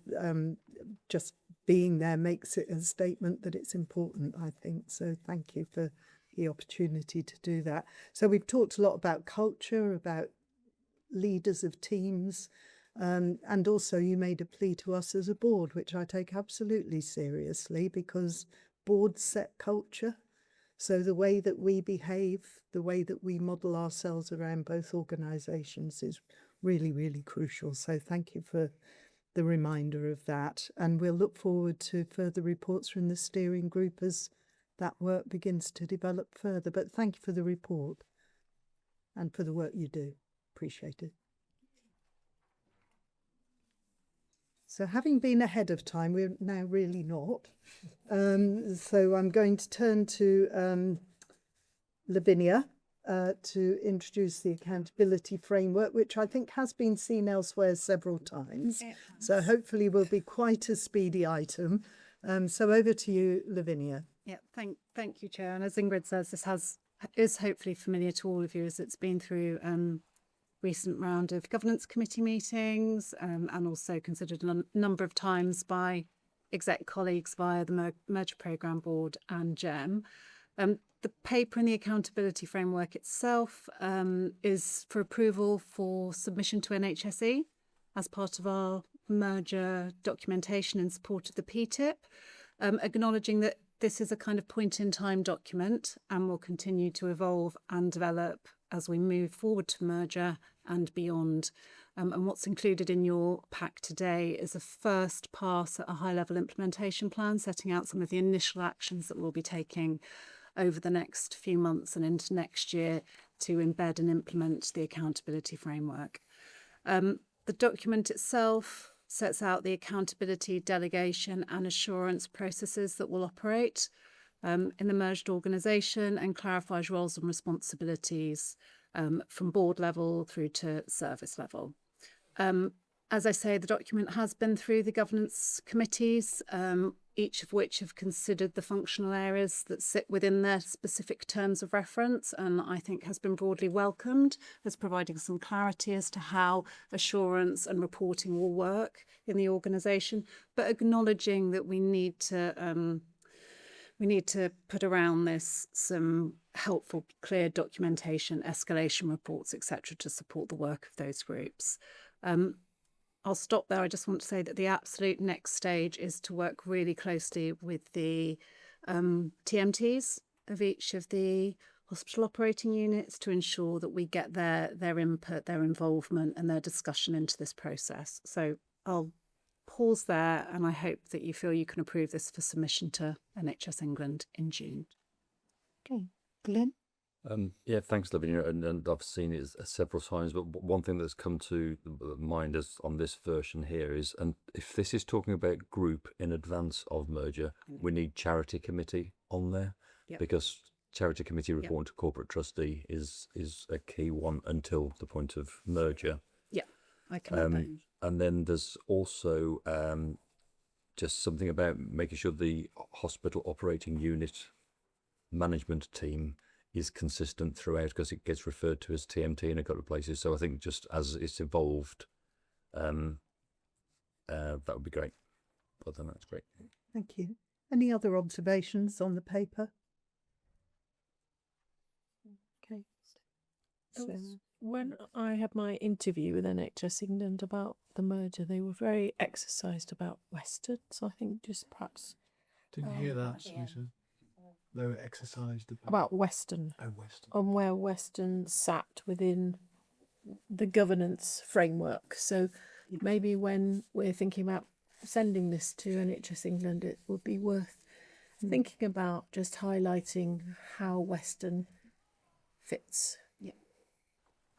just being there makes it a statement that it's important, I think. So thank you for the opportunity to do that. So we've talked a lot about culture, about leaders of teams, and also you made a plea to us as a board, which I take absolutely seriously, because boards set culture. So the way that we behave, the way that we model ourselves around both organisations is really, really crucial. So thank you for the reminder of that. And we'll look forward to further reports from the steering group as that work begins to develop further. But thank you for the report and for the work you do. Appreciate it. So having been ahead of time, we're now really not. So I'm going to turn to Lavinia to introduce the accountability framework, which I think has been seen elsewhere several times. So hopefully will be quite a speedy item. So over to you, Lavinia. Yeah, thank you, Chair. And as Ingrid says, this is hopefully familiar to all of you, as it's been through recent round of governance committee meetings and also considered a number of times by exec colleagues via the Merger Programme Board and GEM. The paper and the accountability framework itself is for approval for submission to NHSE as part of our merger documentation in support of the PTIP, acknowledging that this is a kind of point-in-time document and will continue to evolve and develop as we move forward to merger and beyond. And what's included in your pack today is a first pass at a high-level implementation plan, setting out some of the initial actions that we'll be taking over the next few months and into next year to embed and implement the accountability framework. The document itself sets out the accountability, delegation and assurance processes that will operate in the merged organisation and clarifies roles and responsibilities from board level through to service level. As I say, the document has been through the governance committees. each of which have considered the functional areas that sit within their specific terms of reference, and I think has been broadly welcomed as providing some clarity as to how assurance and reporting will work in the organisation, but acknowledging that we need to put around this some helpful, clear documentation, escalation reports, etc., to support the work of those groups. I'll stop there. I just want to say that the absolute next stage is to work really closely with the TMTs of each of the hospital operating units to ensure that we get their input, their involvement and their discussion into this process. So I'll pause there, and I hope that you feel you can approve this for submission to NHS England in June. Okay, Glenn? Yeah, thanks, Lavinia, and I've seen it several times, but one thing that's come to mind as on this version here is, and if this is talking about group in advance of merger, we need charity committee on there, because charity committee report to corporate trustee is a key one until the point of merger. Yeah, I can. And then there's also just something about making sure the hospital operating unit management team is consistent throughout, because it gets referred to as TMT in a couple of places. So I think just as it's evolved, that would be great. But then that's great. Thank you. Any other observations on the paper? Okay. When I had my interview with NHS England about the merger, they were very exercised about Western. So I think just perhaps Didn't hear that, Lisa. They were exercised about Western. Oh, Western. On where Western sat within the governance framework. So maybe when we're thinking about sending this to NHS England, it would be worth thinking about just highlighting how Western fits. Yeah,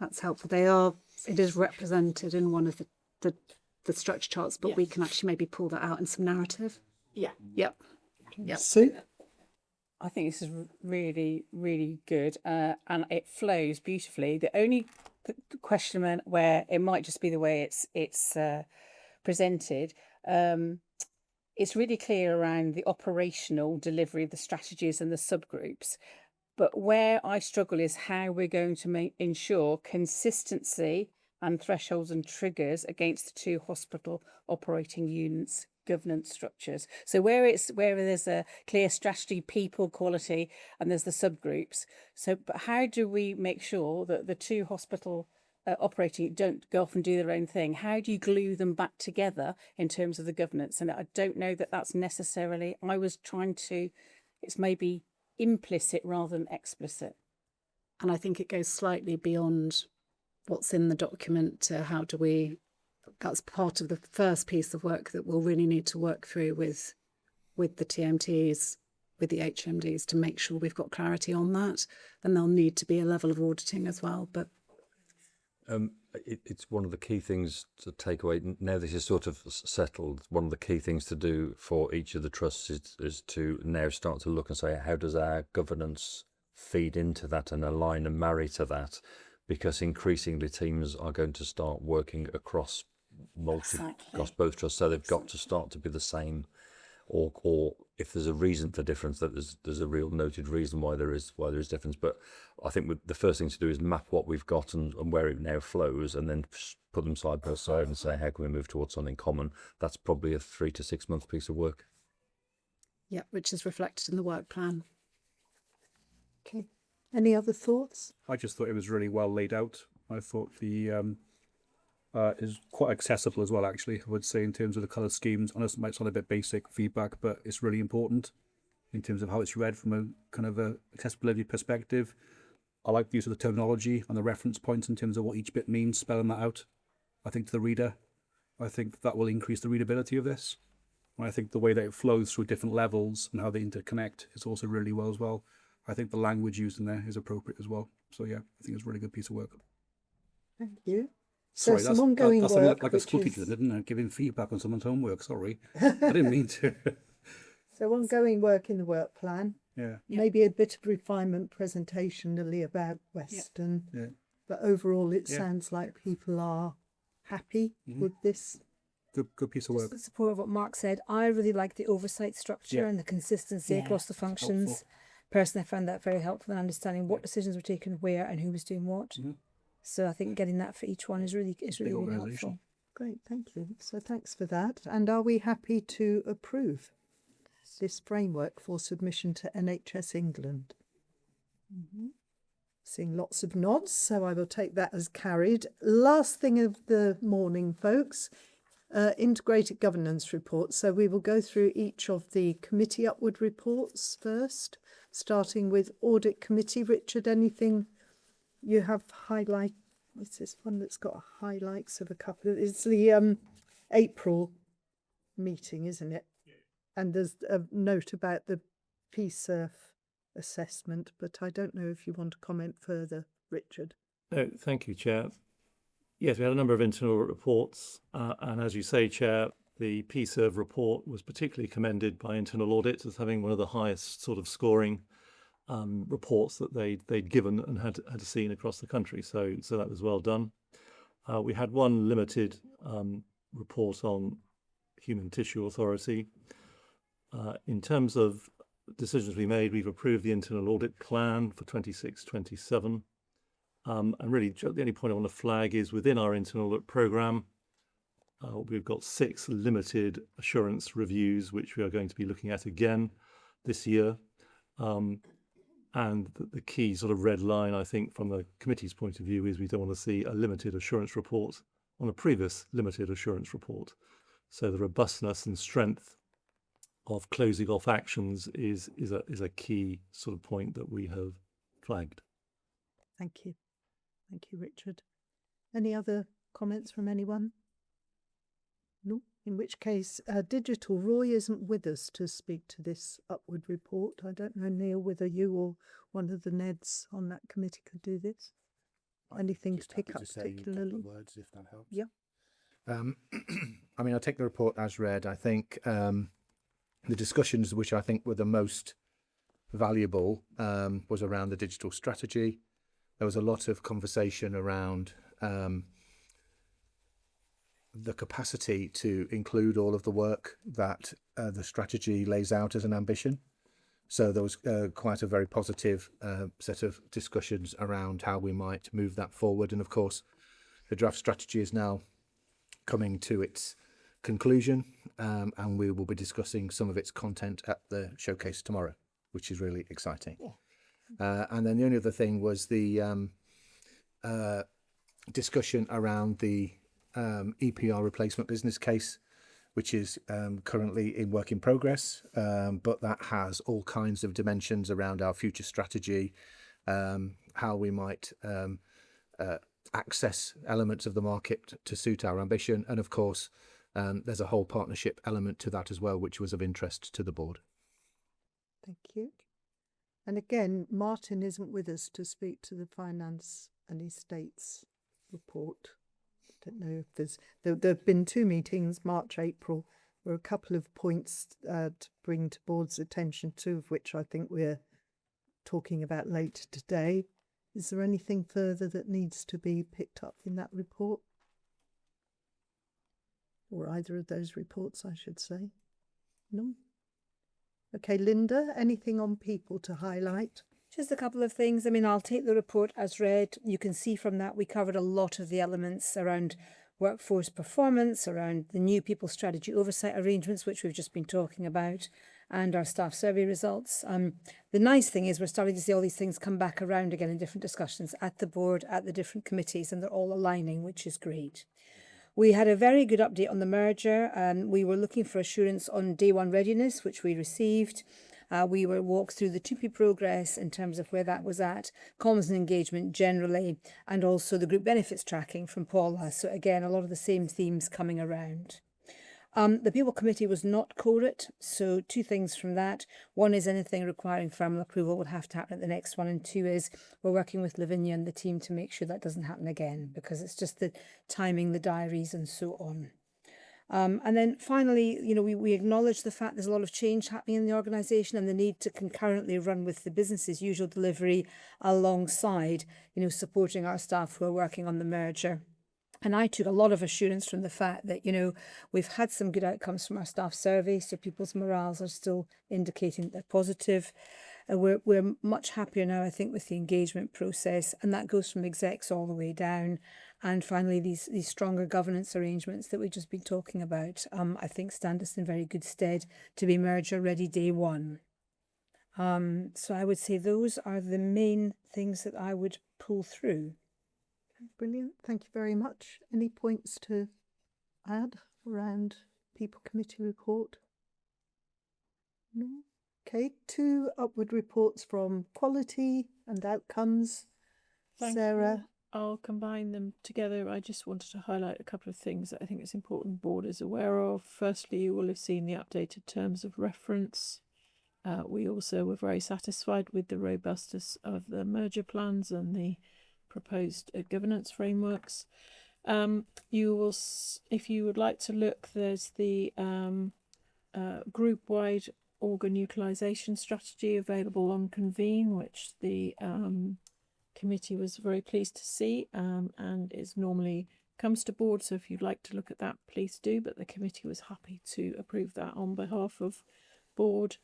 that's helpful. It is represented in one of the structure charts, but we can actually maybe pull that out in some narrative. Yeah. Yep. Yep. Sue? I think this is really, really good, and it flows beautifully. The only question where it might just be the way it's presented, it's really clear around the operational delivery of the strategies and the subgroups. But where I struggle is how we're going to ensure consistency and thresholds and triggers against the two hospital operating units governance structures. So where there's a clear strategy, people, quality, and there's the subgroups. So, but how do we make sure that the two hospital operating don't go off and do their own thing? How do you glue them back together in terms of the governance? And I don't know that that's necessarily. It's maybe implicit rather than explicit. And I think it goes slightly beyond what's in the document to how do we. That's part of the first piece of work that we'll really need to work through with the TMTs, with the HMDs, to make sure we've got clarity on that. Then there'll need to be a level of auditing as well. But it's one of the key things to take away. Now this is sort of settled. One of the key things to do for each of the trusts is to now start to look and say, how does our governance feed into that and align and marry to that? Because increasingly teams are going to start working across both trusts, so they've got to start to be the same, or if there's a reason for difference, that there's a real noted reason why there is difference. But I think the first thing to do is map what we've got and where it now flows, and then put them side by side and say, how can we move towards something common? That's probably a 3 to 6 month piece of work. Yeah, which is reflected in the work plan. Okay. Any other thoughts? I just thought it was really well laid out. I thought the is quite accessible as well, actually, I would say, in terms of the colour schemes. I know it might sound a bit basic feedback, but it's really important in terms of how it's read from a kind of a accessibility perspective. I like the use of the terminology and the reference points in terms of what each bit means, spelling that out. I think to the reader, I think that will increase the readability of this. And I think the way that it flows through different levels and how they interconnect is also really well as well. I think the language used in there is appropriate as well. So yeah, I think it's a really good piece of work. Thank you. Sorry, some ongoing that's work, like a school teacher, didn't it? Giving feedback on someone's homework. Sorry, I didn't mean to. So ongoing work in the work plan. Yeah. Maybe a bit of refinement presentationally about Western. Yeah. But overall, it sounds like people are happy with this. good piece of work. Just to support what Mark said, I really like the oversight structure Yeah. and the consistency Yeah, across the it's functions. helpful. Personally, I found that very helpful in understanding what decisions were taken where and who was doing what. So I think getting that for each one is really really helpful. Great, thank you. So thanks for that. And are we happy to approve this framework for submission to NHS England? Seeing lots of nods, so I will take that as carried. Last thing of the morning, folks, integrated governance report. So we will go through each of the committee upward reports first, starting with audit committee. Richard, anything you have highlight? What's this one that's got highlights of a couple of? It's the April meeting, isn't it? And there's a note about the PSERF assessment, but I don't know if you want to comment further, Richard. No, thank you, Chair. Yes, we had a number of internal reports, and as you say, Chair, the PSERV report was particularly commended by internal audit as having one of the highest sort of scoring reports that they'd given and had seen across the country. So that was well done. We had one limited report on Human Tissue Authority. In terms of decisions we made, we've approved the internal audit plan for 26-27. And really, the only point I want to flag is within our internal audit programme, we've got 6 limited assurance reviews, which we are going to be looking at again this year. And the key sort of red line, I think, from the committee's point of view is we don't want to see a limited assurance report on a previous limited assurance report. So the robustness and strength of closing off actions is a key sort of point that we have flagged. Thank you. Thank you, Richard. Any other comments from anyone? No? In which case, Digital, Roy isn't with us to speak to this upward report. I don't know, Neil, whether you or one of the Neds on that committee could do this. Anything to pick up particularly? Words, if that helps. Yeah. I mean, I'll take the report as read. I think the discussions which I think were the most valuable was around the digital strategy. There was a lot of conversation around the capacity to include all of the work that the strategy lays out as an ambition. So there was quite a very positive set of discussions around how we might move that forward. And of course, the draft strategy is now coming to its conclusion, and we will be discussing some of its content at the showcase tomorrow, which is really exciting. And then the only other thing was the discussion around the EPR replacement business case, which is currently in work in progress, but that has all kinds of dimensions around our future strategy, how we might access elements of the market to suit our ambition, and of course there's a whole partnership element to that as well, which was of interest to the board. Thank you. And again, Martin isn't with us to speak to the Finance and Estates report. I don't know if there have been 2 meetings, March, April, where a couple of points to bring to board's attention, 2 of which I think we're talking about later today. Is there anything further that needs to be picked up in that report? Or either of those reports, I should say. No? Okay, Linda, anything on people to highlight? Just a couple of things. I mean, I'll take the report as read. You can see from that we covered a lot of the elements around workforce performance, around the new people strategy oversight arrangements, which we've just been talking about, and our staff survey results. The nice thing is we're starting to see all these things come back around again in different discussions at the board, at the different committees, and they're all aligning, which is great. We had a very good update on the merger. We were looking for assurance on day one readiness, which we received. We were walked through the 2P progress in terms of where that was at, comms and engagement generally, and also the group benefits tracking from Paula. So again, a lot of the same themes coming around. The People Committee was not quorate, so 2 things from that. One is anything requiring formal approval would have to happen at the next one, and 2 is we're working with Lavinia and the team to make sure that doesn't happen again, because it's just the timing, the diaries and so on. And then finally, you know, we acknowledge the fact there's a lot of change happening in the organisation and the need to concurrently run with the business's usual delivery alongside, you know, supporting our staff who are working on the merger. And I took a lot of assurance from the fact that, you know, we've had some good outcomes from our staff survey, so people's morales are still indicating that they're positive. We're much happier now, I think, with the engagement process, and that goes from execs all the way down. And finally, these stronger governance arrangements that we've just been talking about, I think stand us in very good stead to be merger ready day one. So I would say those are the main things that I would pull through. Brilliant. Thank you very much. Any points to add around People Committee report? No? Okay, 2 upward reports from quality and outcomes. Thank Sarah? you. I'll combine them together. I just wanted to highlight a couple of things that I think it's important the board is aware of. Firstly, you will have seen the updated terms of reference. We also were very satisfied with the robustness of the merger plans and the proposed governance frameworks. You will, if you would like to look, there's the group-wide organ utilisation strategy available on Convene, which the committee was very pleased to see, and is normally comes to board. So if you'd like to look at that, please do. But the committee was happy to approve that on behalf of board.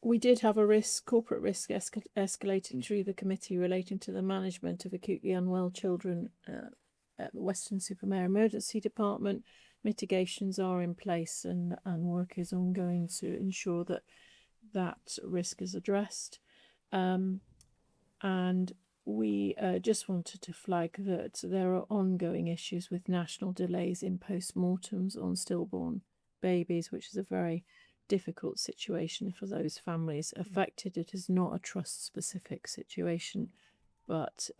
We did have a corporate risk escalating through the committee relating to the management of acutely unwell children at the Weston-super-Mare Emergency Department. Mitigations are in place, and work is ongoing to ensure that that risk is addressed. And we just wanted to flag that there are ongoing issues with national delays in post-mortems on stillborn babies, which is a very difficult situation for those families affected. It is not a trust-specific situation, but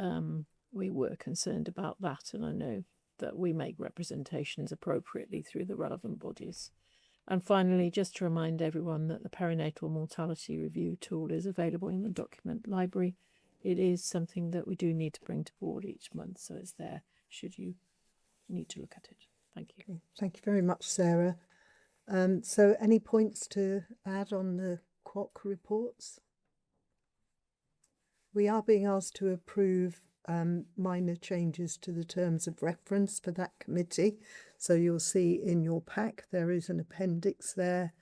we were concerned about that, and I know that we make representations appropriately through the relevant bodies. And finally, just to remind everyone that the perinatal mortality review tool is available in the document library. It is something that we do need to bring to board each month, so it's there should you need to look at it. Thank you. Thank you very much, Sarah. So any points to add on the QOC reports? We are being asked to approve minor changes to the terms of reference for that committee. So you'll see in your pack there is an appendix there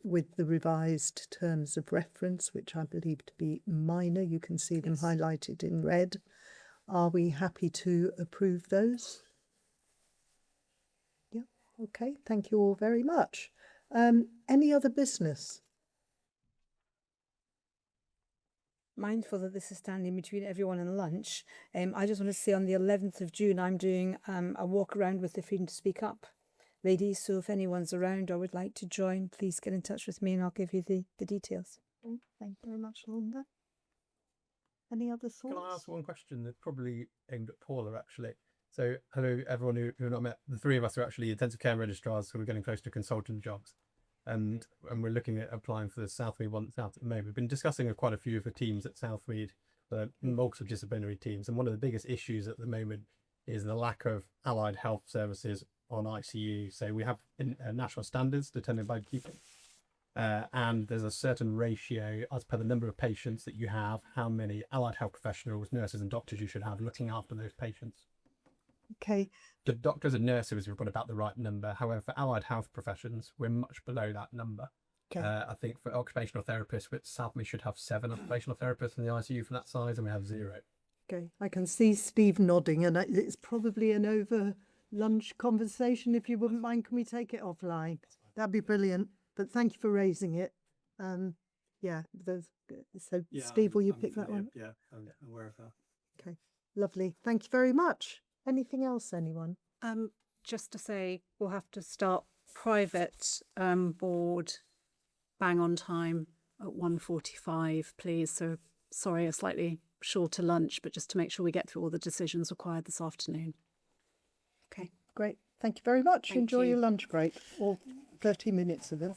with the revised terms of reference, which I believe to be minor. You can see them highlighted in red. Are we happy to approve those? Yeah, okay, thank you all very much. Any other business? Mindful that this is standing between everyone and lunch, I just want to say on the 11th of June, I'm doing a walk around with the Freedom to Speak Up ladies. So if anyone's around or would like to join, please get in touch with me and I'll give you the details. Thank you very much, Londa. Any other thoughts? Can I ask one question that's probably aimed at Paula, actually? So, hello, everyone who have not met. The three of us are actually intensive care registrars, so we're getting close to consultant jobs. And we're looking at applying for the Southmead One South at the moment. We've been discussing with quite a few of the teams at Southmead, the multidisciplinary teams. And one of the biggest issues at the moment is the lack of allied health services on ICU. So we have national standards determined by GP. And there's a certain ratio as per the number of patients that you have, how many allied health professionals, nurses and doctors you should have looking after those patients. Okay. The doctors and nurses, we've got about the right number. However, for allied health professions, we're much below that number. Okay. I think for occupational therapists, which Southmead should have 7 occupational therapists in the ICU for that size, and we have 0. Okay, I can see Steve nodding, and it's probably an over lunch conversation. If you wouldn't mind, can we take it offline? That'd be brilliant. But thank you for raising it. Yeah, Steve, will you pick that one? Yeah, I'm aware of that. Okay, lovely. Thank you very much. Anything else, anyone? Just to say, we'll have to start private board bang on time at 1:45, please. So sorry, a slightly shorter lunch, but just to make sure we get through all the decisions required this afternoon. Okay, great. Thank you very much. Thank Enjoy you. your lunch break, or 30 minutes of it.